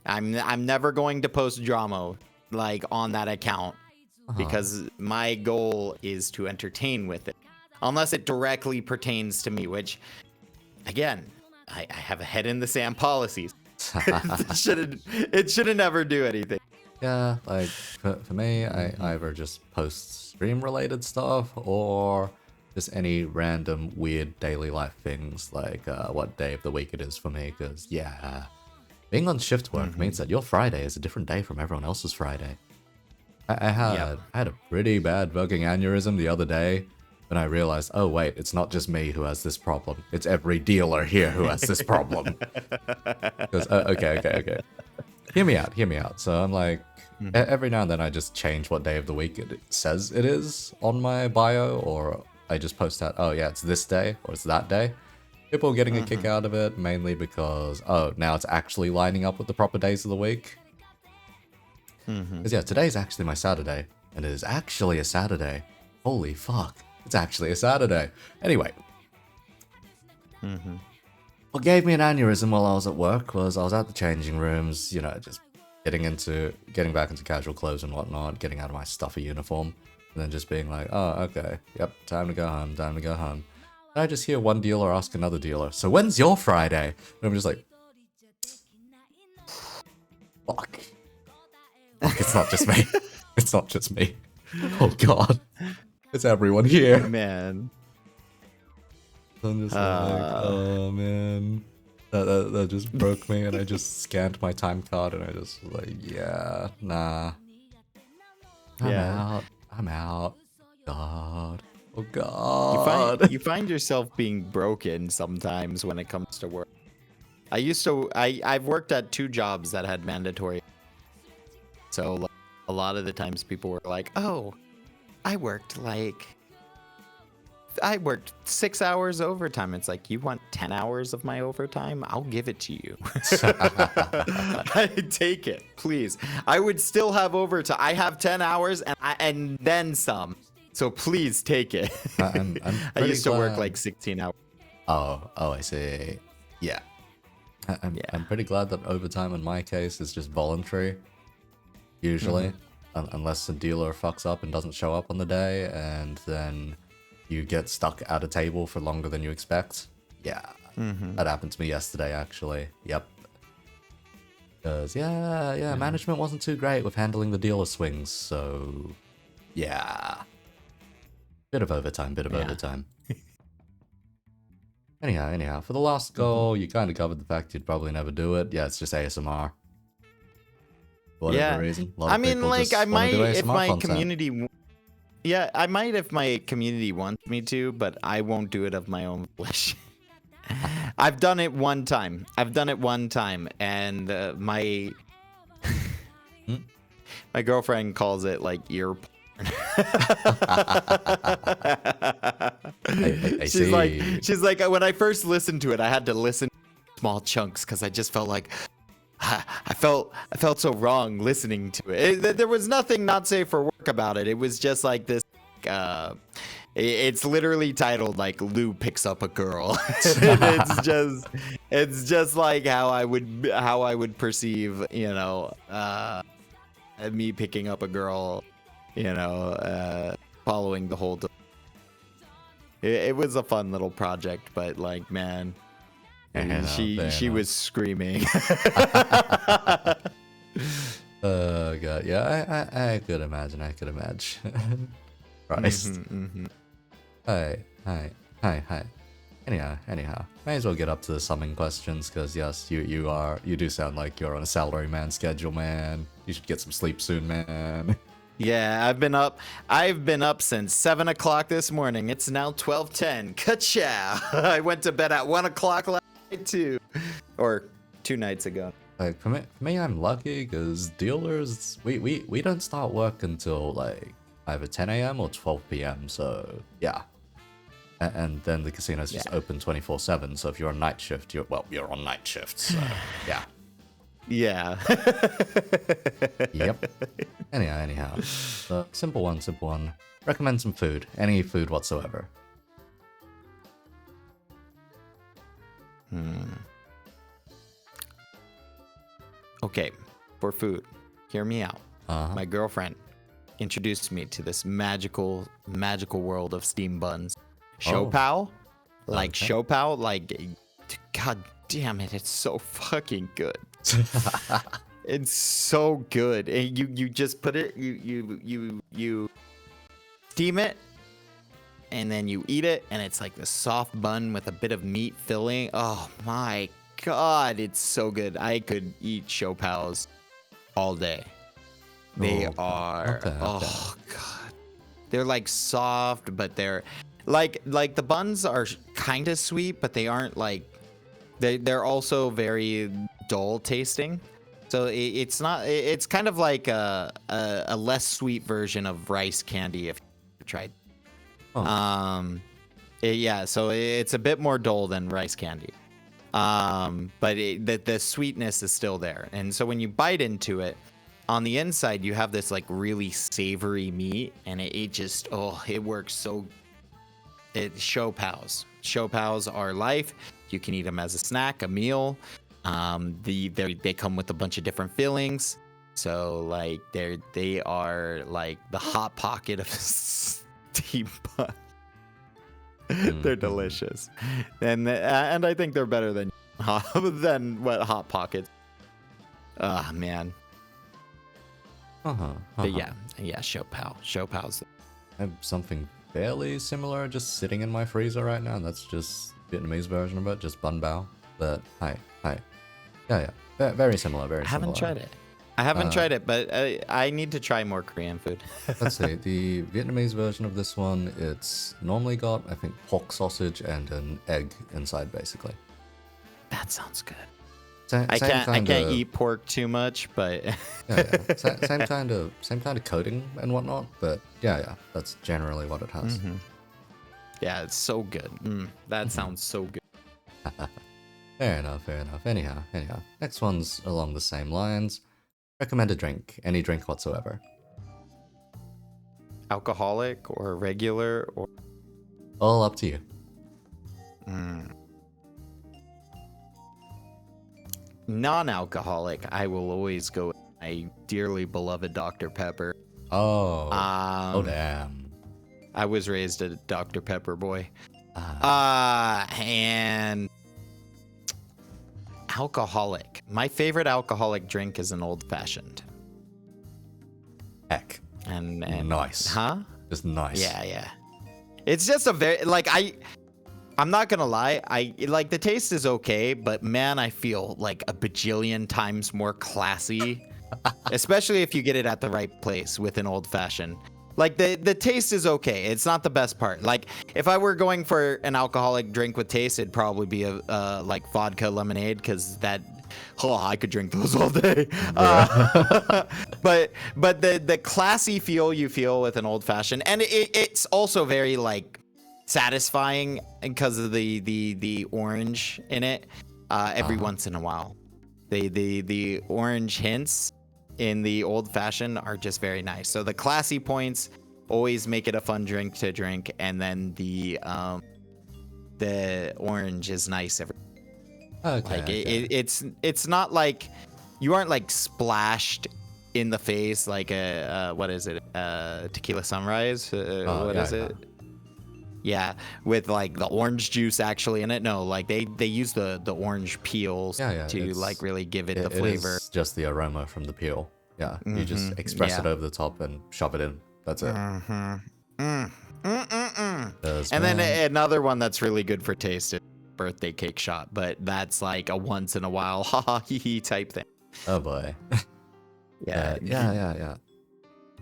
I'm never going to post drama like on that account. Because my goal is to entertain with it, unless it directly pertains to me, which, again, I have a head in the sand policies. It shouldn't never do anything. Yeah, like for me, I either just post stream related stuff or just any random weird daily life things, like what day of the week it is for me, because being on shift work means that your Friday is a different day from everyone else's Friday. I had a pretty bad fucking aneurysm the other day when I realized, oh wait, it's not just me who has this problem. It's every dealer here who has this problem. Okay. Hear me out. So I'm like, every now and then I just change what day of the week it says it is on my bio, or I just post out, oh yeah, it's this day, or it's that day. People are getting a kick out of it, mainly because, oh, now it's actually lining up with the proper days of the week. Because yeah, today's actually my Saturday, and it is actually a Saturday. Holy fuck, it's actually a Saturday. Anyway. What gave me an aneurysm while I was at work was I was at the changing rooms, you know, just getting back into casual clothes and whatnot, getting out of my stuffy uniform, and then just being like, oh, okay, yep, time to go home. And I just hear one dealer ask another dealer, so when's your Friday? And I'm just like, fuck, it's not just me. It's not just me. Oh god, it's everyone here. Man. I'm just like, oh man, that just broke me, and I just scanned my time card, and I just was like, yeah, nah, I'm out. God, oh god. You find yourself being broken sometimes when it comes to work. I've worked at 2 jobs that had mandatory, so like, a lot of the times people were like, oh, I worked 6 hours overtime. It's like, you want 10 hours of my overtime? I'll give it to you. I take it, please. I would still have overtime. I have 10 hours and then some. So please take it. I used to work like 16 hours. Oh, I see. Yeah. I'm pretty glad that overtime in my case is just voluntary. Usually. Unless the dealer fucks up and doesn't show up on the day, and then you get stuck at a table for longer than you expect. Yeah, that happened to me yesterday, actually. Yep. Because, management wasn't too great with handling the dealer swings, so... Yeah. Bit of overtime. Anyhow, for the last goal, you kind of covered the fact you'd probably never do it. Yeah, it's just ASMR. For whatever reason. I mean, like, I might if my community... Yeah, I might if my community wants me to, but I won't do it of my own volition. I've done it one time, and my my girlfriend calls it like ear porn. She's like, when I first listened to it, I had to listen to small chunks because I just felt like I felt so wrong listening to it. There was nothing not safe for work about it. It was just like this. It's literally titled like Lou picks up a girl. it's just like how I would perceive, you know, me picking up a girl, you know, following the whole. It was a fun little project, but like, man. She was screaming. Oh god, yeah, I could imagine. Christ. Hi. Anyhow, may as well get up to the summing questions, because yes, you do sound like you're on a salaryman schedule, man. You should get some sleep soon, man. Yeah, I've been up since 7 o'clock this morning. It's now 12:10. Ka-chow! I went to bed at 1 o'clock last night too, or 2 nights ago. Like for me, I'm lucky because dealers, we don't start work until like either 10 a.m. or 12 p.m. So yeah, and then the casino's just open 24/7. So if you're on night shift, you're on night shift. So yeah. Yeah. Yep. Anyhow. So, simple one. Recommend some food. Any food whatsoever. Okay, for food, hear me out. My girlfriend introduced me to this magical world of steam buns. Shopao? Like Shopao? Like, god damn it, it's so fucking good. It's so good. And you just put it, you steam it, and then you eat it, and it's like the soft bun with a bit of meat filling. Oh my God, it's so good. I could eat show pals all day. They are. Okay. Oh God, they're like soft, but they're like the buns are kind of sweet, but they aren't like. They're also very dull tasting. So it's not. It's kind of like a less sweet version of rice candy if you tried. Oh. Yeah. So it's a bit more dull than rice candy. But the sweetness is still there, and so when you bite into it, on the inside you have this like really savory meat, and it just it works so. Show pals are life. You can eat them as a snack, a meal. They come with a bunch of different fillings, so like they are like the hot pocket of steamed bun. They're delicious, and I think they're better than what Hot Pockets. Oh man. But yeah, show pals. I have something fairly similar just sitting in my freezer right now, and that's just Vietnamese version of it, just bun bao. But hi. Yeah. Very similar, very similar. I haven't tried it. I haven't tried it, but I need to try more Korean food. Let's see, the Vietnamese version of this one, it's normally got, I think, pork sausage and an egg inside, basically. That sounds good. I can't eat pork too much, but yeah. Same kind of coating and whatnot, but yeah, that's generally what it has. Mm-hmm. Yeah, it's so good. That sounds so good. Fair enough. Anyhow, next one's along the same lines. Recommend a drink, any drink whatsoever. Alcoholic or regular or all up to you. Non-alcoholic, I will always go with my dearly beloved Dr. Pepper. Oh damn. I was raised a Dr. Pepper boy. And alcoholic. My favorite alcoholic drink is an old fashioned. Heck. And nice. Huh? Just nice. Yeah. It's just a very I'm not gonna lie, I like the taste is okay, but man, I feel like a bajillion times more classy, especially if you get it at the right place with an old fashioned. Like the taste is okay. It's not the best part. Like if I were going for an alcoholic drink with taste, it'd probably be a like vodka lemonade, because I could drink those all day. But the classy feel you feel with an old fashioned, and it's also very like satisfying because of the orange in it. Every once in a while, the orange hints in the old fashioned are just very nice. So the classy points always make it a fun drink to drink, and then the orange is nice every. Okay. Like it's not like you aren't like splashed in the face like a what is it? Tequila Sunrise? What is it? Yeah, with like the orange juice actually in it. No, like they use the orange peels to like really give it the flavor. It's just the aroma from the peel. Yeah, you just express it over the top and shove it in. That's it. And then another one that's really good for taste is birthday cake shot, but that's like a once in a while ha ha hee hee type thing. Oh boy. Yeah.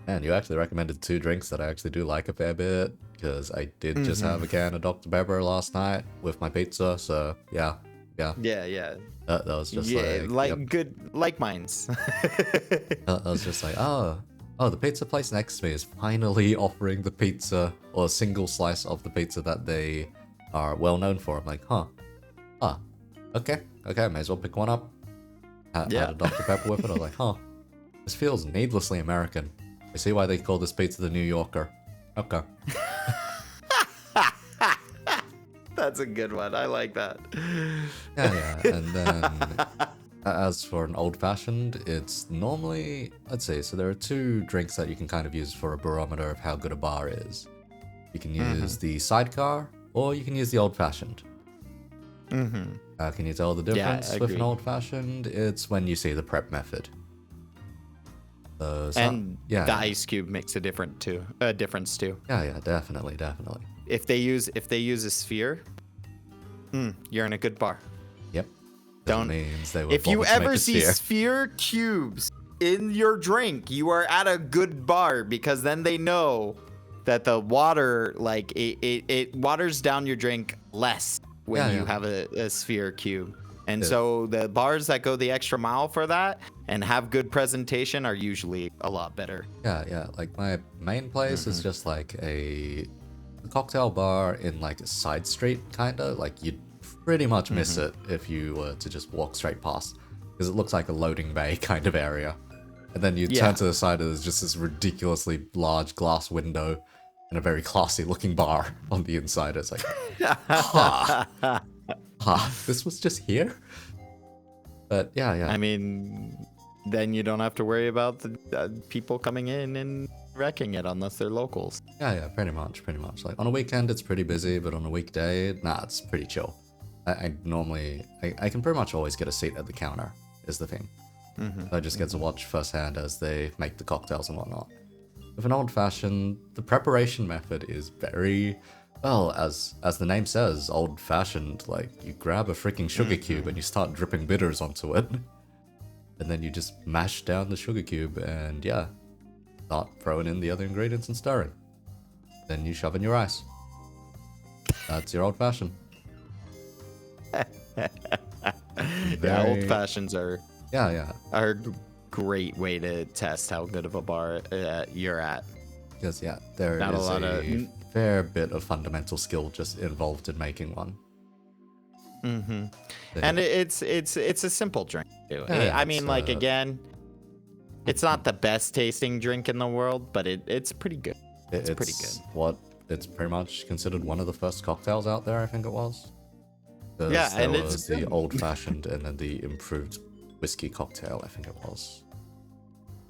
And you actually recommended two drinks that I actually do like a fair bit, because I did just have a can of Dr. Pepper last night with my pizza, so yeah. That was just good, like mine's. I was just like, oh, the pizza place next to me is finally offering the pizza, or a single slice of the pizza that they are well known for. I'm like, okay, may as well pick one up. Had a Dr. Pepper with it. I was like, this feels needlessly American. I see why they call this pizza the New Yorker. Okay. That's a good one. I like that. Yeah. And then, as for an old-fashioned, it's normally, let's see, so there are two drinks that you can kind of use for a barometer of how good a bar is. You can use the sidecar, or you can use the old-fashioned. Can you tell the difference with an old-fashioned? It's when you see the prep method. The ice cube makes a difference too. Yeah, definitely. If they use a sphere, you're in a good bar. Yep. Don't. means they were If you bothered to make ever a see sphere. sphere cubes in your drink, you are at a good bar, because then they know that the water, like it waters down your drink less when you have a sphere cube. And so the bars that go the extra mile for that and have good presentation are usually a lot better. Yeah. Like my main place is just like a cocktail bar in like a side street, kinda. Like you'd pretty much miss it if you were to just walk straight past, because it looks like a loading bay kind of area. And then you turn to the side, and there's just this ridiculously large glass window and a very classy looking bar on the inside. It's like, this was just here? But yeah. I mean, then you don't have to worry about the people coming in and wrecking it unless they're locals. Yeah, pretty much. Like on a weekend, it's pretty busy, but on a weekday, nah, it's pretty chill. I normally, I can pretty much always get a seat at the counter, is the thing. I just get to watch firsthand as they make the cocktails and whatnot. With an old-fashioned, the preparation method is very, well, as the name says, old-fashioned. Like, you grab a freaking sugar cube and you start dripping bitters onto it. And then you just mash down the sugar cube and, yeah, start throwing in the other ingredients and stirring. Then you shove in your ice. That's your old-fashioned. Yeah, old fashions are Yeah. a great way to test how good of a bar you're at. Because there Not is a lot of fair bit of fundamental skill just involved in making one. And it's a simple drink too. Yeah, I mean, like, again, it's not the best tasting drink in the world, but it's pretty good. It's pretty good. It's pretty much considered one of the first cocktails out there, I think it was. Yeah, and there it's was the good. old-fashioned and then the improved whiskey cocktail, I think it was.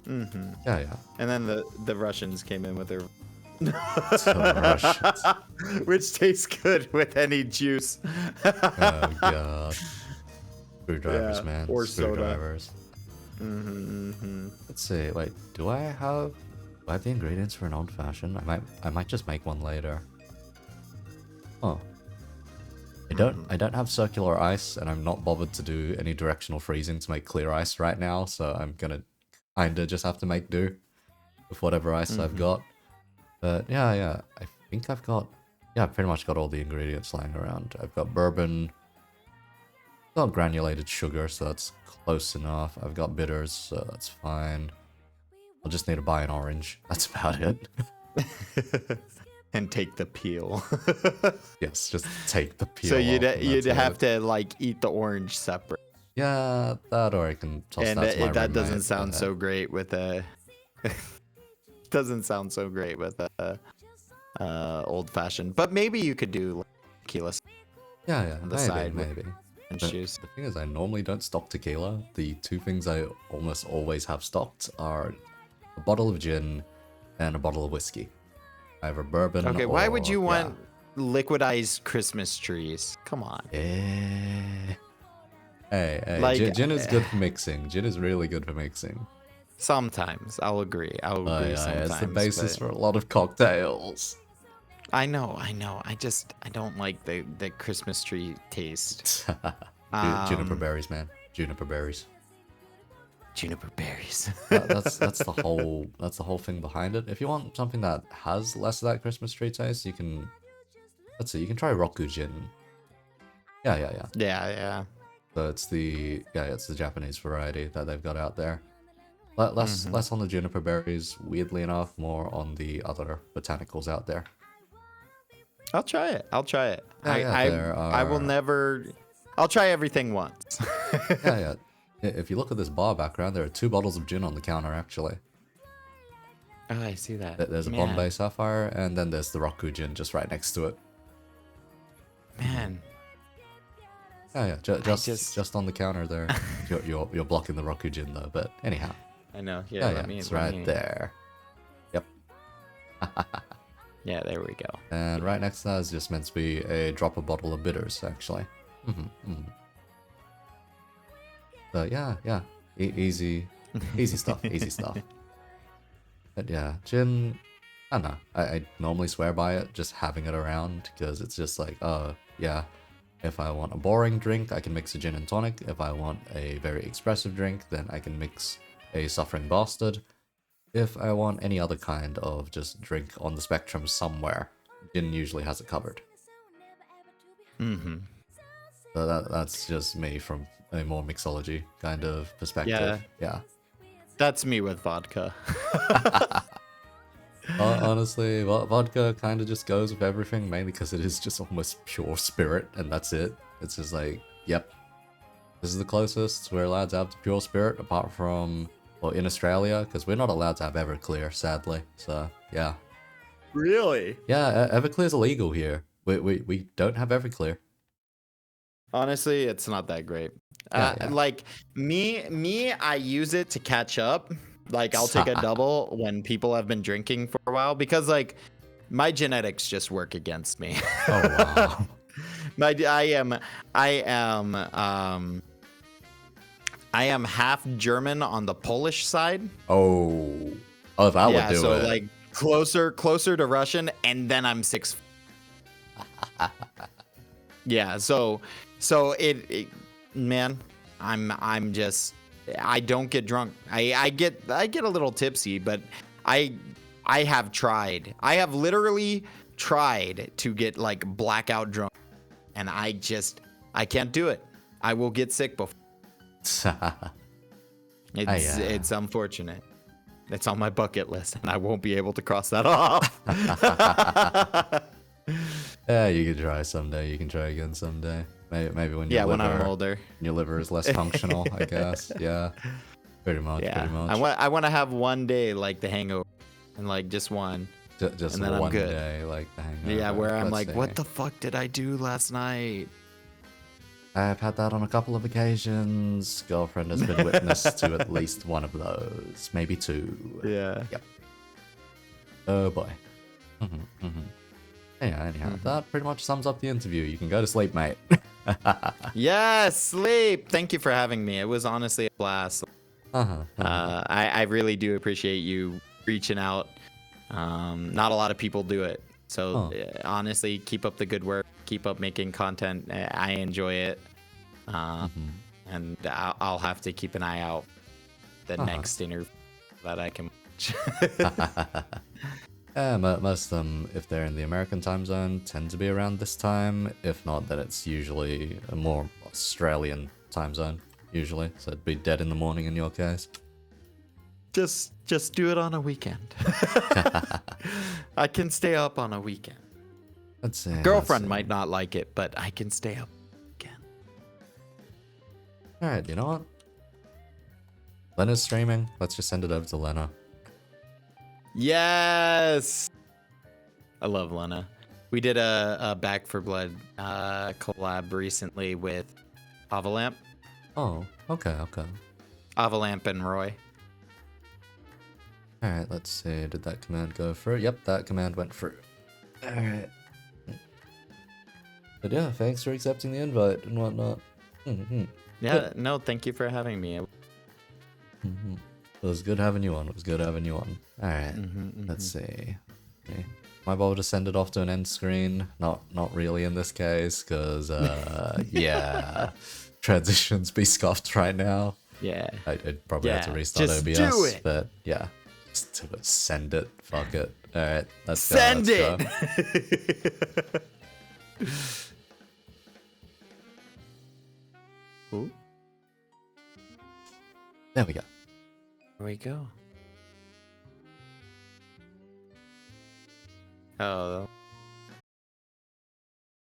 Yeah. And then the Russians came in with their Russians. which tastes good with any juice. Oh god. Screwdrivers, man. Or soda. Screwdrivers. Let's see. Wait, do I have the ingredients for an old fashioned? I might just make one later. Oh. I don't have circular ice, and I'm not bothered to do any directional freezing to make clear ice right now, so I'm gonna kinda just have to make do with whatever ice I've got. But yeah, I think I've pretty much got all the ingredients lying around. I've got bourbon, got granulated sugar, so that's close enough. I've got bitters, so that's fine. I'll just need to buy an orange. That's about it. And take the peel. Yes, just take the peel. So you'd off, and you'd that's have it. to like eat the orange separate. Yeah, that, or I can toss And that to my that doesn't roommate, sound but, so great with a doesn't sound so great with a old fashioned. But maybe you could do like tequila Yeah, on the maybe, side with maybe. orange But juice. the thing is, I normally don't stock tequila. The two things I almost always have stocked are a bottle of gin and a bottle of whiskey. Either bourbon. Okay, why would you yeah. want liquidized Christmas trees? Come on. Hey, Like, gin is good for mixing. Gin is really good for mixing. Sometimes I'll agree. I'll agree. Sometimes it's the basis but for a lot of cocktails. I know. I don't like the Christmas tree taste. Juniper berries, man. Juniper berries. Juniper berries. That's the whole thing behind it. If you want something that has less of that Christmas tree taste, you can. Let's see. You can try Roku gin. Yeah. Yeah. So it's the Japanese variety that they've got out there. Less on the juniper berries, weirdly enough, more on the other botanicals out there. I'll try it. There I will are- never. I'll try everything once. Yeah. If you look at this bar background, there are 2 bottles of gin on the counter, actually. Oh, I see that. There's a Man. Bombay Sapphire, and then there's the Roku gin just right next to it. Man. Yeah. Just on the counter there. You're blocking the Roku gin though, but anyhow. I know. Yeah. It's right there. Yep. Yeah, there we go. And right next to that is just meant to be a drop of bottle of bitters, actually. So yeah. Easy stuff. Easy stuff. But yeah, gin. I don't know. I normally swear by it, just having it around, because it's just like, oh yeah, If I want a boring drink, I can mix a gin and tonic. If I want a very expressive drink, then I can mix a suffering bastard. If I want any other kind of just drink on the spectrum somewhere, gin usually has it covered. Mm-hmm. So that's just me from a more mixology kind of perspective. Yeah. That's me with vodka. Honestly, vodka kind of just goes with everything, mainly because it is just almost pure spirit, and that's it. It's just like, yep, this is the closest we're allowed to have to pure spirit, apart from, well, in Australia, because we're not allowed to have Everclear, sadly. So, yeah. Really? Yeah, Everclear's illegal here. We don't have Everclear. Honestly, it's not that great. Yeah. Like me, I use it to catch up. Like I'll take a double when people have been drinking for a while because like my genetics just work against me. Oh wow. I am half German on the Polish side. Oh, that would do so it. like closer to Russian, and then I'm 6. Yeah, so it man, I'm just I don't get drunk. I get a little tipsy, but I have tried. I have literally tried to get like blackout drunk, and I can't do it. I will get sick before. It's unfortunate. It's on my bucket list, and I won't be able to cross that off. Yeah, you can try someday. You can try again someday. Maybe when when I'm older, your liver is less functional. I guess. Yeah, pretty much. Yeah, Pretty much. I want to have one day like the hangover, and like just one. Just and then one I'm good. day, like the hangover. Yeah, where I'm Let's like, see. what the fuck did I do last night? I've had that on a couple of occasions. Girlfriend has been witness to at least one of those, maybe 2. Yeah. Yep. Oh boy. Anyhow, that pretty much sums up the interview. You can go to sleep, mate. Yes, sleep. Thank you for having me. It was honestly a blast. I really do appreciate you reaching out. Not a lot of people do it. So honestly, keep up the good work. Keep up making content. I enjoy it. And I'll have to keep an eye out the next interview that I can watch. Yeah, most of them, if they're in the American time zone, tend to be around this time. If not, then it's usually a more Australian time zone, usually. So it'd be dead in the morning in your case. Just do it on a weekend. I can stay up on a weekend. Let's see. Girlfriend might not like it, but I can stay up again. Alright, you know what? Lena's streaming. Let's just send it over to Lena. Yes! I love Lena. We did a Back for Blood collab recently with Avalamp. Oh, okay. Avalamp and Roy. Alright, let's see. Did that command go through? Yep, that command went through. Alright. But yeah, thanks for accepting the invite and whatnot. Yeah, no, thank you for having me. It was good having you on. Alright, let's see. Okay. Am I able to send it off to an end screen? Not really in this case, because, yeah. Transitions be scuffed right now. Yeah. I'd probably have to restart just OBS, do it. but yeah. Just send it. Fuck it. Alright, let's go. Send it! Ooh. There we go. Here we go. Oh.